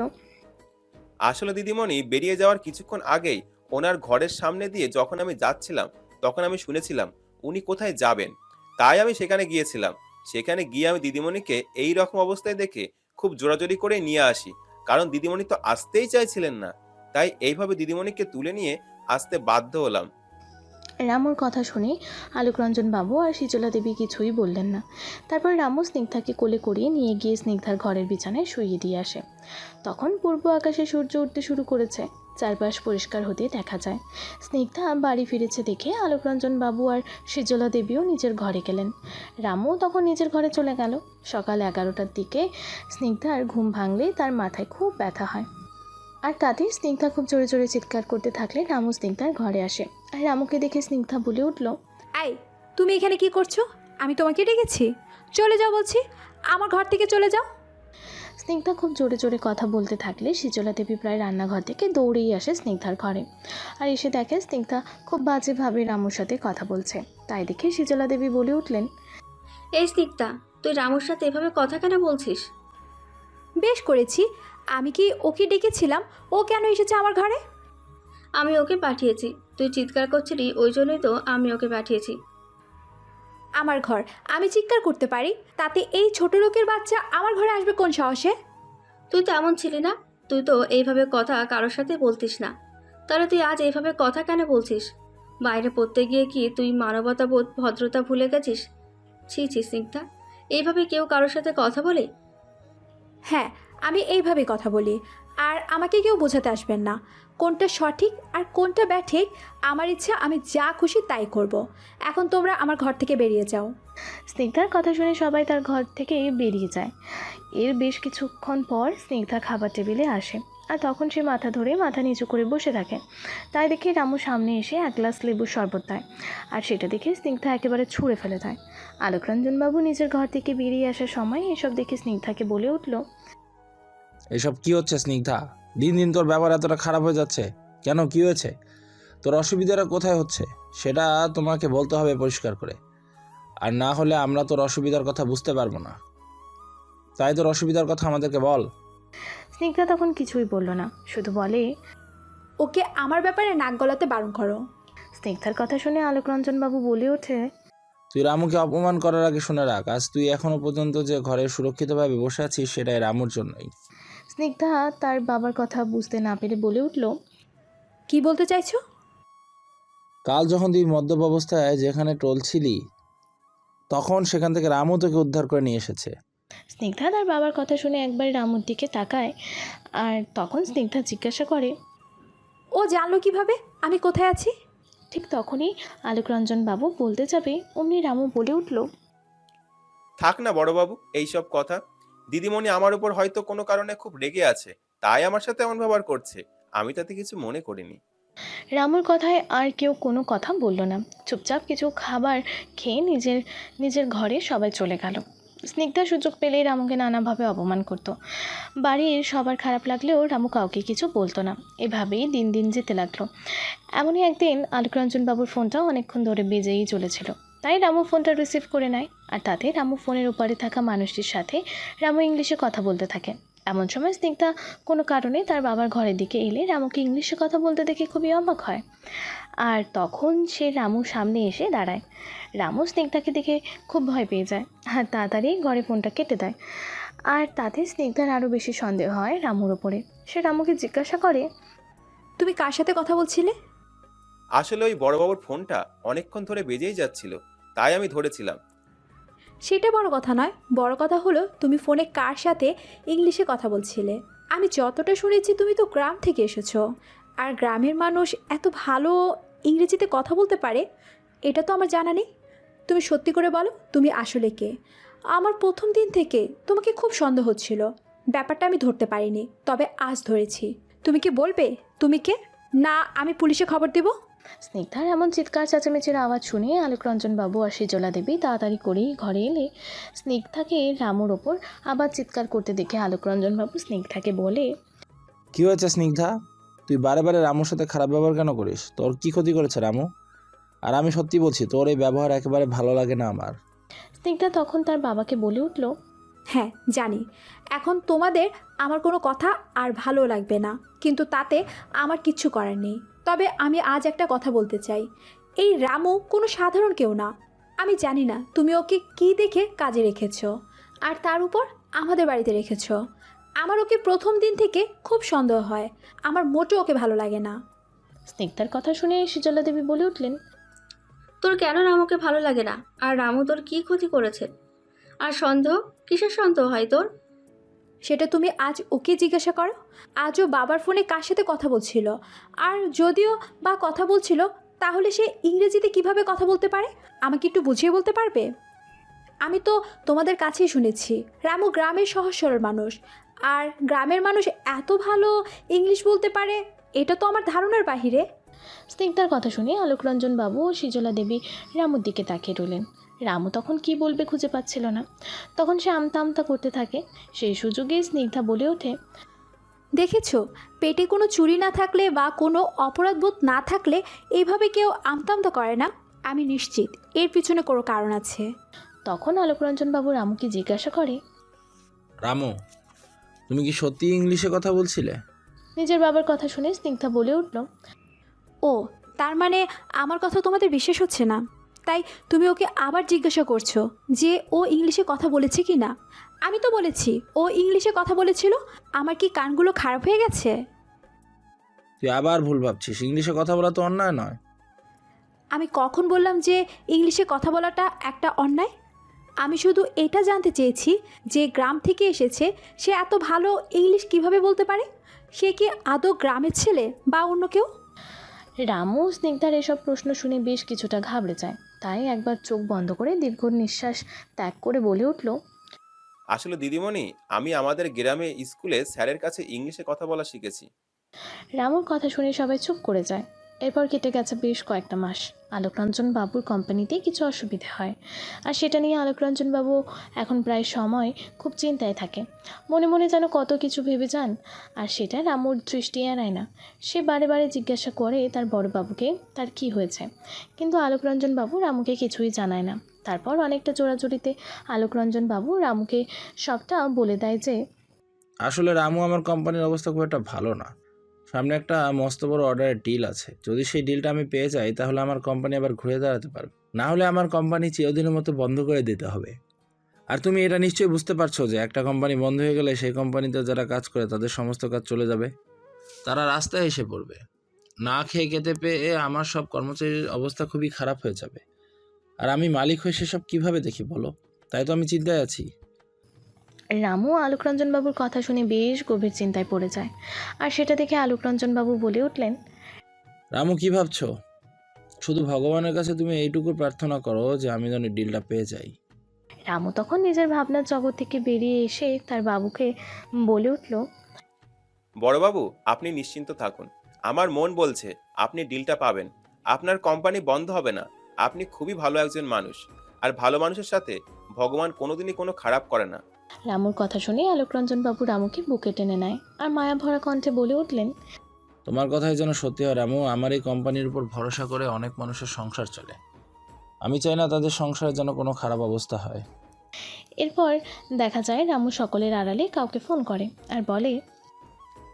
আসলে দিদিমণি, বেরিয়ে যাওয়ার কিছুক্ষণ আগেই ওনার ঘরের সামনে দিয়ে যখন আমি যাচ্ছিলাম তখন আমি শুনেছিলাম উনি কোথায় যাবেন। তাই আমি সেখানে গিয়েছিলাম। সেখানে গিয়ে আমি দিদিমণিকে এই রকম অবস্থায় দেখে খুব জোরাজোরি করে নিয়ে আসি, কারণ দিদিমণি তো আসতেই চাইছিলেন না। তাই এইভাবে দিদিমণিকে তুলে নিয়ে আসতে বাধ্য হলাম। রামুর কথা শুনে আলোকরঞ্জন বাবু আর শীতলা দেবী কিছুই বললেন না। তারপর রামু স্নিগ্ধাকে কোলে করিয়ে নিয়ে গিয়ে স্নিগ্ধার ঘরের বিছানায় শুইয়ে দিয়ে আসে। তখন পূর্ব আকাশে সূর্য উঠতে শুরু করেছে, চারপাশ পরিষ্কার হতে দেখা যায়। স্নিগ্ধা বাড়ি ফিরেছে দেখে আলোকরঞ্জন বাবু আর শীতলা দেবীও নিজের ঘরে গেলেন। রামু তখন নিজের ঘরে চলে গেল। সকাল 11টার দিকে স্নিগ্ধার ঘুম ভাঙলে তার মাথায় খুব ব্যথা হয়, আর তাতে স্নিগ্ধা খুব জোরে জোরে চিৎকার করতে থাকলে রামু স্নিগ্ধার ঘরে আসে। আর রামুকে দেখে স্নিগ্ধা বলে উঠল, এই, তুমি এখানে কি করছো? আমি তোমাকে ডেকেছি। চলে যাও বলছি, আমার ঘর থেকে চলে যাও। স্নিগ্ধা খুব জোরে জোরে কথা বলতে থাকলে শীতলা দেবী প্রায় রান্নাঘর থেকে দৌড়েই আসে স্নিগ্ধার ঘরে। আর এসে দেখে স্নিগ্ধা খুব বাজেভাবে রামুর সাথে কথা বলছে। তাই দেখে শীতলা দেবী বলে উঠলেন, এই স্নিগ্ধা, তুই রামুর সাথে এভাবে কথা কেন বলছিস? বেশ করেছি। আমি কি ওকে ডেকেছিলাম? ও কেন এসেছে আমার ঘরে? আমি ওকে পাঠিয়েছি। তুই চিৎকার করছিলি, ওই জন্যই তো আমি ওকে পাঠিয়েছি। আমার ঘর, আমি চিৎকার করতে পারি, তাতে এই ছোট লোকের বাচ্চা আমার ঘরে আসবে কোন সাহসে? তুই তো এমন ছিলি না। তুই তো এইভাবে কথা কারোর সাথে বলতিস না। তাহলে তুই আজ এইভাবে কথা কেন বলছিস? বাইরে পড়তে গিয়ে কি তুই মানবতাবোধ, ভদ্রতা ভুলে গেছিস? ছি ছি স্নিগ্ধা, এইভাবে কেউ কারোর সাথে কথা বলে? হ্যাঁ, আমি এইভাবে কথা বলি। আর আমাকে কেউ বোঝাতে আসবেন না কোনটা সঠিক আর কোনটা ব্যাঠিক। আমার ইচ্ছা, আমি যা খুশি তাই করব। এখন তোমরা আমার ঘর থেকে বেরিয়ে যাও। স্নিগ্ধার কথা শুনে সবাই তার ঘর থেকে বেরিয়ে যায়। এর বেশ কিছুক্ষণ পর স্নিগ্ধা খাবার টেবিলে আসে, আর তখন সে মাথা নিচু করে বসে থাকে। তাই দেখে রামু সামনে এসে এক গ্লাস লেবুর শরবত দেয়, আর সেটা দেখে স্নিগ্ধা একেবারে ছুঁড়ে ফেলে দেয়। আলোকরঞ্জনবাবু নিজের ঘর থেকে বেরিয়ে আসার সময় এসব দেখে স্নিগ্ধাকে বলে উঠল, এসব কি হচ্ছে স্নিগ্ধা? দিন দিন তোর ব্যবহার এতটা খারাপ হয়ে যাচ্ছে কেন? কি হয়েছে? তোর অসুবিধাটা কোথায় হচ্ছে সেটা তোমাকে বলতে হবে পরিষ্কার করে, আর না হলে আমরা তোর অসুবিধার কথা বুঝতে পারবো না। তাই তোর অসুবিধার কথা আমাদেরকে বল। স্নিগ্ধা তখন কিছুই বলল না, শুধু বলে, ওকে আমার ব্যাপারে নাক গলাতে বারণ করো। স্নিগ্ধার কথা শুনে আলোকরঞ্জনবাবু বলে ওঠে, তুই রামুকে অপমান করার আগে শুনে রাখ, আজ তুই এখনো পর্যন্ত যে ঘরে সুরক্ষিতভাবে বসে আছিস সেটাই রামুর জন্যই। স্নিগ্ধা তার বাবার কথা বুঝতে না পেরে বলে উঠল, কি বলতে চাইছো? কাল যখন তুই মদ্যপ অবস্থায় যেখানে টলছিলি তখন সেখান থেকে রামু তোকে উদ্ধার করে নিয়ে এসেছে। স্নিগ্ধা তার বাবার কথা শুনে একবার রামুর দিকে তাকায়, আর তখন স্নিগ্ধা জিজ্ঞাসা করে, ও জানলো কিভাবে আমি কোথায় আছি? ঠিক তখনই আলোকরঞ্জন বাবু বলতে যাবে অমনি রামু বলে উঠল, থাক না বড়বাবু এইসব কথা। দিদিমণি আমার উপর হয়তো কোনো কারণে খুব রেগে আছে, তাই আমার সাথে এমন ব্যবহার করছে। আমি তাতে কিছু মনে করিনি। রামুর কথায় আর কেউ কোনো কথা বলল না। চুপচাপ কিছু খাবার খেয়ে নিজের ঘরে সবাই চলে গেল। স্নিগ্ধা সুযোগ পেলেই রামুকে নানাভাবে অপমান করত। বাড়ির সবার খারাপ লাগলেও রামু কাউকে কিছু বলতো না। এভাবেই দিন দিন যেতে লাগলো। এমনই একদিন আলোকরঞ্জন বাবুর ফোনটা অনেকক্ষণ ধরে বেজেই চলেছিল, তাই রামু ফোনটা রিসিভ করে নেয়। আর তাতে রামু ফোনের ওপারে থাকা মানুষটির সাথে রামু ইংলিশে কথা বলতে থাকে। এমন সময় স্নিগ্ধা কোনো কারণে তার বাবার ঘরের দিকে এলে রামুকে ইংলিশে কথা বলতে দেখে খুবই অবাক হয়। আর তখন সে রামুর সামনে এসে দাঁড়ায়। রামু স্নিগ্ধাকে দেখে খুব ভয় পেয়ে যায়, আর তাড়াতাড়ি ঘরে ফোনটা কেটে দেয়। আর তাতে স্নিগ্ধার আরও বেশি সন্দেহ হয় রামুর ওপরে। সে রামুকে জিজ্ঞাসা করে, তুমি কার সাথে কথা বলছিলে? আসলে ওই বড়বাবুর ফোনটা অনেকক্ষণ ধরে বেজেই যাচ্ছিল, তাই আমি ধরেছিলাম। সেটা বড় কথা নয়, বড় কথা হলো তুমি ফোনে কার সাথে ইংলিশে কথা বলছিলে। আমি যতটা শুনেছি তুমি তো গ্রাম থেকে এসেছো, আর গ্রামের মানুষ এত ভালো ইংরেজিতে কথা বলতে পারে এটা তো আমার জানা নেই। তুমি সত্যি করে বলো, তুমি আসলে কে? আমার প্রথম দিন থেকে তোমাকে খুব সন্দেহ হচ্ছিল, ব্যাপারটা আমি ধরতে পারিনি, তবে আজ ধরেছি। তুমি কি বলবে তুমি কে? না আমি পুলিশে খবর দেব? স্নিগ্ধার এমন চিৎকার চেঁচামেচির আওয়াজ শুনে আলোকরঞ্জন বাবু আর শীতলা দেবী তাড়াতাড়ি করেই ঘরে এলে স্নিগ্ধাকে রামুর ওপর আবার চিৎকার করতে দেখে আলোকরঞ্জন বাবু স্নিগ্ধাকে বলে, কি হয়েছে স্নিগ্ধা? তুই বারে বারে রামুর সাথে খারাপ ব্যবহার কেন করিস? তোর কি ক্ষতি করেছে রামু? আর আমি সত্যি বলছি, তোর এই ব্যবহার একেবারে ভালো লাগে না আমার। স্নিগ্ধা তখন তার বাবাকে বলে উঠল, হ্যাঁ জানি, এখন তোমাদের আমার কোনো কথা আর ভালো লাগবে না, কিন্তু তাতে আমার কিচ্ছু করার নেই। তবে আমি আজ একটা কথা বলতে চাই, এই রামু কোনো সাধারণ কেউ না। আমি জানি না তুমি ওকে কী দেখে কাজে রেখেছো, আর তার উপর আমাদের বাড়িতে রেখেছো। আমার ওকে প্রথম দিন থেকে খুব সন্দেহ হয়, আমার মোটেও ওকে ভালো লাগে না। স্নিগ্ধার কথা শুনে শীতলা দেবী বলে উঠলেন, তোর কেন রামুকে ভালো লাগে না? আর রামু তোর কি ক্ষতি করেছে? আর সন্দেহ? কিসের সন্দেহ হয় তোর? সেটা তুমি আজ ওকে জিজ্ঞাসা করো। আজও বাবার ফোনে কার সাথে কথা বলছিল, আর যদিও বা কথা বলছিল তাহলে সে ইংরেজিতে কিভাবে কথা বলতে পারে? আমাকে একটু বুঝিয়ে বলতে পারবে? আমি তো তোমাদের কাছেই শুনেছি রামু গ্রামের সহজ সরল মানুষ, আর গ্রামের মানুষ এত ভালো ইংলিশ বলতে পারে এটা তো আমার ধারণার বাহিরে। স্নিগ্ধার কথা শুনে আলোকরঞ্জন বাবু ও শীতলা দেবী রামুর দিকে তাকিয়ে রইলেন। রামু তখন কি বলবে খুঁজে পাচ্ছিল না। তখন সে আমতা আমতা করতে থাকে। সেই সুযোগে স্নিগ্ধা বলে ওঠে, দেখেছো, পেটে কোনো চুরি না থাকলে বা কোনো অপরাধবোধ না থাকলে এইভাবে কেউ আমতা আমতা করে না। আমি নিশ্চিত এর পিছনে কোনো কারণ আছে। তখন আলোকরঞ্জন বাবু রামুকে জিজ্ঞাসা করে, রামু, তুমি কি সত্যি ইংলিশে কথা বলছিলে? নিজের বাবার কথা শুনে স্নিগ্ধা বলে উঠল, ও, তার মানে আমার কথা তোমাদের বিশ্বাস হচ্ছে না, তাই তুমি ওকে আবার জিজ্ঞাসা করছো যে ও ইংলিশে কথা বলেছে কি না। আমি তো বলেছি ও ইংলিশে কথা বলেছিল। আমার কি কানগুলো খারাপ হয়ে গেছে? তুই আবার ভুল ভাবছিস, ইংলিশে কথা বলা তো অন্যায় নয়। আমি কখন বললাম যে ইংলিশে কথা বলাটা একটা অন্যায়? আমি শুধু এটা জানতে চেয়েছি যে গ্রাম থেকে এসেছে সে এত ভালো ইংলিশ কিভাবে বলতে পারে। সে কি আদৌ গ্রামের ছেলে বা অন্য কেউ? রামু স্নিগ্ধার এসব প্রশ্ন শুনে বেশ কিছুটা ঘাবড়ে যায়। তাই একবার চোখ বন্ধ করে দীর্ঘ নিঃশ্বাস ত্যাগ করে বলে উঠল, আসলে দিদিমণি, আমি আমাদের গ্রামে স্কুলে স্যারের কাছে ইংলিশে কথা বলা শিখেছি। রামুর কথা শুনে সবাই চুপ করে যায়। এরপর কেটে গেছে বেশ কয়েকটা মাস। আলোকরঞ্জন বাবুর কোম্পানিতে কিছু অসুবিধা হয়, আর সেটা নিয়ে আলোকরঞ্জন বাবু এখন প্রায় সময় খুব চিন্তায় থাকে। মনে মনে যেন কত কিছু ভেবে যান, আর সেটা রামুর দৃষ্টি এড়ায় না। সে বারে বারে জিজ্ঞাসা করে তার বড়বাবুকে তার কি হয়েছে, কিন্তু আলোকরঞ্জন বাবু রামুকে কিছুই জানায় না। তারপর অনেকটা জোরাজুরিতে আলোকরঞ্জন বাবু রামুকে সবটা বলে দেয় যে আসলে রামু, আমার কোম্পানির অবস্থা খুব একটা ভালো না। সামনে একটা মস্ত বড় অর্ডারের ডিল আছে। যদি সেই ডিলটা আমি পেয়ে যাই তাহলে আমার কোম্পানি আবার ঘুরে দাঁড়াতে পারবে, না হলে আমার কোম্পানি চিরদিনের মতো বন্ধ করে দিতে হবে। আর তুমি এটা নিশ্চয়ই বুঝতে পারছো যে একটা কোম্পানি বন্ধ হয়ে গেলে সেই কোম্পানিতে যারা কাজ করে তাদের সমস্ত কাজ চলে যাবে। তারা রাস্তায় এসে পড়বে। না খেয়ে খেতে পেয়ে আমার সব কর্মচারীর অবস্থা খুবই খারাপ হয়ে যাবে। আর আমি মালিক হয়ে সেসব কিভাবে দেখি বলো? তাই তো আমি চিন্তায় আছি। রামু আলোকরঞ্জন বাবুর কথা শুনে বেশ গভীর চিন্তায় পড়ে যায়। আর সেটা দেখে আলোকরঞ্জন বাবু বলে উঠলেন, রামু, কি ভাবছো? শুধু ভগবানের কাছে তুমি এইটুকু প্রার্থনা করো যে আমি যেন ডিলটা পেয়ে যাই। রামু তখন নিজের ভাবনার জগৎ থেকে বেরিয়ে এসে তার বাবুকে বলে উঠল, বড়বাবু, আপনি নিশ্চিন্ত থাকুন। আমার মন বলছে আপনি ডিলটা পাবেন। আপনার কোম্পানি বন্ধ হবে না। আপনি খুবই ভালো একজন মানুষ, আর ভালো মানুষের সাথে ভগবান কোনোদিনই কোনো খারাপ করে না। রামুর কথা শুনে আলোকরঞ্জন বাবু রামুকে বুকে টেনে নেয় আর মায়া ভরা কণ্ঠে বলে উঠলেন, তোমার কথাই যেন সত্যি হয় রামু। আমার এই কোম্পানির উপর ভরসা করে অনেক মানুষের সংসার চলে। আমি চাই না তাদের সংসারে যেন কোনো খারাপ অবস্থা হয়। এরপর দেখা যায় রামু সকলের আড়ালে কাউকে ফোন করে আর বলে,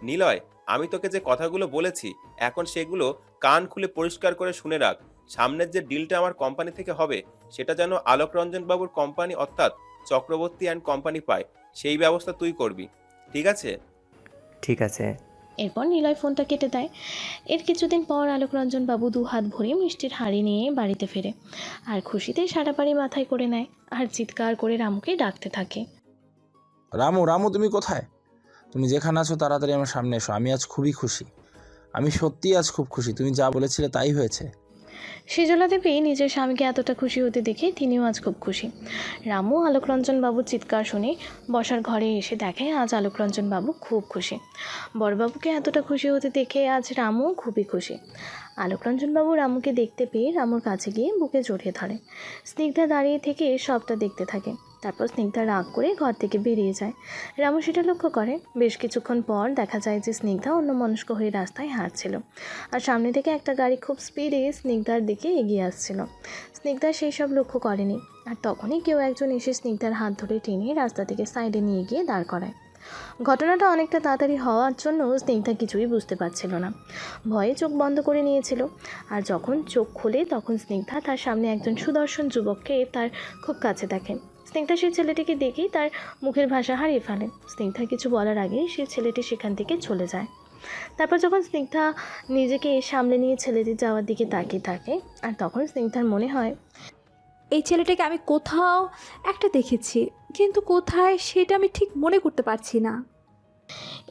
নিলয়, আমি তোকে যে কথাগুলো বলেছি এখন সেগুলো কান খুলে পরিষ্কার করে শুনে রাখ। সামনের যে ডিলটা আমার কোম্পানি থেকে হবে সেটা যেন আলোকরঞ্জন বাবুর কোম্পানি অর্থাৎ চক্রবর্তী অ্যান্ড কোম্পানি পায়, সেই ব্যবস্থা তুই করবি, ঠিক আছে? ঠিক আছে। এরপর নিলয় ফোনটা কেটে দেয়। এর কিছুদিন পর আলোকরঞ্জন বাবু 2 হাত ভরে মিষ্টির হাঁড়ি নিয়ে বাড়িতে ফেরে আর খুশিতে সারা বাড়ি মাথায় করে নেয় আর চিৎকার করে রামুকে ডাকতে থাকে, রামু, রামু, তুমি কোথায়? তুমি যেখানে আছো তাড়াতাড়ি আমার সামনে এসো। আমি আজ খুবই খুশি। আমি সত্যিই আজ খুব খুশি। তুমি যা বলেছিলে তাই হয়েছে। শীতলা দেবী নিজের স্বামীকে এতটা খুশি হতে দেখে তিনিও আজ খুব খুশি। রামু আলোকরঞ্জন বাবুর চিৎকার শুনে বসার ঘরে এসে দেখে আজ আলোকরঞ্জন বাবু খুব খুশি। বড়বাবুকে এতটা খুশি হতে দেখে আজ রামু খুবই খুশি। আলোকরঞ্জন বাবু রামুকে দেখতে পেয়ে রামুর কাছে গিয়ে বুকে জড়িয়ে ধরে। স্নিগ্ধা দাঁড়িয়ে থেকে সবটা দেখতে থাকে। তারপর স্নিগ্ধা রাগ করে ঘর থেকে বেরিয়ে যায়। রামু সেটা লক্ষ্য করে। বেশ কিছুক্ষণ পর দেখা যায় যে স্নিগ্ধা অন্যমনস্ক হয়ে রাস্তায় হাঁটছিল, আর সামনে থেকে একটা গাড়ি খুব স্পিডে স্নিগ্ধার দিকে এগিয়ে আসছিল। স্নিগ্ধা সেই সব লক্ষ্য করেনি, আর তখনই কেউ একজন এসে স্নিগ্ধার হাত ধরে টেনে রাস্তা থেকে সাইডে নিয়ে গিয়ে দাঁড় করায়। ঘটনাটা অনেকটা তাড়াতাড়ি হওয়ার জন্য স্নিগ্ধা কিছুই বুঝতে পারছিল না, ভয়ে চোখ বন্ধ করে নিয়েছিল। আর যখন চোখ খোলে তখন স্নিগ্ধা তার সামনে একজন সুদর্শন যুবককে তার খুব কাছে দেখে। স্নিগ্ধা সেই ছেলেটিকে দেখেই তার মুখের ভাষা হারিয়ে ফেলে। স্নিগ্ধা কিছু বলার আগেই সেই ছেলেটি সেখান থেকে চলে যায়। তারপর যখন স্নিগ্ধা নিজেকে সামলে নিয়ে ছেলেটি যাওয়ার দিকে তাকিয়ে থাকে, আর তখন স্নিগ্ধার মনে হয় এই ছেলেটাকে আমি কোথাও একটা দেখেছি, কিন্তু কোথায় সেটা আমি ঠিক মনে করতে পারছি না।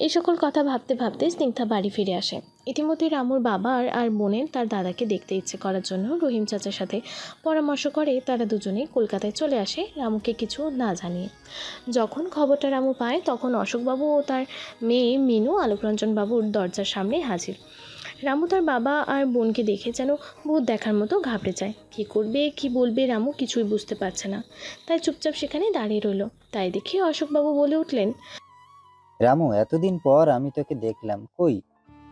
এই সকল কথা ভাবতে ভাবতে স্নিগ্ধা বাড়ি ফিরে আসে। ইতিমধ্যে রামুর বাবার আর বোনের তার দাদাকে দেখতে ইচ্ছে করার জন্য রহিম চাচার সাথে পরামর্শ করে তারা দুজনেই কলকাতায় চলে আসে রামুকে কিছু না জানিয়ে। যখন খবরটা রামু পায় তখন অশোকবাবু ও তার মেয়ে মিনু আলোকরঞ্জন বাবুর দরজার সামনে হাজির। রামু তার বাবা আর বোনকে দেখে যেন ভূত দেখার মতো ঘাবড়ে যায়। কী করবে কী বলবে রামু কিছুই বুঝতে পারছে না, তাই চুপচাপ সেখানে দাঁড়িয়ে রইল। তাই দেখে অশোকবাবু বলে উঠলেন, রামু, এতদিন পর আমি তোকে দেখলাম, কই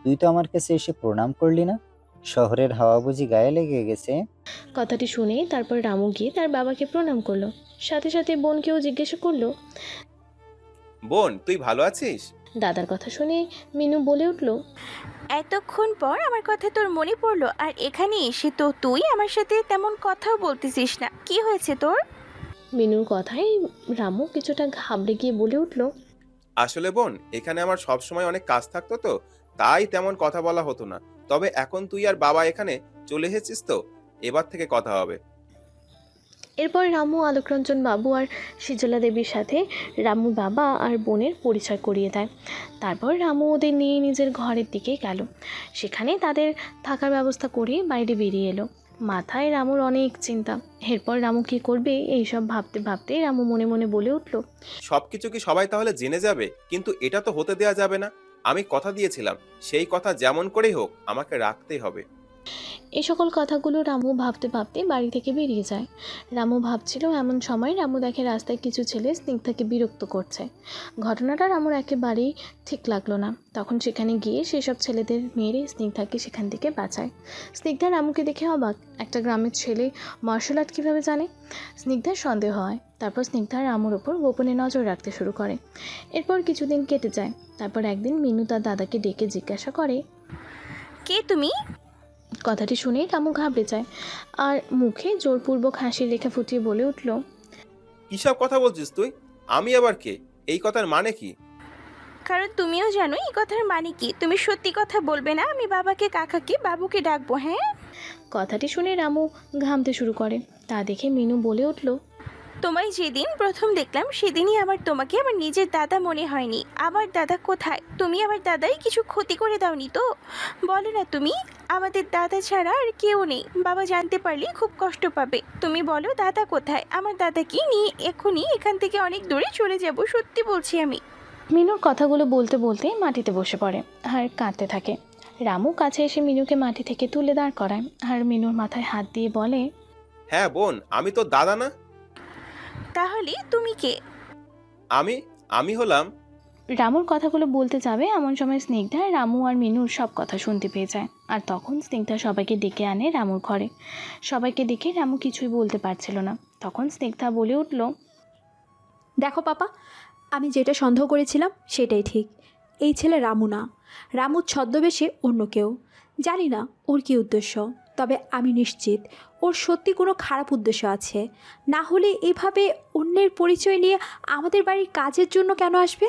তুই তো আমার কাছে এসে প্রণাম করলি না? শহরের হাওয়া বুঝি গায়ে লেগে গেছে? কথাটি শুনে তারপর রামু গিয়ে তার বাবাকে প্রণাম করলো, সাথে সাথে বোনকেও জিজ্ঞাসা করলো। বোন, তুই ভালো আছিস? দাদার কথা শুনে মিনু বলে উঠল, এতক্ষণ পর আমার কথা তোর মনে পড়লো, আর এখানে এসে তো তুই আমার সাথে তেমন কথাও বলতেছিস না, কি হয়েছে তোর? মিনুর কথায় রামু কিছুটা ঘাবড়ে গিয়ে বলে উঠল, আসলে বোন, এখানে আমার সব সময় অনেক কাজ থাকতো তো, তাই তেমন কথা বলা হতো না। তবে এখন তুই আর বাবা এখানে চলে এসেছিস তো, এবার থেকে কথা হবে। এরপর রামু আলোকরঞ্জন বাবু আর সিজলা দেবীর সাথে রামুর বাবা আর বোনের পরিচয় করিয়ে দেয়। তারপর রামু ওদের নিয়ে নিজের ঘরের দিকে গেল। সেখানে তাদের থাকার ব্যবস্থা করে বাইরে বেরিয়ে এলো। মাথায় রামুর অনেক চিন্তা। এরপর রামু কী করবে এইসব ভাবতে ভাবতে রামু মনে মনে বলে উঠল, সবকিছু কি সবাই তাহলে জেনে যাবে? কিন্তু এটা তো হতে দেয়া যাবে না। আমি কথা দিয়েছিলাম, সেই কথা যেমন করেই হোক আমাকে রাখতেই হবে। এই সকল কথাগুলো রামু ভাবতে ভাবতে বাড়ি থেকে বেরিয়ে যায়। রামু ভাবছিল, এমন সময় রামু দেখে রাস্তায় কিছু ছেলে স্নিগ্ধাকে বিরক্ত করছে। ঘটনাটা রামুর একেবারেই ঠিক লাগলো না। তখন সেখানে গিয়ে সেসব ছেলেদের মেরে স্নিগ্ধাকে সেখান থেকে বাঁচায়। স্নিগ্ধা রামুকে দেখে অবাক, একটা গ্রামের ছেলে মার্শাল আর্ট কীভাবে জানে? স্নিগ্ধার সন্দেহ হয়। তারপর স্নিগ্ধা রামুর ওপর গোপনে নজর রাখতে শুরু করে। এরপর কিছুদিন কেটে যায়। তারপর একদিন মিনু তার দাদাকে ডেকে জিজ্ঞাসা করে, কে তুমি? কথাটি শুনে রামু ঘাবড়ে যায় আর মুখে জোরপূর্বক হাসির রেখা ফুটিয়ে বলে উঠল, কিসব কথা বলছিস তুই? আমি আবার কে? এই কথার মানে কি? কারণ তুমিও জানো এই কথার মানে কি। তুমি সত্যি কথা বলবে না, আমি বাবাকে কাকাকে বাবুকে ডাকবো। হ্যাঁ? কথাটি শুনে রামু ঘামতে শুরু করে। তা দেখে মিনু বলে উঠল, তোমায় যেদিন প্রথম দেখলাম সেদিনই আমার তোমাকে আমার নিজের দাদা মনে হয়নি। আবার দাদা কোথায়? তুমি আমার দাদাই কিছু ক্ষতি করে দাওনি তো? বলো না তুমি। আমাদের দাদা ছাড়া আর কেউ নেই, বাবা জানতে পারলে খুব কষ্ট পাবে। তুমি বলো দাদা কোথায়? আমার দাদাকে নিয়ে এখনই এখান থেকে অনেক দূরে চলে যাব, সত্যি বলছি আমি। মিনুর কথাগুলো বলতে বলতে মাটিতে বসে পড়ে আর কাঁদতে থাকে। রামু কাছে এসে মিনুকে মাটি থেকে তুলে দাঁড় করায় আর মিনুর মাথায় হাত দিয়ে বলে, হ্যাঁ বোন, আমি তো দাদা না। তাহলে তুমি কে? আমি হলাম। রামুর কথাগুলো বলতে যাবে এমন সময় স্নিগ্ধা রামু আর মিনুর সব কথা শুনতে পেয়ে যায়। আর তখন স্নিগ্ধা সবাইকে ডেকে আনে রামুর ঘরে। সবাইকে দেখে রামু কিছুই বলতে পারছিল না। তখন স্নিগ্ধা বলে উঠল, দেখো পাপা, আমি যেটা সন্দেহ করেছিলাম সেটাই ঠিক। এই ছেলে রামু না, রামুর ছদ্মবেশে অন্য কেউ। জানি না ওর কী উদ্দেশ্য, তবে আমি নিশ্চিত ওর সত্যি কোনো খারাপ উদ্দেশ্য আছে। না হলে এভাবে অন্যের পরিচয় নিয়ে আমাদের বাড়ির কাজের জন্য কেন আসবে?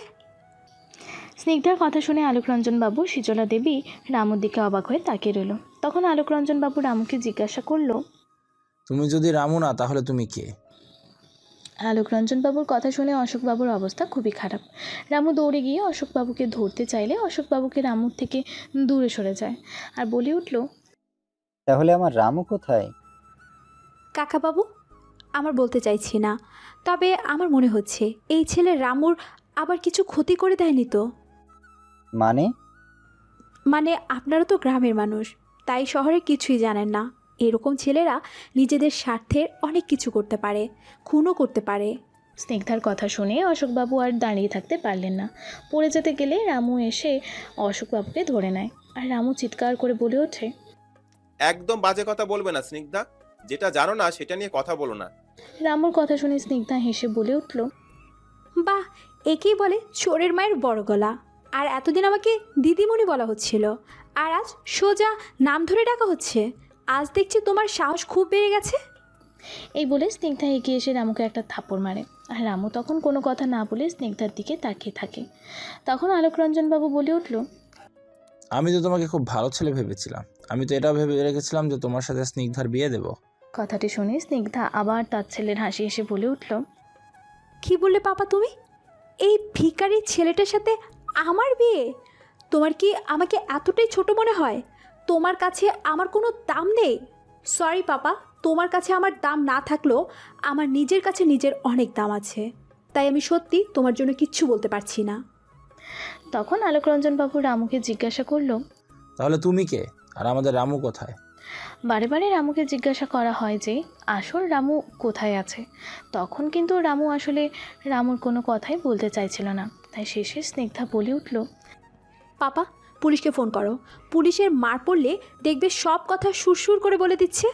স্নিগ্ধার কথা শুনে আলোকরঞ্জন বাবু সিজলা দেবী রামুর দিকে অবাক হয়ে তাকিয়ে রইল। তখন আলোকরঞ্জন বাবু রামুকে জিজ্ঞাসা করলো, তুমি যদি রামু না তাহলে তুমি কে? আলোকরঞ্জন বাবুর কথা শুনে অশোকবাবুর অবস্থা খুবই খারাপ। রামু দৌড়ে গিয়ে অশোকবাবুকে ধরতে চাইলে অশোকবাবুকে রামুর থেকে দূরে সরে যায় আর বলে উঠল, তাহলে আমার রামু কোথায়? কাকাবাবু, আমার বলতে চাইছি না, তবে আমার মনে হচ্ছে এই ছেলে রামুর আবার কিছু ক্ষতি করে দেয়নি তো? মানে আপনারা তো গ্রামের মানুষ, তাই শহরে কিছুই জানেন না। এরকম ছেলেরা নিজেদের স্বার্থের অনেক কিছু করতে পারে, খুনও করতে পারে। স্নিগ্ধার কথা শুনে অশোকবাবু আর দাঁড়িয়ে থাকতে পারলেন না। পড়ে যেতে গেলে রামু এসে অশোকবাবুকে ধরে নেয়, আর রামু চিৎকার করে বলে ওঠে, একদম বাজে কথা বলবে না স্নিগ্ধা, যেটা জানো না সেটা নিয়ে কথা বলো না। রামুর কথা শুনে স্নিগ্ধা হেসে বলে উঠল, বাহ, একেই বলে চোরের মায়ের বড় গলা। আর এতদিন আমাকে দিদিমণি বলা হচ্ছিল, আর আজ সোজা নাম ধরে ডাকা হচ্ছে। আজ দেখছি তোমার সাহস খুব বেড়ে গেছে। এই বলে স্নিগ্ধা এগিয়ে এসে রামুকে একটা থাপ্পড় মারে, আর রামু তখন কোনো কথা না বলে স্নিগ্ধার দিকে তাকিয়ে থাকে। তখন আলোকরঞ্জনবাবু বলে উঠল, আমি তো তোমাকে খুব ভালো ছেলে ভেবেছিলাম। আমি তো এটাও ভেবে রেখেছিলাম যে তোমার সাথে স্নিগ্ধার বিয়ে দেব। কথাটি শুনে স্নিগ্ধা আবার তার ছেলের হাসি এসে বলে উঠল, কি বললে পাপা তুমি? এই ভিখারি ছেলেটার সাথে আমার বিয়ে? তোমার কি আমাকে এতটাই ছোট মনে হয়? তোমার কাছে আমার কোনো দাম নেই? সরি পাপা, তোমার কাছে আমার দাম না থাকলেও আমার নিজের কাছে নিজের অনেক দাম আছে। তাই আমি সত্যি তোমার জন্য কিচ্ছু বলতে পারছি না। তখন আলোকরঞ্জনবাবু রামুকে জিজ্ঞাসা করলো, তাহলে তুমি কে, আর আমাদের রামু কোথায়? বারে বারে রামুকে জিজ্ঞাসা করা হয় যে আসল রামু কোথায় আছে। তখন কিন্তু রামু আসলে রামুর কোনো কথাই বলতে চাইছিল না। তাই শেষে স্নিগ্ধা বলে উঠল, পাপা, পুলিশকে ফোন করো। পুলিশের মার পড়লে দেখবে সব কথা সুরসুর করে বলে দিচ্ছে।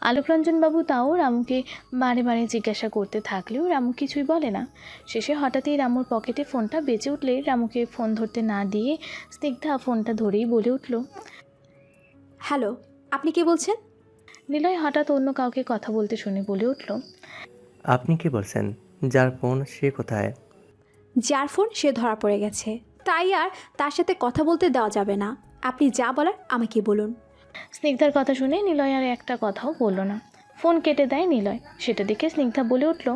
আলোকরঞ্জনবাবু তাও রামুকে বারে বারে জিজ্ঞাসা করতে থাকলেও রামু কিছুই বলে না। শেষে হঠাৎই রামুর পকেটে ফোনটা বেজে উঠলে রামুকে ফোন ধরতে না দিয়ে স্নিগ্ধা ফোনটা ধরেই বলে উঠল, হ্যালো, আপনি কে বলছেন? নিলয় হঠাৎ অন্য কাউকে কথা বলতে শুনে বলে উঠল, আপনি কি বলছেন? যার ফোন সে কোথায়? যার ফোন সে ধরা পড়ে গেছে, তাই আর তার সাথে কথা বলতে দেওয়া যাবে না। আপনি যা বলার আমাকে বলুন। স্নিগ্ধার কথা শুনে নিলয় আর একটা কথাও বলল না। ফোন কেটে দেয় নিলয়। সেটা দেখে স্নিগ্ধা বলে উঠল,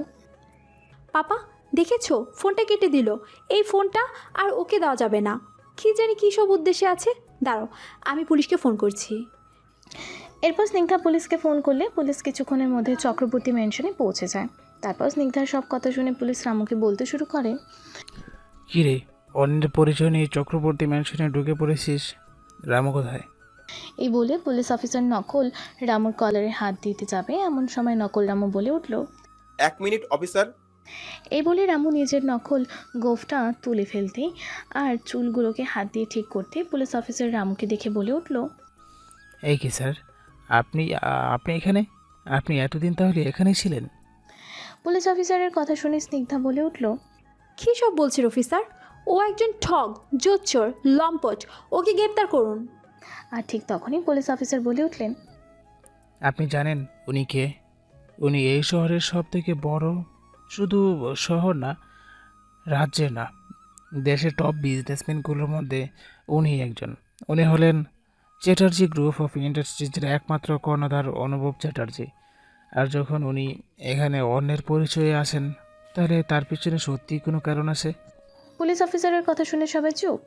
পাপা, দেখেছো, ফোনটা কেটে দিল। এই ফোনটা আর ওকে দেওয়া যাবে না। কি জানি কী সব উদ্দেশ্যে আছে। দাঁড়াও, আমি পুলিশকে ফোন করছি। এরপর স্নিগ্ধা পুলিশকে ফোন করলে পুলিশ কিছুক্ষণের মধ্যে চক্রবর্তী ম্যানশনে পৌঁছে যায়। তারপর স্নিগ্ধার সব কথা শুনে পুলিশ রামুকে বলতে শুরু করে, কিরে, অন্যের পরিচয় নিয়ে চক্রবর্তী ম্যানশনে ঢুকে পড়েছিস? রামু কোথায়? এই বলে পুলিশ অফিসার নকল রামুর কলারে হাত দিতে যাবে, এমন সময় নকল রামু বলে উঠল, 1 মিনিট অফিসার। এই বলে রামু নিজের নকল গোফটা তুলে ফেলতেই আর চুলগুলোকে হাত দিয়ে ঠিক করতে পুলিশ অফিসার রামুকে দেখে বলে উঠল, এই কি স্যার, আপনি আপনি এখানে? আপনি এতদিন তাহলে এখানেই ছিলেন? পুলিশ অফিসারের কথা শুনে স্নিগ্ধা বলে উঠল, কী সব বলছেন অফিসার? ও একজন ঠগ, জোচ্চোর, লম্পট। ওকে গ্রেপ্তার করুন। আর ঠিক তখনই পুলিশ অফিসার বলে উঠলেন, আপনি জানেন উনি কে? উনি এই শহরের সব থেকে বড়, শুধু শহর না, রাজ্যে না, দেশের টপ বিজনেসম্যানগুলোর মধ্যে উনি একজন। উনি হলেন চ্যাটার্জি গ্রুপ অফ ইন্ডাস্ট্রিজের একমাত্র কর্ণধার অনুভব চ্যাটার্জি। আর যখন উনি এখানে অন্যের পরিচয়ে আসেন, তাহলে তার পিছনে সত্যিই কোনো কারণ আছে। পুলিশ অফিসারের কথা শুনে সবাই চুপ।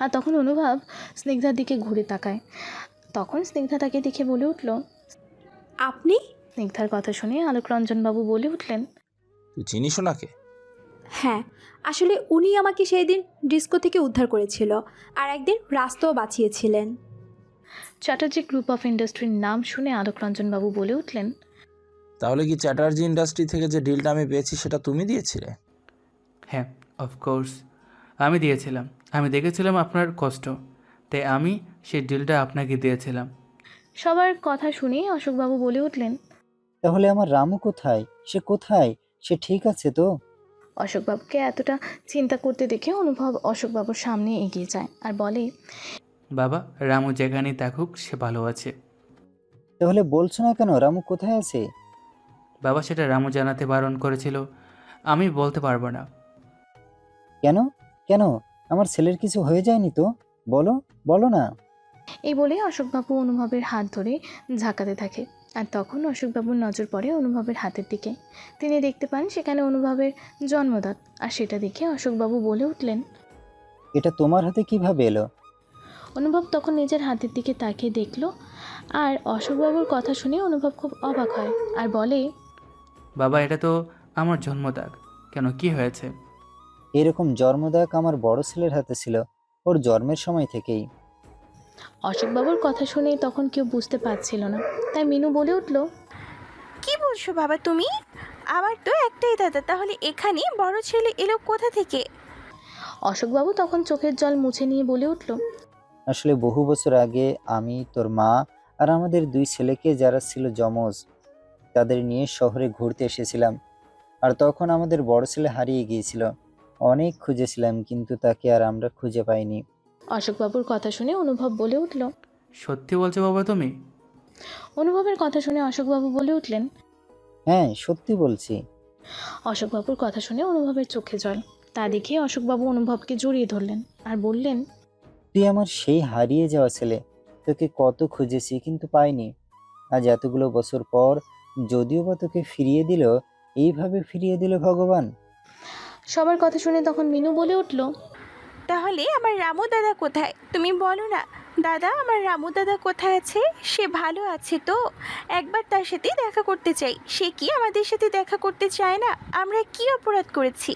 আর তখন অনুভব স্নিগ্ধার দিকে ঘুরে তাকায়। তখন স্নিগ্ধা তাকে দেখে বলে উঠল, আপনি? স্নিগ্ধার কথা শুনে আলোকরঞ্জনবাবু বলে উঠলেন, তুই চিনিস ওনাকে? হ্যাঁ, আসলে উনি আমাকে সেই দিন ডিস্কো থেকে উদ্ধার করেছিল, আর একদিন রাস্তাও বাঁচিয়েছিলেন। চ্যাটার্জি গ্রুপ অফ ইন্ডাস্ট্রির নাম শুনে আলোকরঞ্জনবাবু বলে উঠলেন, তাহলে কি চ্যাটার্জি ইন্ডাস্ট্রি থেকে যে ডিলটা আমি পেয়েছি সেটা তুমি দিয়েছিলে? হ্যাঁ, অফকোর্স আমি দিয়েছিলাম। আমি দেখেছিলাম আপনার কষ্ট, তাই আমি সেই ডিলটা আপনাকে দিয়েছিলাম। সবার কথা শুনে অশোকবাবু বলে উঠলেন, তাহলে আমার রামু কোথায়? সে কোথায়? সে ঠিক আছে তো? অশোকবাবুকে এতটা চিন্তা করতে দেখে অনুভব অশোকবাবুর সামনে এগিয়ে যায় আর বলে, বাবা, রামু যেখানেই থাকুক সে ভালো আছে। তাহলে বলছো না কেন রামু কোথায় আছে? বাবা, সেটা রামু জানাতে বারণ করেছিল, আমি বলতে পারবো না। কেন? কেন? আমার ছেলের কিছু হয়ে যায়নি তো? বলো, বলো না। এই বলে অশোকবাবু অনুভবের হাত ধরে ঝাঁকাতে থাকে। আর তখন অশোকবাবুর নজর পড়ে অনুভবের হাতের দিকে। তিনি দেখতে পান সেখানে অনুভবের জন্মদাত। আর সেটা দেখে অশোকবাবু বলে উঠলেন, এটা তোমার হাতে কিভাবে এলো? অনুভব তখন নিজের হাতের দিকে তাকিয়ে দেখল। আর অশোকবাবুর কথা শুনে অনুভব খুব অবাক হয় আর বলে, বাবা, এটা তো আমার জন্মদাগ। কেন, কি হয়েছে? এরকম জন্মদাগ আমার বড় ছেলের হাতে ছিল, ওর জন্মের সময় থেকেই। অশোকবাবুর কথা শুনে তখন কেউ বুঝতে পারছিল না। তাই মিনু বলে উঠল, কি বলছো বাবা তুমি? আমার তো একটাই দাদা, তাহলে এখানে বড় ছেলে এলো কোথা থেকে? অশোকবাবু তখন চোখের জল মুছে নিয়ে বলে উঠল, আসলে বহু বছর আগে আমি, তোর মা আর আমাদের 2 ছেলেকে, যারা ছিল যমজ, তাদের নিয়ে শহরে ঘুরতে এসেছিলাম। আর তখন আমাদের বড় ছেলে হারিয়ে গিয়েছিল। অনেক খুঁজেছিলাম, কিন্তু তাকে আর আমরা খুঁজে পাইনি। অশোকবাবুর কথা শুনে অনুভব বলে উঠল। সত্যি বলছো বাবা তুমি? অনুভবের কথা শুনে অশোকবাবু বলে উঠলেন। হ্যাঁ, সত্যি বলছি। অশোকবাবুর কথা শুনে অনুভবের চোখে জল। তা দেখে অশোকবাবু অনুভবকে জড়িয়ে ধরলেন আর বললেন, তুই আমার সেই হারিয়ে যাওয়া ছেলে। তোকে কত খুঁজেছি কিন্তু পাইনি। আজ এতগুলো বছর পর যদিও বা তোকে ফিরিয়ে দিল, এইভাবে ফিরিয়ে দিল ভগবান। সবার কথা শুনে তখন মিনু বলে উঠল, তাহলে আমার রামু দাদা কোথায়? তুমি বলো না দাদা, আমার রামু দাদা কোথায় আছে? সে ভালো আছে তো? একবার তার সাথে দেখা করতে চাই। সে কি আমাদের সাথে দেখা করতে চায় না? আমরা কি অপরাধ করেছি?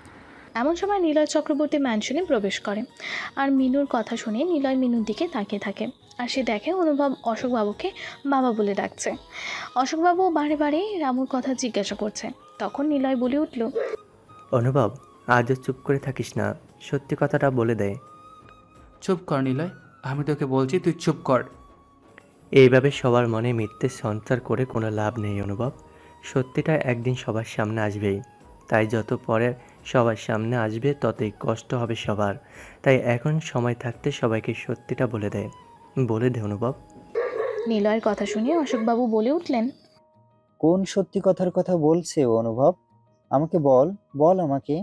এমন সময় নিলয় চক্রবর্তী ম্যানশনে প্রবেশ করে। আর মিনুর কথা শুনে নিলয় মিনুর দিকে তাকিয়ে থাকে। আর সে দেখে অনুভব অশোকবাবুকে বাবা বলে ডাকছে। অশোকবাবু বারে বারে রামুর কথা জিজ্ঞাসা করছে। তখন নিলয় বলে উঠল, অনুভব, আজও চুপ করে থাকিস না, সত্যি কথাটা বলে দে। চুপ কর নিলয়, আমি তোকে বলছি তুই চুপ কর। এইভাবে সবার মনে মিথ্যে সঞ্চার করে কোনো লাভ নেই অনুভব। সত্যিটা একদিন সবার সামনে আসবেই। তাই যত পরে সবার সামনে আসবে ততই কষ্ট হবে সবার। তাই এখন সময় থাকতে সবাইকে সত্যিটা বলে দে। বলে দে অনুভব। নিলয়ের কথা শুনে অশোকবাবু বলে উঠলেন, কোন সত্যি কথার কথা বলছে ও অনুভব? আমাকে বল, বল আমাকে।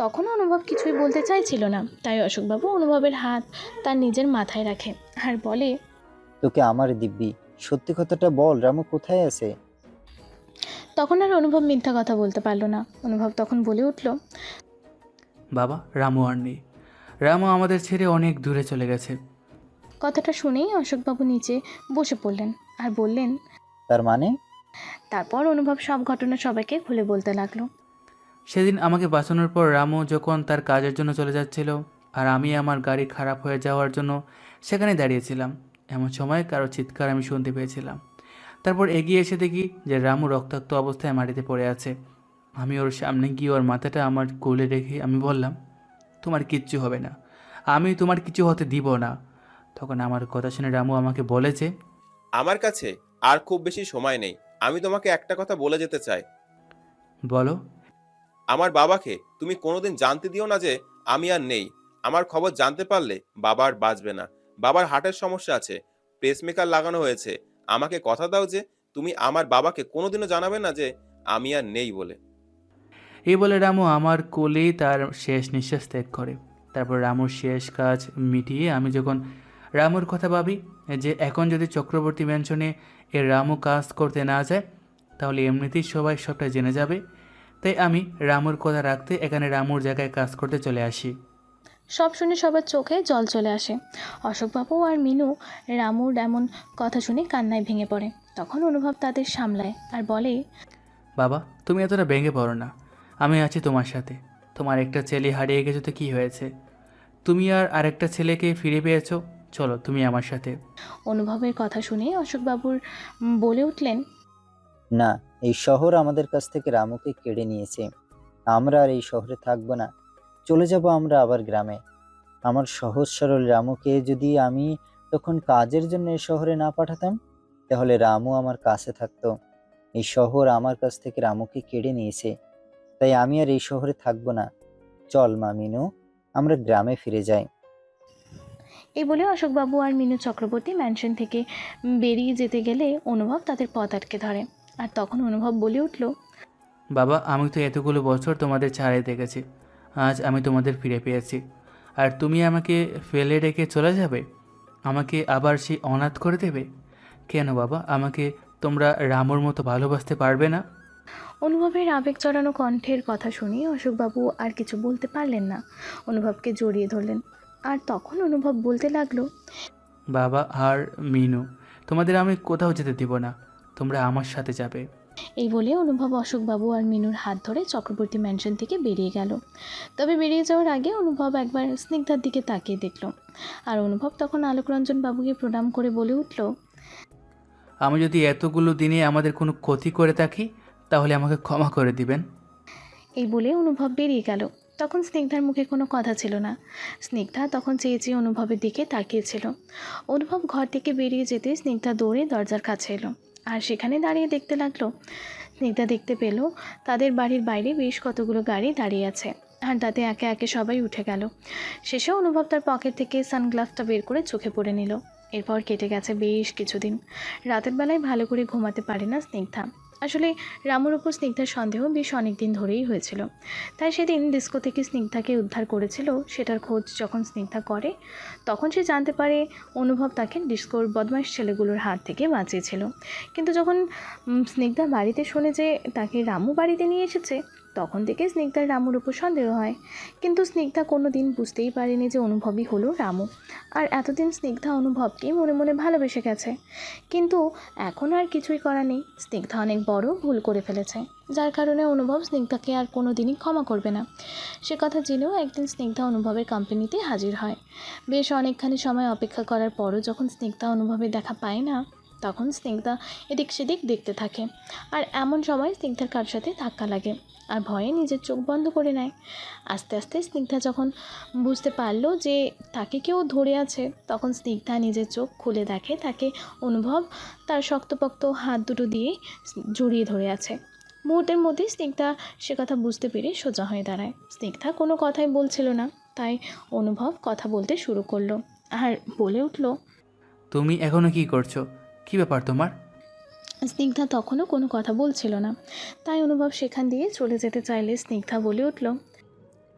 তখন অনুভব কিছুই বলতে চাইছিল না। তাই অশোকবাবু অনুভবের হাত তার নিজের মাথায় রাখে আর বলে, তোকে আমার দিব্যি, সত্যি কথাটা বল, রামু কোথায় আছে? তখন আর অনুভব মিথ্যা কথা বলতে পারল না। অনুভব তখন বলে উঠল, বাবা, রামু আর নেই। রামু আমাদের ছেড়ে অনেক দূরে চলে গেছে। কথাটা শুনেই অশোকবাবু নিচে বসে পড়লেন আর বললেন। তার মানে? তারপর অনুভব সব ঘটনা সবাইকে খুলে বলতে লাগলো। সেদিন আমাকে বাঁচানোর পর রামু যখন তার কাজের জন্য চলে যাচ্ছিল, আর আমি আমার গাড়ি খারাপ হয়ে যাওয়ার জন্য সেখানে দাঁড়িয়েছিলাম, এমন সময় কারো চিৎকার আমি শুনতে পেয়েছিলাম। তারপর এগিয়ে এসে দেখি যে রামু রক্তাক্ত অবস্থায় মাটিতে পড়ে আছে। আমি ওর সামনে গিয়ে ওর মাথাটা আমার কোলে রেখে আমি বললাম, তোমার কিচ্ছু হবে না, আমি তোমার কিছু হতে দিব না। তখন আমার কথা শুনে রামু আমাকে বলেছে, আমার কাছে আর খুব বেশি সময় নেই। আমি তোমাকে একটা কথা বলে যেতে চাই। বলো। আমার বাবাকে তুমি কোনোদিন জানতে দিও না যে আমি আর নেই। আমার খবর জানতে পারলে বাবা আর বাঁচবে না। বাবার হার্টের সমস্যা আছে, পেসমেকার লাগানো হয়েছে। আমাকে কথা দাও যে তুমি আমার বাবাকে কোনোদিনও জানাবে না যে আমি আর নেই বলে। এই বলে রামু আমার কোলেই তার শেষ নিঃশ্বাস ত্যাগ করে। তারপর রামুর শেষ কাজ মিটিয়ে আমি যখন রামুর কথা ভাবি যে এখন যদি চক্রবর্তী ম্যানশনে এর রামু কাজ করতে না যায় তাহলে এমনিতেই সবাই সবটা জেনে যাবে, তাই আমি রামুর কথা রাখতে এখানে রামুর জায়গায় কাজ করতে চলে আসি। সব শুনে সবার চোখে জল চলে আসে। অশোকবাবু আর মিনু রামুর এমন কথা শুনে কান্নায় ভেঙে পড়ে। তখন অনুভব তাদের সামলায় আর বলে, বাবা, তুমি এতটা ভেঙে পড়ো না, আমি আছি তোমার সাথে। তোমার একটা ছেলে হারিয়ে গেছো তো কী হয়েছে? তুমি আর আরেকটা ছেলেকে ফিরে পেয়েছো, চলো তুমি আমার সাথে। অনুভবের কথা শুনে অশোকবাবুর বলে উঠলেন, না, এই শহর আমাদের কাছ থেকে রামুকে কেড়ে নিয়েছে। আমরা আর এই শহরে থাকবো না, চলে যাব আমরা আবার গ্রামে। আমার সহজ সরল রামুকে যদি আমি তখন কাজের জন্য এই শহরে না পাঠাতাম, তাহলে রামু আমার কাছে থাকতো। এই শহর আমার কাছ থেকে রামুকে কেড়ে নিয়েছে, তাই আমি আর এই শহরে থাকবো না। চল মা মিনু, আমরা গ্রামে ফিরে যাই। এই বলে অশোকবাবু আর মিনু চক্রবর্তী ম্যানশন থেকে বেরিয়ে যেতে গেলে অনুভব তাদের পথ আটকে ধরে। আর তখন অনুভব বলে উঠল, বাবা, আমি তো এতগুলো বছর তোমাদের ছাড়াই দেখেছি, আজ আমি তোমাদের ফিরে পেয়েছি, আর তুমি আমাকে ফেলে রেখে চলে যাবে? আমাকে আবার সেই অনাথ করে দেবে? কেন বাবা, আমাকে তোমরা রামুর মতো ভালোবাসতে পারবে না? অনুভবের আবেগ জড়ানো কণ্ঠের কথা শুনে অশোকবাবু আর কিছু বলতে পারলেন না। অনুভবকে জড়িয়ে ধরলেন। আর তখন অনুভব বলতে লাগলো, বাবা আর মিনু, তোমাদের আমি কোথাও যেতে দিব না, তোমরা আমার সাথে যাবে। এই বলে অনুভব অশোকবাবু আর মিনুর হাত ধরে চক্রবর্তী ম্যানশন থেকে বেরিয়ে গেল। তবে বেরিয়ে যাওয়ার আগে অনুভব একবার স্নিগ্ধার দিকে তাকিয়ে দেখল। আর অনুভব তখন আলোকরঞ্জন বাবুকে প্রণাম করে বলে উঠল, আমি যদি এতগুলো দিনে আমাদের কোনো ক্ষতি করে থাকি তাহলে আমাকে ক্ষমা করে দিবেন। এই বলে অনুভব বেরিয়ে গেল। তখন স্নিগ্ধার মুখে কোনো কথা ছিল না। স্নিগ্ধা তখন চেয়ে চেয়ে অনুভবের দিকে তাকিয়েছিল। অনুভব ঘর থেকে বেরিয়ে যেতে স্নিগ্ধা দৌড়ে দরজার কাছে এলো আর সেখানে দাঁড়িয়ে দেখতে লাগলো। স্নিগ্ধা দেখতে পেল তাদের বাড়ির বাইরে বেশ কতগুলো গাড়ি দাঁড়িয়ে আছে আর তাতে একে একে সবাই উঠে গেল। শেষে অনুভব তার পকেট থেকে সানগ্লাসটা বের করে চোখে পড়ে নিল। এরপর কেটে গেছে বেশ কিছুদিন। রাতের বেলায় ভালো করে ঘুমাতে পারে না স্নিগ্ধা। আসলে রামুর উপর স্নিগ্ধার সন্দেহ বেশ অনেক দিন ধরেই হয়েছিল। তাই সেদিন ডিস্কো থেকে স্নিগ্ধাকে উদ্ধার করেছিল সেটার খোঁজ যখন স্নিগ্ধা করে তখন সে জানতে পারে অনুভব তাকে ডিস্কোর বদমাইশ ছেলেগুলোর হাত থেকে বাঁচিয়েছিল। কিন্তু যখন স্নিগ্ধা বাড়িতে শোনে যে তাকে রামু বাড়িতে নিয়ে এসেছে তখন থেকে স্নিগ্ধার রামুর উপর সন্দেহ হয়। কিন্তু স্নিগ্ধা কোনো দিন বুঝতেই পারেনি যে অনুভবই হলো রামু। আর এতদিন স্নিগ্ধা অনুভবকে মনে মনে ভালোবেসে গেছে। কিন্তু এখন আর কিছুই করা নেই। স্নিগ্ধা অনেক বড় ভুল করে ফেলেছে, যার কারণে অনুভব স্নিগ্ধাকে আর কোনো দিনই ক্ষমা করবে না। সে কথা জেনেও একদিন স্নিগ্ধা অনুভবের কোম্পানিতে হাজির হয়। বেশ অনেকখানি সময় অপেক্ষা করার পরও যখন স্নিগ্ধা অনুভবের দেখা পায় না তখন স্নিগ্ধা এদিক সেদিক দেখতে থাকে। আর এমন সময় স্নিগ্ধার কার সাথে ধাক্কা লাগে আর ভয়ে নিজের চোখ বন্ধ করে নেয়। আস্তে আস্তে স্নিগ্ধা যখন বুঝতে পারলো যে তাকে কেউ ধরে আছে তখন স্নিগ্ধা নিজের চোখ খুলে দেখে তাকে অনুভব তার শক্তপোক্ত হাত দুটো দিয়ে জড়িয়ে ধরে আছে। মুহূর্তের মধ্যে স্নিগ্ধা সে কথা বুঝতে পেরে সোজা হয়ে দাঁড়ায়। স্নিগ্ধা কোনো কথাই বলছিল না, তাই অনুভব কথা বলতে শুরু করলো আর বলে উঠল, তুমি এখনো কি করছো? কি ব্যাপার তোমার? স্নিগ্ধা তখনও কোনো কথা বলছিল না, তাই অনুভব সেখান দিয়ে চলে যেতে চাইলে স্নিগ্ধা বলে উঠল,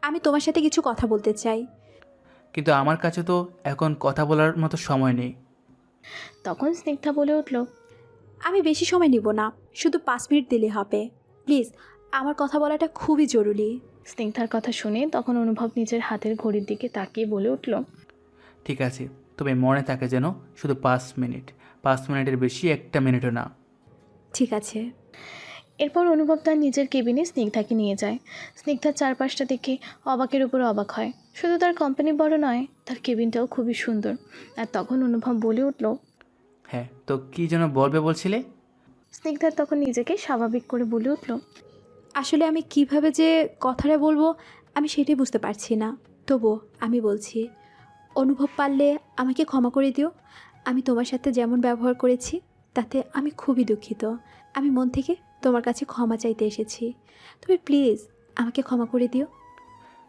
আমি তোমার সাথে কিছু কথা বলতে চাই। কিন্তু আমার কাছে তো এখন কথা বলার মতো সময় নেই। তখন স্নিগ্ধা বলে উঠল, আমি বেশি সময় নিব না, শুধু 5 মিনিট দিলে হবে। প্লিজ, আমার কথা বলাটা খুবই জরুরি। স্নিগ্ধার কথা শুনে তখন অনুভব নিজের হাতের ঘড়ির দিকে তাকিয়ে বলে উঠল, ঠিক আছে, তবে মনে থাকে যেন শুধু 5 মিনিট। 5 মিনিটের বেশি 1 মিনিটও না। ঠিক আছে। এরপর অনুভব তার নিজের কেবিনে স্নিগ্ধাকে নিয়ে যায়। স্নিগ্ধার চারপাশটা দেখে অবাকের উপর অবাক হয়। শুধু তার কোম্পানি বড় নয়, তার কেবিনটাও খুবই সুন্দর। আর তখন অনুভব বলে উঠল, হ্যাঁ, তো কি যেন বলবে বলছিলে? স্নিগ্ধার তখন নিজেকে স্বাভাবিক করে বলে উঠল, আসলে আমি কিভাবে যে কথাটা বলবো আমি সেটাই বুঝতে পারছি না। তবুও আমি বলছি, অনুভব পারলে আমাকে ক্ষমা করে দিও। আমি তোমার সাথে যেমন ব্যবহার করেছি তাতে আমি খুবই দুঃখিত। আমি মন থেকে তোমার কাছে ক্ষমা চাইতে এসেছি। তুমি প্লিজ আমাকে ক্ষমা করে দিও।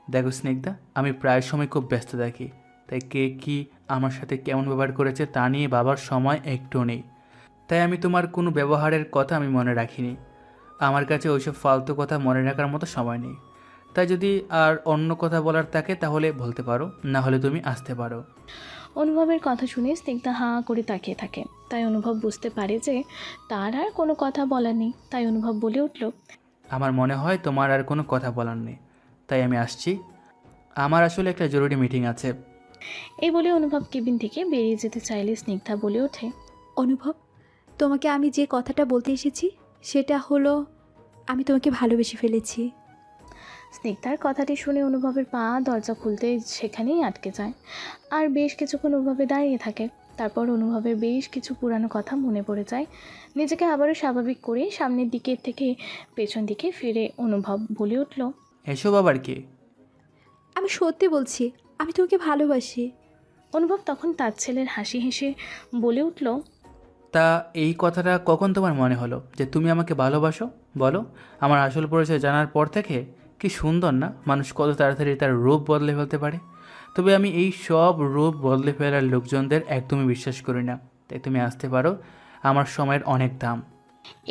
দেখো স্নিগ্ধা, আমি প্রায় সময় খুব ব্যস্ত থাকি, তাই কে কি আমার সাথে কেমন ব্যবহার করেছে তা নিয়ে ভাবার সময় একটু নেই। তাই আমি তোমার কোনো ব্যবহারের কথা আমি মনে রাখিনি। আমার কাছে ওইসব ফালতু কথা মনে রাখার মতো সময় নেই। তাই যদি আর অন্য কথা বলার থাকে তাহলে বলতে পারো, না হলে তুমি আসতে পারো। অনুভবের কথা শুনে স্নিগ্ধা হাঁ করে তাকিয়ে থাকে। তাই অনুভব বুঝতে পারে যে তার আর কোনো কথা বলার নেই। তাই অনুভব বলে উঠল, আমার মনে হয় তোমার আর কোনো কথা বলার নেই, তাই আমি আসছি। আমার আসলে একটা জরুরি মিটিং আছে। এই বলে অনুভব কেবিন থেকে বেরিয়ে যেতে চাইলে স্নিগ্ধা বলে ওঠে, অনুভব, তোমাকে আমি যে কথাটা বলতে এসেছি সেটা হলো আমি তোমাকে ভালোবেসে ফেলেছি। স্নিগ্ধার কথাটি শুনে অনুভবের পা দরজা খুলতে সেখানেই আটকে যায় আর বেশ কিছুক্ষণ অনুভবে দাঁড়িয়ে থাকে। তারপর অনুভবের বেশ কিছু পুরানো কথা মনে পড়ে যায়। নিজেকে আবারও স্বাভাবিক করে সামনের দিকে থেকে পেছন দিকে ফিরে অনুভব বলে উঠল, এসব আবার কি? আমি সত্যি বলছি, আমি তোমাকে ভালোবাসি। অনুভব তখন তার ছেলের হাসি হেসে বলে উঠল, তা এই কথাটা কখন তোমার মনে হলো যে তুমি আমাকে ভালোবাসো? বলো। আমার আসল পরিচয় জানার পর থেকে কি সুন্দর না মানুষ কত তাড়াতাড়ি তার রূপ বদলে ফেলতে পারে। তবে আমি এই সব রূপ বদলে ফেলার লোকজনদের একদমই বিশ্বাস করি না। তাই তুমি আসতে পারো, আমার সময়ের অনেক দাম।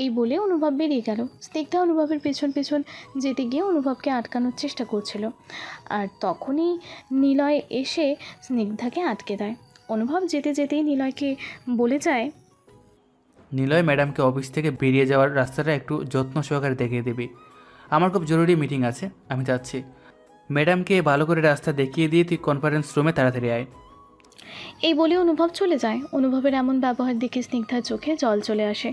এই বলে অনুভব বেরিয়ে গেল। স্নিগ্ধা অনুভবের পেছন পেছন যেতে গিয়ে অনুভবকে আটকানোর চেষ্টা করছিল আর তখনই নিলয় এসে স্নিগ্ধাকে আটকে দেয়। অনুভব যেতে যেতেই নিলয়কে বলে যায়, নিলয় ম্যাডামকে অফিস থেকে বেরিয়ে যাওয়ার রাস্তাটা একটু যত্ন সহকারে দেখিয়ে দিবি। আমার খুব জরুরি মিটিং আছে, আমি যাচ্ছি। ম্যাডামকে ভালো করে রাস্তা দেখিয়ে দিয়ে তুই কনফারেন্স রুমে তাড়াতাড়ি আয়। এই বলে অনুভব চলে যায়। অনুভবের এমন ব্যবহার দেখে স্নিগ্ধার চোখে জল চলে আসে।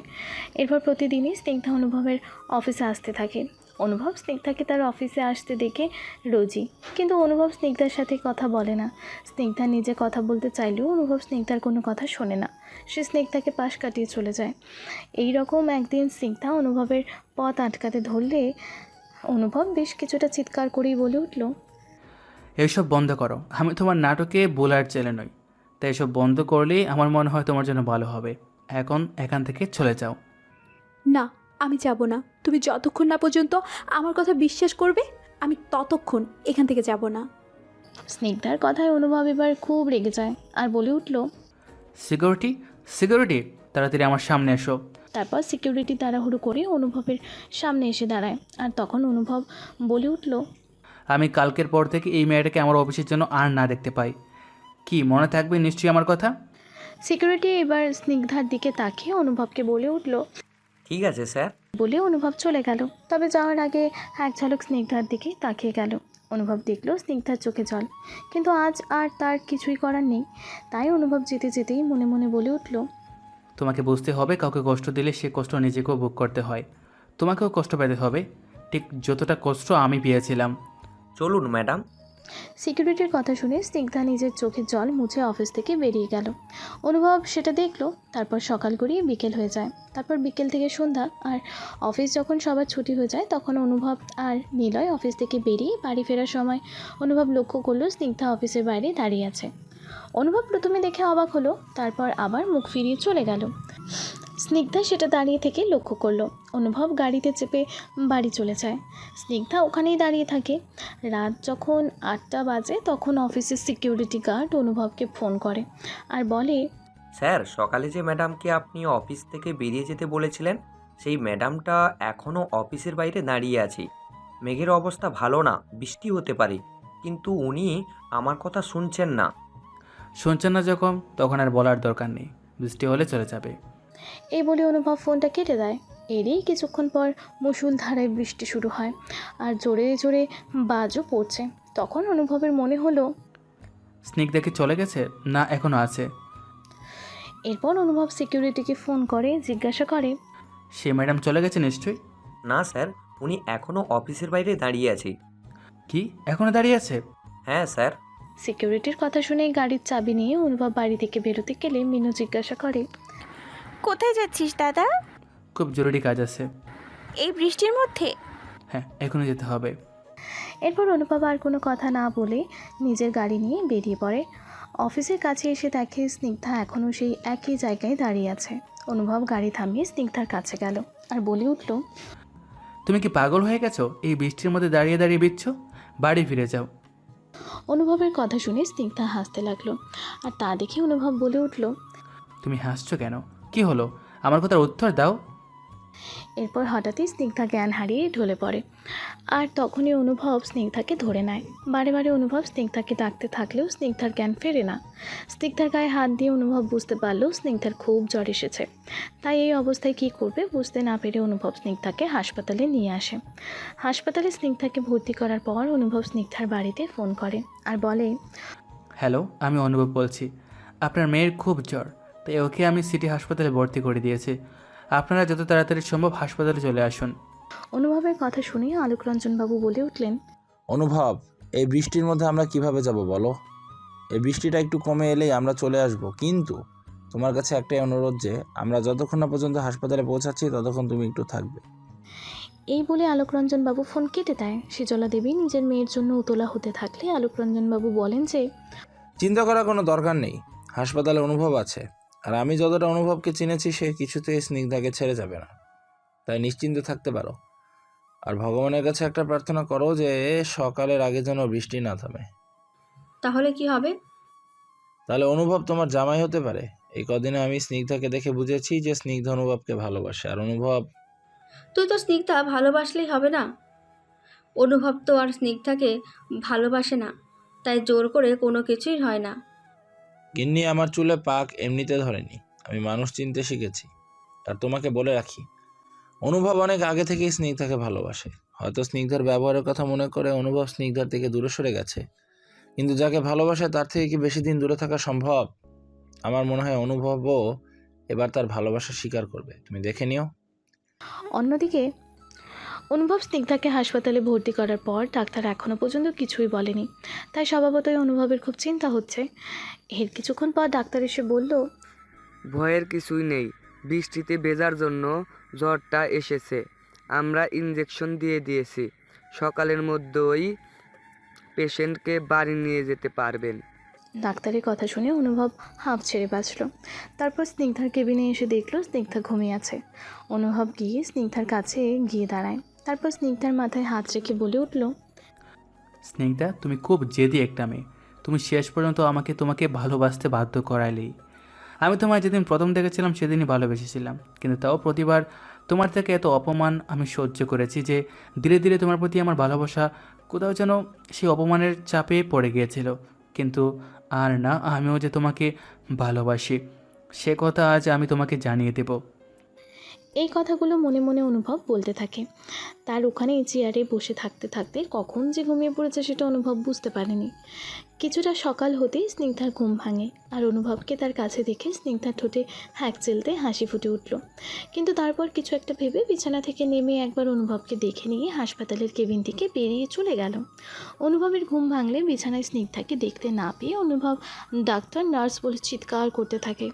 এরপর প্রতিদিনই স্নিগ্ধা অনুভবের অফিসে আসতে থাকে। অনুভব স্নিগ্ধাকে তার অফিসে আসতে দেখে রোজই, কিন্তু অনুভব স্নিগ্ধার সাথে কথা বলে না। স্নিগ্ধা নিজে কথা বলতে চাইলেও অনুভব স্নিগ্ধার কোনো কথা শোনে না। সে স্নিগ্ধাকে পাশ কাটিয়ে চলে যায়। এই রকম একদিন স্নিগ্ধা অনুভবের পথ আটকাতে ধরলে অনুভব বেশ কিছুটা চিৎকার করেই বলে উঠল, এইসব বন্ধ করো। আমি তোমার নাটকে বোলার চ্যালে নই, তাই এসব বন্ধ করলেই আমার মনে হয় তোমার জন্য ভালো হবে। এখন এখান থেকে চলে যাও। না, আমি যাব না। তুমি যতক্ষণ না পর্যন্ত আমার কথা বিশ্বাস করবে আমি ততক্ষণ এখান থেকে যাব না। স্নিগ্ধার কথায় অনুভব এবার খুব রেগে যায় আর বলে উঠল, সিকিউরিটি, সিকিউরিটি, তাড়াতাড়ি আমার সামনে এসো। তারপর সিকিউরিটি তাড়াহুড়ো করে অনুভবের সামনে এসে দাঁড়ায়। আর তখন অনুভব বলে উঠল, আমি কালকের পর থেকে এই মেয়েটাকে আমার অফিসের জন্য আর না দেখতে পাই। কি মনে থাকবে নিশ্চয়ই আমার কথা? সিকিউরিটি এবার স্নিগ্ধার দিকে তাকিয়ে অনুভবকে বলে উঠল, ঠিক আছে স্যার। বলে অনুভব চলে গেল। তবে যাওয়ার আগে এক ঝলক স্নিগ্ধার দিকে তাকিয়ে গেল। অনুভব দেখল স্নিগ্ধার চোখে জল, কিন্তু আজ আর তার কিছুই করার নেই। তাই অনুভব যেতে যেতেই মনে মনে বলে উঠল, তোমাকে বুঝতে হবে কাউকে কষ্ট দিলে সে কষ্ট নিজেকেও ভোগ করতে হয়। তোমাকেও কষ্ট পেতে হবে, ঠিক যতটা কষ্ট আমি পেয়েছিলাম। চলুন ম্যাডাম। সিকিউরিটির কথা শুনে স্নিগ্ধা নিজের চোখের জল মুছে অফিস থেকে বেরিয়ে গেল। অনুভব সেটা দেখলো। তারপর সকাল গড়িয়ে বিকেল হয়ে যায়, তারপর বিকেল থেকে সন্ধ্যা। আর অফিস যখন সবার ছুটি হয়ে যায় তখন অনুভব আর নিলয় অফিস থেকে বেরিয়ে বাড়ি ফেরার সময় অনুভব লক্ষ্য করলো স্নিগ্ধা অফিসের বাইরে দাঁড়িয়ে আছে। অনুভব প্রথমে দেখে অবাক হলো, তারপর আবার মুখ ফিরিয়ে চলে গেল। স্নিগ্ধা সেটা দাঁড়িয়ে থেকে লক্ষ্য করলো। অনুভব গাড়িতে চেপে বাড়ি চলে যায়। স্নিগ্ধা ওখানেই দাঁড়িয়ে থাকে। রাত যখন 8টা বাজে তখন অফিসের সিকিউরিটি গার্ড অনুভবকে ফোন করে আর বলে, স্যার, সকালে যে ম্যাডামকে আপনি অফিস থেকে বেরিয়ে যেতে বলেছিলেন সেই ম্যাডামটা এখনও অফিসের বাইরে দাঁড়িয়ে আছে। মেঘের অবস্থা ভালো না, বৃষ্টি হতে পারে, কিন্তু উনি আমার কথা শুনছেন না। শুনছেন না যখন, তখন আর বলার দরকার নেই, বৃষ্টি হলে চলে যাবে। এই বলে অনুভব ফোনটা কেটে দেয়। এরই কিছুক্ষণ পর মুষলধারায় বৃষ্টি শুরু হয় আর জোরে জোরে বাজও পড়ছে। তখন অনুভবের মনে হলো স্নিগ্ধা কি চলে গেছে, না এখনও আছে? এরপর অনুভব সিকিউরিটিকে ফোন করে জিজ্ঞাসা করে, সে ম্যাডাম চলে গেছে নিশ্চয়ই? না স্যার, উনি এখনও অফিসের বাইরে দাঁড়িয়ে আছে। কি এখনও দাঁড়িয়ে আছে? হ্যাঁ স্যার। সিকিউরিটির কথা শুনে গাড়ির চাবি নিয়ে অনুভব বাড়ি থেকে বেরোতে গেলে মিনু জিজ্ঞাসা করে, কোথায় যাচ্ছিস দাদা? খুব জরুরি কাজ আছে। এই বৃষ্টির মধ্যে? হ্যাঁ, এখনই যেতে হবে। এরপর অনুভব আর কোনো কথা না বলে নিজের গাড়ি নিয়ে বেরিয়ে পড়ে। অফিসের কাছে এসে দেখে স্নিগ্ধা এখনও সেই একই জায়গায় দাঁড়িয়ে আছে। অনুভব গাড়ি থামিয়ে স্নিগ্ধার কাছে গেল আর বলে উঠল, তুমি কি পাগল হয়ে গেছো? এই বৃষ্টির মধ্যে দাঁড়িয়ে দাঁড়িয়ে বিচ্ছ, বাড়ি ফিরে যাও। অনুভবের কথা শুনে স্নিগ্ধা হাসতে লাগলো আর তা দেখে অনুভব বলে উঠল, তুমি হাসছো কেন? কি হলো? আমার কথার উত্তর দাও। এরপর হঠাৎই স্নিগ্ধা জ্ঞান হারিয়ে ঢলে পড়ে আর তখনই অনুভব স্নিগ্ধাকে ধরে নেয়। বারে বারে অনুভব স্নিগ্ধাকে ডাকতে থাকলেও স্নিগ্ধার জ্ঞান ফেরে না। স্নিগ্ধার গায়ে হাত দিয়ে অনুভব বুঝতে পারলো স্নিগ্ধার খুব জ্বর এসেছে। তাই এই অবস্থায় কী করবে বুঝতে না পেরে অনুভব স্নিগ্ধাকে হাসপাতালে নিয়ে আসে। হাসপাতালে স্নিগ্ধাকে ভর্তি করার পর অনুভব স্নিগ্ধার বাড়িতে ফোন করে আর বলে, হ্যালো, আমি অনুভব বলছি। আপনার মেয়ের খুব জ্বর, তাই ওকে আমি সিটি হাসপাতালে ভর্তি করে দিয়েছি। আপনারা যত তাড়াতাড়ি সম্ভব হাসপাতালে চলে আসুন। অনুভবের কথা শুনে আলোকরঞ্জনবাবু বলে উঠলেন, অনুভব, এই বৃষ্টির মধ্যে আমরা কিভাবে যাব বলো? এই বৃষ্টিটা একটু কমে এলেই আমরা চলে আসব, কিন্তু তোমার কাছে একটাই অনুরোধ যে আমরা যতক্ষণ না পর্যন্ত হাসপাতালে পৌঁছাচ্ছি ততক্ষণ তুমি একটু থাকবে। এই বলে আলোকরঞ্জনবাবু ফোন কেটে দেয়। সেজলা দেবী নিজের মেয়ের জন্য উতলা হতে থাকলে আলোকরঞ্জনবাবু বলেন যে, চিন্তা করার কোনো দরকার নেই, হাসপাতালে অনুভব আছে, আর আমি যতটা অনুভবকে চিনেছি সে কিছুতেই স্নিগ্ধাকে ছেড়ে যাবে না, তাই নিশ্চিন্তে থাকতে পারো। আর ভগবানের কাছে একটা প্রার্থনা করো যে সকালের আগে যেন বৃষ্টি না থামে। তাহলে কি হবে? তাহলে অনুভব তোমার জামাই হতে পারে। এই কদিনে আমি স্নিগ্ধাকে দেখে বুঝেছি যে স্নিগ্ধা অনুভবকে ভালোবাসে, আর অনুভব। তুই তো স্নিগ্ধা ভালোবাসলেই হবে না। অনুভব তো আর স্নিগ্ধাকে ভালোবাসে না, তাই জোর করে কোনো কিছুই হয় না। গিন্নি, আমার চুলে পাক এমনিতে ধরেনি, আমি মানুষ চিনতে শিখেছি। আর তোমাকে বলে রাখি, অনুভব অনেক আগে থেকেই স্নিগ্ধাকে ভালোবাসে। হয়তো স্নিগ্ধার ব্যবহারের কথা মনে করে অনুভব স্নিগ্ধার থেকে দূরে সরে গেছে, কিন্তু যাকে ভালোবাসে তার থেকে কি বেশি দিন দূরে থাকা সম্ভব? আমার মনে হয় অনুভবও এবার তার ভালোবাসা স্বীকার করবে, তুমি দেখে নিও। অন্যদিকে অনুভব স্নিগ্ধাকে হাসপাতালে ভর্তি করার পর ডাক্তার এখনও পর্যন্ত কিছুই বলেনি, তাই স্বভাবতই অনুভবের খুব চিন্তা হচ্ছে। এর কিছুক্ষণ পর ডাক্তার এসে বলল, ভয়ের কিছুই নেই, বৃষ্টিতে ভেজার জন্য জ্বরটা এসেছে। আমরা ইঞ্জেকশন দিয়ে দিয়েছি, সকালের মধ্যেই পেশেন্টকে বাড়ি নিয়ে যেতে পারবেন। ডাক্তারের কথা শুনে অনুভব হাঁপ ছেড়ে বাঁচল। তারপর স্নিগ্ধার কেবিনে এসে দেখলো স্নিগ্ধা ঘুমিয়ে আছে। অনুভব গিয়ে স্নিগ্ধার কাছে গিয়ে দাঁড়ায়। তারপর স্নিগ্ধার মাথায় হাত রেখে বলে উঠল, স্নিগ্ধা, তুমি খুব জেদি একটা মেয়ে। তুমি শেষ পর্যন্ত আমাকে তোমাকে ভালোবাসতে বাধ্য করাইলেই। আমি তোমায় যেদিন প্রথম দেখেছিলাম সেদিনই ভালোবেসেছিলাম, কিন্তু তাও প্রতিবার তোমার থেকে এত অপমান আমি সহ্য করেছি যে ধীরে ধীরে তোমার প্রতি আমার ভালোবাসা কোথাও যেন সেই অপমানের চাপে পড়ে গিয়েছিল। কিন্তু আর না, আমিও যে তোমাকে ভালোবাসি সে কথা আজ আমি তোমাকে জানিয়ে দেব। এই কথাগুলো মনে মনে অনুভব বলতে থাকে। তার ওখানে চেয়ারে বসে থাকতে থাকতে কখন যে ঘুমিয়ে পড়েছে সেটা অনুভব বুঝতে পারেনি। কিছুটা সকাল হতেই স্নিগ্ধার ঘুম ভাঙে, আর অনুভবকে তার কাছে দেখে স্নিগ্ধার ঠোঁটে হ্যাক চেলতে হাসি ফুটে উঠল। কিন্তু তারপর কিছু একটা ভেবে বিছানা থেকে নেমে একবার অনুভবকে দেখে নিয়ে হাসপাতালের কেবিন থেকে বেরিয়ে চলে গেল। অনুভবের ঘুম ভাঙলে বিছানায় স্নিগ্ধাকে দেখতে না পেয়ে অনুভব ডাক্তার, নার্স বলে চিৎকার করতে থাকে।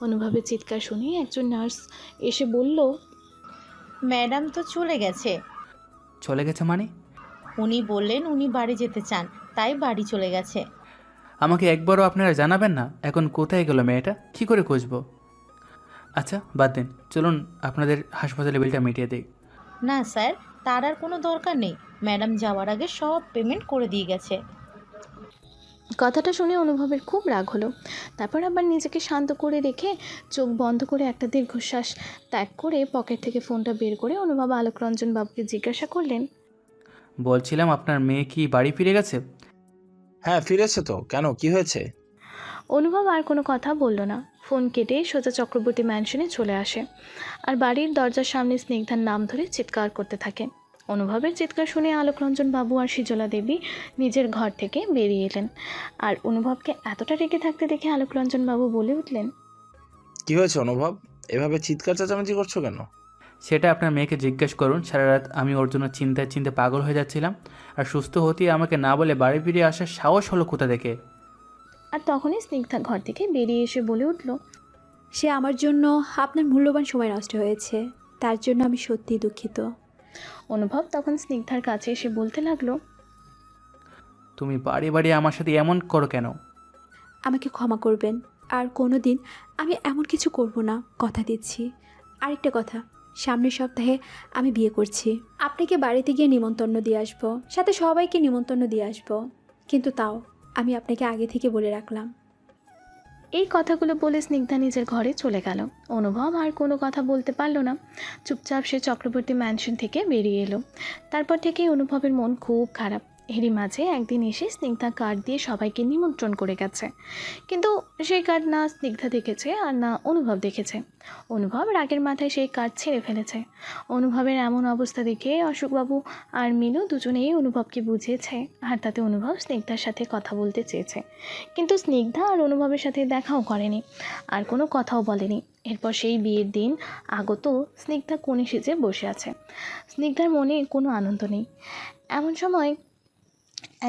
অনুভবের চিৎকার শুনে একজন নার্স এসে বলল, ম্যাডাম তো চলে গেছে। চলে গেছে মানে? উনি বললেন উনি বাড়ি যেতে চান, তাই বাড়ি চলে গেছে। আমাকে একবারও আপনারা জানাবেন না এখন কোথায় গেল মেয়েটা? কী করে খুঁজবো? আচ্ছা বাদ দিন, চলুন আপনাদের হাসপাতালে বিলটা মিটিয়ে দিই। না স্যার, তার আর কোনো দরকার নেই। ম্যাডাম যাওয়ার আগে সব পেমেন্ট করে দিয়ে গেছে। কথাটা শুনে অনুভবের খুব রাগ হলো। তারপর আবার নিজেকে শান্ত করে রেখে চোখ বন্ধ করে একটা দীর্ঘশ্বাস ত্যাগ করে পকেট থেকে ফোনটা বের করে অনুভব আলোকরঞ্জন বাবুকে জিজ্ঞাসা করলেন, বলছিলাম আপনার মেয়ে কি বাড়ি ফিরে গেছে? হ্যাঁ, ফিরেছে তো। কেন, কি হয়েছে? অনুভব আর কোনো কথা বলল না। ফোন কেটে সোজা চক্রবর্তী ম্যানশনে চলে আসে আর বাড়ির দরজার সামনে স্নিগ্ধার নাম ধরে চিৎকার করতে থাকে। অনুভবের চিৎকার শুনে আলোকরঞ্জন বাবু আর সৃজলা দেবী নিজের ঘর থেকে বেরিয়ে এলেন। আর অনুভবকে এতটা রেগে থাকতে দেখে আলোকরঞ্জন বাবু বলে উঠলেন, কি হয়েছে অনুভব? এভাবে চিৎকার চেঁচামেচি করছো কেন? সেটা আপনার মেয়েকে জিজ্ঞেস করুন। সারা রাত আমি ওর জন্য চিন্তায় চিন্তায় পাগল হয়ে যাচ্ছিলাম, আর সুস্থ হতেই আমাকে না বলে বাড়ি ফিরে আসার সাহস হলো কোথা থেকে? আর তখনই স্নিগ্ধা ঘর থেকে বেরিয়ে এসে বলে উঠল, সে আমার জন্য আপনার মূল্যবান সময় নষ্ট হয়েছে, তার জন্য আমি সত্যিই দুঃখিত। অনুভব তখন স্নিগ্ধার কাছে এসে বলতে লাগলো, তুমি বাড়ি বাড়ি আমার সাথে এমন করো কেন? আমাকে ক্ষমা করবেন, আর কোনো দিন আমি এমন কিছু করব না, কথা দিচ্ছি। আরেকটা কথা, সামনের সপ্তাহে আমি বিয়ে করছি। আপনাকে বাড়িতে গিয়ে নিমন্ত্রণ দিয়ে আসবো, সাথে সবাইকে নিমন্ত্রণ দিয়ে আসবো, কিন্তু তাও আমি আপনাকে আগে থেকে বলে রাখলাম। এই কথাগুলো বলে স্নিগ্ধা নিজের ঘরে চলে গেল। অনুভব আর কোনো কথা বলতে পারল না। চুপচাপ সে চক্রবর্তী ম্যানশন থেকে বেরিয়ে এলো। তারপর থেকেই অনুভবের মন খুব খারাপ। এরই মাঝে একদিন এসে স্নিগ্ধা কার্ড দিয়ে সবাইকে নিমন্ত্রণ করে গেছে, কিন্তু সেই কার্ড না স্নিগ্ধা দেখেছে আর না অনুভব দেখেছে। অনুভব রাগের মাথায় সেই কার্ড ছেড়ে ফেলেছে। অনুভবের এমন অবস্থা দেখে অশোকবাবু আর মিনু দুজনেই অনুভবকে বুঝিয়েছে, আর তাতে অনুভব স্নিগ্ধার সাথে কথা বলতে চেয়েছে, কিন্তু স্নিগ্ধা আর অনুভবের সাথে দেখাও করেনি আর কোনো কথাও বলেনি। এরপর সেই বিয়ের দিন আগত স্নিগ্ধা কোণে সেজে বসে আছে। স্নিগ্ধার মনে কোনো আনন্দ নেই। এমন সময়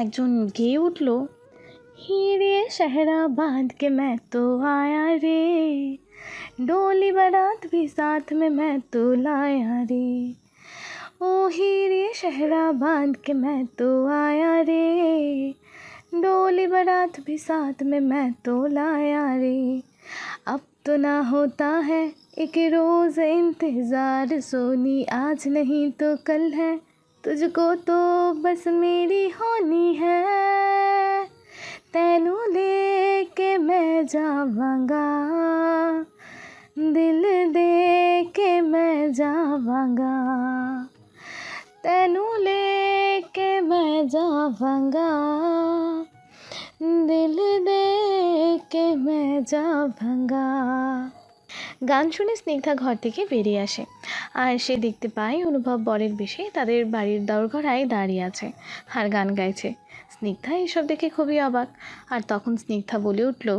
একজন গেয়ে উঠল, हीरे शहरा बांध के मैं तो आया रे, डोली बारात भी साथ में मैं तो लाया रे, ओ हीरे शहरा बांध के मैं तो आया रे, डोली बारात भी साथ में मैं तो लाया रे, अब तो ना होता है एक रोज़ इंतज़ार सोनी, आज नहीं तो कल है, तुझको तो बस मेरी होनी है, तैनू लेके मैं जावांगा, दिल दे के मैं जावांगा, तैनू लेके मैं जावांगा, दिल दे के मैं जावांगा। গান শুনে স্নিগ্ধা ঘর থেকে বেরিয়ে আসে আর সে দেখতে পায় অনুভব বরের বেশে তাদের বাড়ির দরগড়ায় দাঁড়িয়ে আছে আর গান গাইছে। স্নিগ্ধা এসব দেখে খুবই অবাক, আর তখন স্নিগ্ধা বলে উঠল,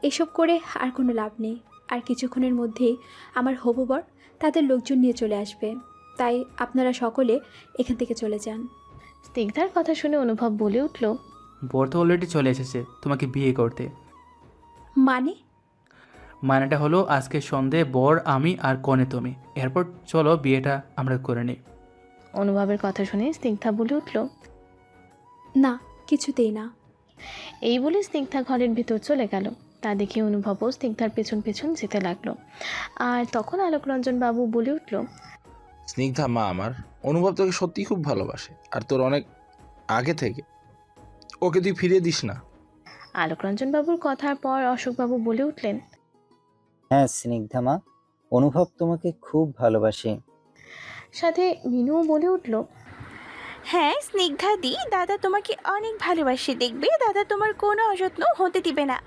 এসব করে আর কোনো লাভ নেই, আর কিছুক্ষণের মধ্যেই আমার হবু বর তাদের লোকজন নিয়ে চলে আসবে। তাই আপনারা সকলে এখান থেকে চলে যান। স্নিগ্ধার কথা শুনে অনুভব বলে উঠল, বর তো অলরেডি চলে এসেছে তোমাকে বিয়ে করতে। মানে? মানেটা হলো আজকে সন্ধে বর আমি আর কনে তুমি, এরপর চলো বিয়েটা আমরা করে নিই। অনুভবের কথা শুনে স্নিগ্ধা বলে উঠল, না, কিছুতেই না। এই বলে স্নিগ্ধা ঘরের ভিতর চলে গেল। তা দেখে অনুভবও স্নিগ্ধার পেছন পেছন যেতে লাগলো। আর তখন আলোকরঞ্জন বাবু বলে উঠল, স্নিগ্ধা মা আমার, অনুভব তোকে সত্যি খুব ভালোবাসে, আর তোর অনেক আগে থেকে। ওকে তুই ফিরিয়ে দিস না। আলোকরঞ্জন বাবুর কথার পর অশোকবাবু বলে উঠলেন, হ্যাঁ স্নিগ্ধা মা, অনুভব তোমাকে খুব ভালোবাসে। সাথে মিনুও বলে উঠল, হ্যাঁ স্নিগ্ধা দি, দাদা তোমাকে অনেক ভালোবাসে, দেখবে দাদা তোমার কোনো অযত্ন হতে দিবে না।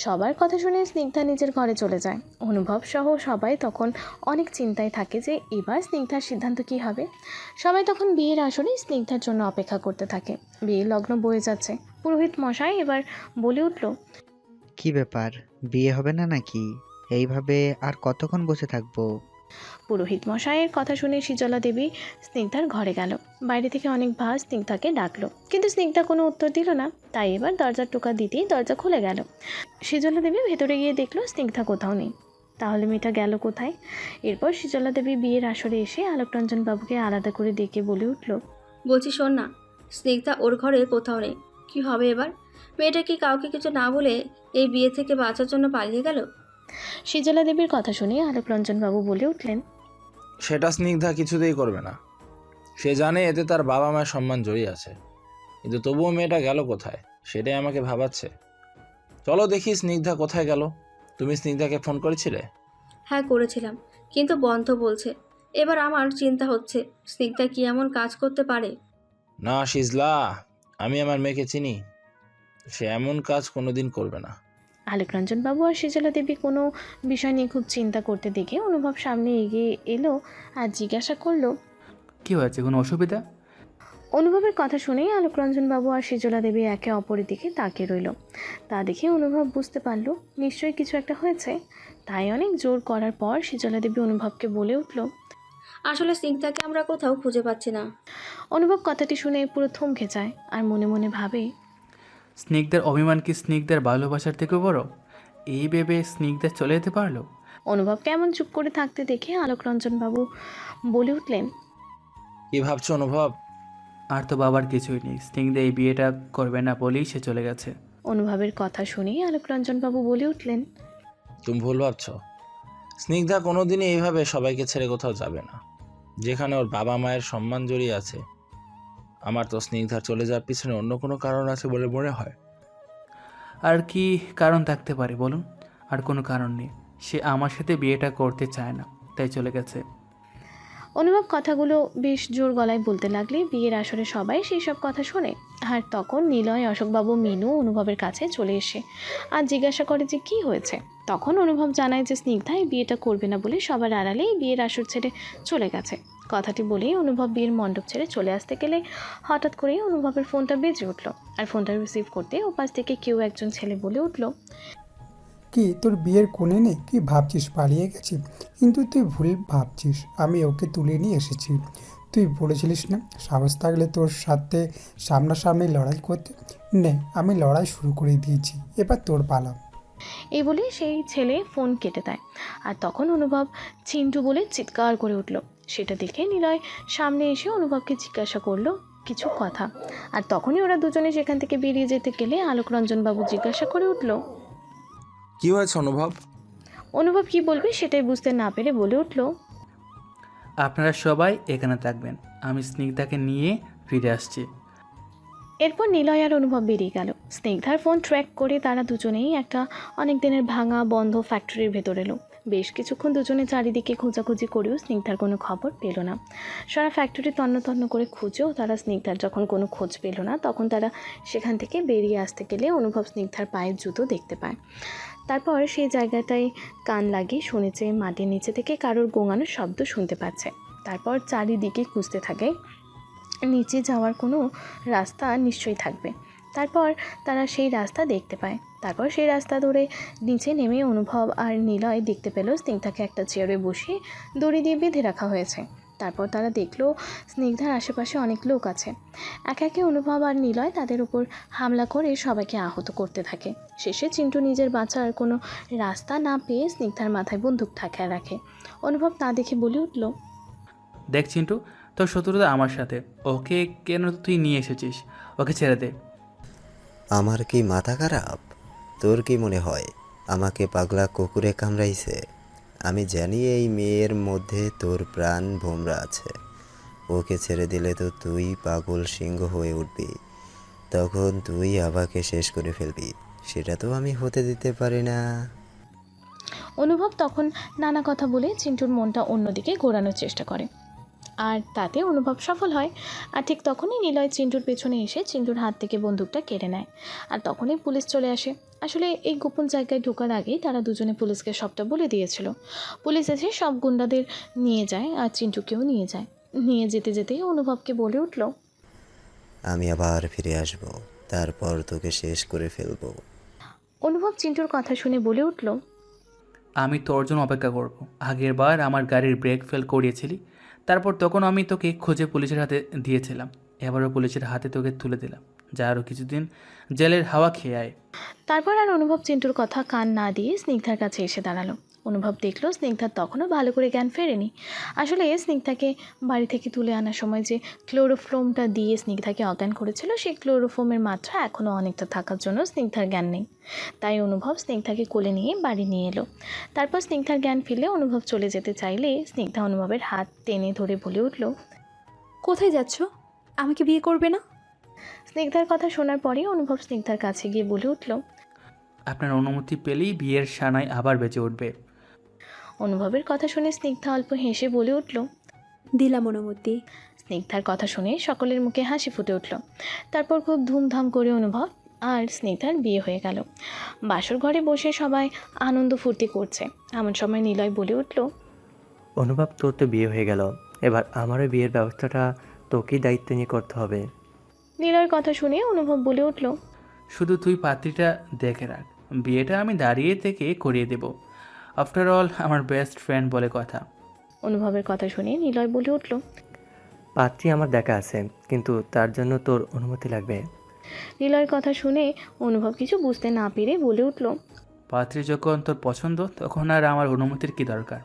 সবার কথা শুনে স্নিগ্ধা নিজের ঘরে চলে যায়। অনুভব সহ সবাই তখন অনেক চিন্তায় থাকে যে এবার স্নিগ্ধার সিদ্ধান্ত কী হবে। সবাই তখন বিয়ের আসরে স্নিগ্ধার জন্য অপেক্ষা করতে থাকে। বিয়ের লগ্ন বয়ে যাচ্ছে। পুরোহিত মশাই এবার বলে উঠল, কি ব্যাপার, বিয়ে হবে না নাকি? এইভাবে আর কতক্ষণ বসে থাকবো? পুরোহিত মশাইয়ের কথা শুনে শীতলা দেবী স্নিগ্ধার ঘরে গেল। বাইরে থেকে অনেক ভাস স্নিগ্ধাকে ডাকলো, কিন্তু স্নিগ্ধা কোনো উত্তর দিল না। তাই এবার দরজার টোকা দিতেই দরজা খুলে গেল। শীতলা দেবী ভেতরে গিয়ে দেখলো স্নিগ্ধা কোথাও নেই। তাহলে মেয়েটা গেল কোথায়? এরপর শীতলা দেবী বিয়ের আসরে এসে আলোকরঞ্জন বাবুকে আলাদা করে ডেকে বলে উঠল, বলছি শোন না, স্নিগ্ধা ওর ঘরে কোথাও নেই। কি হবে এবার? মেয়েটা কি কাউকে কিছু না বলে এই বিয়ে থেকে বাঁচার জন্য পালিয়ে গেল? শীতলা দেবীর কথা শুনে আলোকরঞ্জন বাবু বলে উঠলেন, সেটা স্নিগ্ধা কিছুতেই করবে না। সে জানে এতে তার বাবা মায়ের সম্মান জড়িয়ে আছে, কিন্তু তবুও মেয়েটা গেল কোথায় সেটাই আমাকে ভাবাচ্ছে। চলো দেখি স্নিগ্ধা কোথায় গেল। তুমি স্নিগ্ধাকে ফোন করেছিলে? হ্যাঁ করেছিলাম, কিন্তু বন্ধ বলছে। এবার আমার চিন্তা হচ্ছে স্নিগ্ধা কি এমন কাজ করতে পারে। না শিজলা, আমি আমার মেয়েকে চিনি, সে এমন কাজ কোনোদিন করবে না। আলোকরঞ্জন বাবু আর শীতলা দেবী কোনো বিষয় নিয়ে খুব চিন্তা করতে দেখে অনুভব সামনে এগিয়ে এলো আর জিজ্ঞাসা করলো, কি হয়েছে, কোনো অসুবিধা? অনুভবের কথা শুনেই আলোকরঞ্জন বাবু আর শীতলা দেবী একে অপরের দিকে তাকিয়ে রইল। তা দেখে অনুভব বুঝতে পারল নিশ্চয়ই কিছু একটা হয়েছে। তাই অনেক জোর করার পর শীতলা দেবী অনুভবকে বলে উঠল, আসলে স্নিগ্ধাকে আমরা কোথাও খুঁজে পাচ্ছি না। অনুভব কথাটি শুনে পুরো থমকে যায় আর মনে মনে ভাবে, স্নিগ্ধার অভিমান কি স্নিগ্ধার ভালোবাসার থেকেও বড়? এই ভেবে স্নিগ্ধা চলে যেতে পারলো। অনুভব কেমন চুপ করে থাকতে দেখে আলোকরঞ্জন বাবু বলে উঠলেন, কি ভাবছো অনুভব? আর তো বাবার কিছুই নেই, স্নিগ্ধা এই বিয়েটা করবে না বলেই সে চলে গেছে। অনুভবের কথা শুনেই আলোকরঞ্জন বাবু বলে উঠলেন, তুমি ভুল ভাবছো। স্নিগ্ধা কোনোদিনই এইভাবে সবাইকে ছেড়ে কোথাও যাবে না, যেখানে ওর বাবা মায়ের সম্মান জড়িয়ে আছে। আমার তো স্নিগ্ধার চলে যাওয়ার পিছনে অন্য কোনো কারণ আছে বলে মনে হয়। আর কি কারণ থাকতে পারে বলুন? আর কোনো কারণ নেই, সে আমার সাথে বিয়েটা করতে চায় না, তাই চলে গেছে। অনুভব কথাগুলো বেশ জোর গলায় বলতে লাগলে বিয়ের আসরে সবাই সেই সব কথা শোনে। আর তখন নিলয়, অশোকবাবু, মিনু অনুভবের কাছে চলে এসে আর জিজ্ঞাসা করে যে কী হয়েছে। তখন অনুভব জানায় যে স্নিগ্ধা এই বিয়েটা করবে না বলে সবার আড়ালেই বিয়ের আসর ছেড়ে চলে গেছে। কথাটি বলেই অনুভব বিয়ের মণ্ডপ ছেড়ে চলে আসতে গেলে হঠাৎ করেই অনুভবের ফোনটা বেজে উঠল। আর ফোনটা রিসিভ করতে ওপাশ থেকে কেউ একজন ছেলে বলে উঠল, কি তোর বিয়ের কোণে নেই? কি ভাবছিস পালিয়ে গেছি? কিন্তু তুই ভুল ভাবছিস, আমি ওকে তুলে নিয়ে এসেছি। তুই বলেছিলিস না সাহস থাকলে তোর সাথে সামনাসামনি লড়াই করতে? নে, আমি লড়াই শুরু করে দিয়েছি, এবার তোর পালা। এই বলে সেই ছেলে ফোন কেটে দেয়। আর তখন অনুভব চিন্টু বলে চিৎকার করে উঠল। সেটা দেখে নিলয় সামনে এসে অনুভবকে জিজ্ঞাসা করলো কিছু কথা। আর তখনই ওরা দুজনে সেখান থেকে বেরিয়ে যেতে গেলে আলোকরঞ্জন বাবু জিজ্ঞাসা করে উঠল, কি হয়েছে অনুভব? অনুভব কি বলবে সেটাই বুঝতে না পেরে বলে উঠল, আপনারা সবাই এখানে থাকবেন, আমি স্নিগ্ধাকে নিয়ে ফিরে আসছি। এরপর নিলয় আর অনুভব বেরিয়ে গেল। স্নিগ্ধার ফোন ট্র্যাক করে তারা দুজনেই একটা অনেক দিনের ভাঙা বন্ধ ফ্যাক্টরির ভেতর এলো। বেশ কিছুক্ষণ দুজনে চারিদিকে খোঁজাখুঁজি করেও স্নিগ্ধার কোনো খবর পেল না। সারা ফ্যাক্টরি তন্ন তন্ন করে খুঁজেও তারা স্নিগ্ধার যখন কোনো খোঁজ পেল না, তখন তারা সেখান থেকে বেরিয়ে আসতে গেলে অনুভব স্নিগ্ধার পায়ের জুতো দেখতে পায়। তারপর সেই জায়গাটায় কান লাগিয়ে শুনেছে মাটির নিচে থেকে কারোর গোঙানোর শব্দ শুনতে পাচ্ছে। তারপর চারিদিকে খুঁজতে থাকে, নিচে যাওয়ার কোনো রাস্তা নিশ্চয়ই থাকবে। তারপর তারা সেই রাস্তা দেখতে পায়। তারপর সেই রাস্তা ধরে নিচে নেমে অনুভব আর নিলয় দেখতে পেল স্নিগ্ধাকে একটা চেয়ারে বসিয়ে দড়ি দিয়ে বেঁধে রাখা হয়েছে। তারপর তারা দেখলো স্নিগ্ধার আশেপাশে অনেক লোক আছে। একে একে অনুভব আর নিলয় তাদের উপর হামলা করে সবাইকে আহত করতে থাকে। শেষে চিন্টু নিজের বাঁচার কোনো রাস্তা না পেয়ে স্নিগ্ধার মাথায় বন্দুক ঠাকিয়ে রাখে। অনুভব তা দেখে বলে উঠল, দেখ চিন্টু, তোর শত্রুতা আমার সাথে, ওকে কেন তুই নিয়ে এসেছিস? ওকে ছেড়ে দে। আমার কি মাথা খারাপ? তোর কি মনে হয় আমাকে পাগলা কুকুরে কামড়াইছে? আমি জানি এই মেয়ের মধ্যে তোর প্রাণ ভোমরা আছে। ওকে ছেড়ে দিলে তো তুই পাগল সিংহ হয়ে উঠবি, তখন তুই আবাকে শেষ করে ফেলবি। সেটা তো আমি হতে দিতে পারি না। অনুভব তখন নানা কথা বলে চিন্টুর মনটা অন্যদিকে ঘোরানোর চেষ্টা করে, আর তাতে অনুভব সফল হয়। আর ঠিক তখনই নিলয় চিন্টুর পেছনে এসে চিন্টুর হাত থেকে বন্দুকটা কেড়ে নেয়। আর তখনই পুলিশ চলে আসে। আসলে এই গোপন জায়গায় ঢোকার আগেই তারা দুজনে পুলিশকে সবটা বলে দিয়েছিল। পুলিশ এসে সব গুন্ডাদের নিয়ে যায় আর চিন্টুকেও নিয়ে যায়। নিয়ে যেতে যেতেই অনুভবকে বলে উঠল, আমি আবার ফিরে আসব, তারপর তোকে শেষ করে ফেলবো। অনুভব চিন্টুর কথা শুনে বলে উঠল, আমি তোর জন্য অপেক্ষা করব। আগের বার আমার গাড়ির ব্রেক ফেল করিয়েছিলি, তারপর তখন আমি তোকে খুঁজে পুলিশের হাতে দিয়েছিলাম। এবারও পুলিশের হাতে তোকে তুলে দিলাম, যা আরও কিছুদিন জেলের হাওয়া খেয়ে আয়। তারপর আর অনুভব চিন্টুর কথা কান না দিয়ে স্নিগ্ধার কাছে এসে দাঁড়ালো। অনুভব দেখলো স্নিগ্ধার তখনও ভালো করে জ্ঞান ফেরেনি। আসলে স্নিগ্ধাকে বাড়ি থেকে তুলে আনার সময় যে ক্লোরোফর্মটা দিয়ে স্নিগ্ধাকে অজ্ঞান করেছিল, সেই ক্লোরোফর্মের মাত্রা এখনও অনেকটা থাকার জন্য স্নিগ্ধার জ্ঞান নেই। তাই অনুভব স্নিগ্ধাকে কোলে নিয়ে বাড়ি নিয়ে এলো। তারপর স্নিগ্ধার জ্ঞান ফিরলে অনুভব চলে যেতে চাইলে স্নিগ্ধা অনুভবের হাত টেনে ধরে বলে উঠল, কোথায় যাচ্ছ? আমাকে বিয়ে করবে না? স্নিগ্ধার কথা শোনার পরে অনুভব স্নিগ্ধার কাছে গিয়ে বলে উঠল, আপনার অনুমতি পেলেই বিয়ের সানাই আবার বেঁচে উঠবে। অনুভবের কথা শুনে স্নিগ্ধা অল্প হেসে বলে উঠল, দিলাম অনুমতি। স্নিগ্ধার কথা শুনে সকলের মুখে হাসি ফুটে উঠল। তারপর খুব ধুমধাম করে অনুভব আর স্নিগ্ধার বিয়ে হয়ে গেল। বাসর ঘরে বসে সবাই আনন্দ ফুর্তি করছে। এমন সময় নিলয় বলে উঠল, অনুভব, তোর তো বিয়ে হয়ে গেল, এবার আমারও বিয়ের ব্যবস্থাটা তোকেই দায়িত্ব নিয়ে করতে হবে। নিলয়ের কথা শুনে অনুভব বলে উঠল, শুধু তুই পাত্রীটা দেখে রাখ, বিয়েটা আমি দাঁড়িয়ে থেকে করিয়ে দেব। আফটার অল আমার বেস্ট ফ্রেন্ড বলে কথা। অনুভবের কথা শুনে নিলয় বলে উঠল, পাত্রী আমার দেখা আছে, কিন্তু তার জন্য তোর অনুমতি লাগবে। নিলয়ের কথা শুনে অনুভব কিছু বুঝতে না পেরে বলে উঠল, পাত্রী যখন তোর পছন্দ, তখন আর আমার অনুমতির কি দরকার?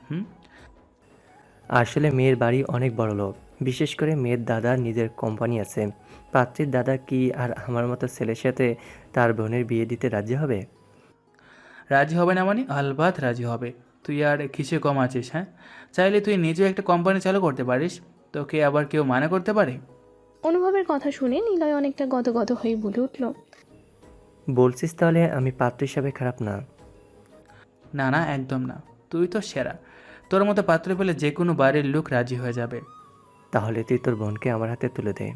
আসলে মেয়ের বাড়ি অনেক বড় লোক, বিশেষ করে মেয়ের দাদার নিজের কোম্পানি আছে। পাত্রীর দাদা কি আর আমার মতো ছেলের সাথে তার বোনের বিয়ে দিতে রাজি হবে? রাজি হবে না মানে? আলবাত রাজি হবে। তুই আর কিসে কম আছিস? হ্যাঁ, চাইলে তুই নিজেও একটা কোম্পানি চালু করতে পারিস, তোকে আবার কেউ মানা করতে পারে? অনুভবের কথা শুনে নিলয় অনেকটা গদগদ হয়ে বলে উঠল, বলছিস তাহলে আমি পাত্র হিসাবে খারাপ না? না না, একদম না, তুই তো সেরা। তোর মতো পাত্র পেলে যে কোনো বাড়ির লোক রাজি হয়ে যাবে। তাহলে তুই তোর বোনকে আমার হাতে তুলে দে।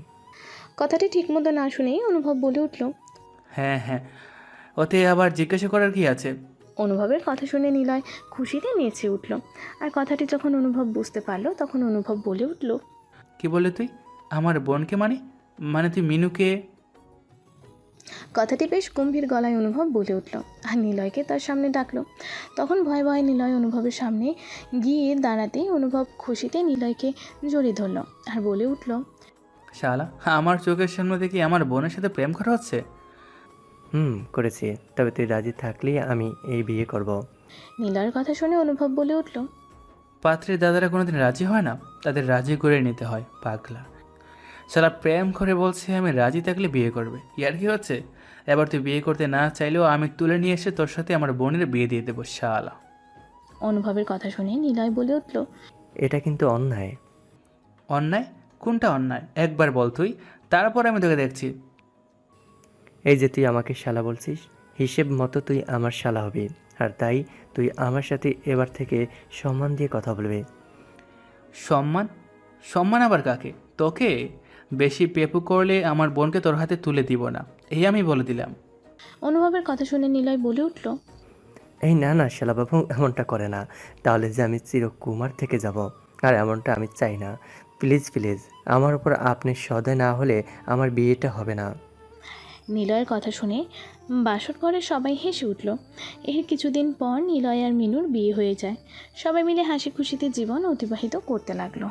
কথাটি ঠিকমতো না শুনেই অনুভব বলে উঠল, হ্যাঁ হ্যাঁ, ওতে আবার জিজ্ঞাসা করার কি আছে? অনুভবের কথা শুনে নিলয় খুশিতে নেচে উঠল। আর কথাটি যখন অনুভব বুঝতে পারলো, তখন অনুভব বলে উঠল, কি বলে তুই? আমার বোনকে মানে তুই মিনুকে? কথাটি বেশ গম্ভীর গলায় অনুভব বলে উঠল আর নিলয়কে তার সামনে ডাকলো। তখন ভয়ে ভয়ে নিলয় অনুভবের সামনে গিয়ে দাঁড়াতেই অনুভব খুশিতে নিলয়কে জড়িয়ে ধরল আর বলে উঠল, শালা, আমার চোখের সামনে দেখি আমার বোনের সাথে প্রেম করা হচ্ছে। করেছি, তবে তুই রাজি থাকলেই আমি এই বিয়ে করব। নিলয়ের কথা শুনে অনুভব বলে উঠল, পাত্রীর দাদারা কোনোদিন রাজি হয় না, তাদের রাজি করে নিতে হয়। পাগলা শালা, প্রেম করে বলছে আমি রাজি থাকলে বিয়ে করবে। ইয়ার কি হচ্ছে? এবার তুই বিয়ে করতে না চাইলেও আমি তুলে নিয়ে এসে তোর সাথে আমার বোনের বিয়ে দিয়ে দেবো। শালা। অনুভবের কথা শুনে নিলয় বলে উঠল, এটা কিন্তু অন্যায়। অন্যায়? কোনটা অন্যায় একবার বল তুই, তারপর আমি তোকে দেখছি। এই যে তুই আমাকে শালা বলছিস, হিসেব মতো তুই আমার শালা হবি, আর তাই তুই আমার সাথে এবার থেকে সম্মান দিয়ে কথা বলবি। সম্মান? সম্মান আবার কাকে? তোকে? বেশি পেপু করলে আমার বোনকে তোর হাতে তুলে দিব না, এই আমি বলে দিলাম। অনুভবের কথা শুনে নিলয় বলে উঠল, এই না না শালাবাবু, এমনটা করে না, তাহলে যে আমি চিরকুমার থেকে যাব, আর এমনটা আমি চাই না। প্লিজ প্লিজ, আমার উপর আপনি সদয় না হলে আমার বিয়েটা হবে না। নিলয়ের কথা শুনে বাসর ঘরে সবাই হেসে উঠল। এর কিছুদিন পর নিলয় আর মিনুর বিয়ে হয়ে যায়। সবাই মিলে হাসি খুশিতে জীবন অতিবাহিত করতে লাগলো।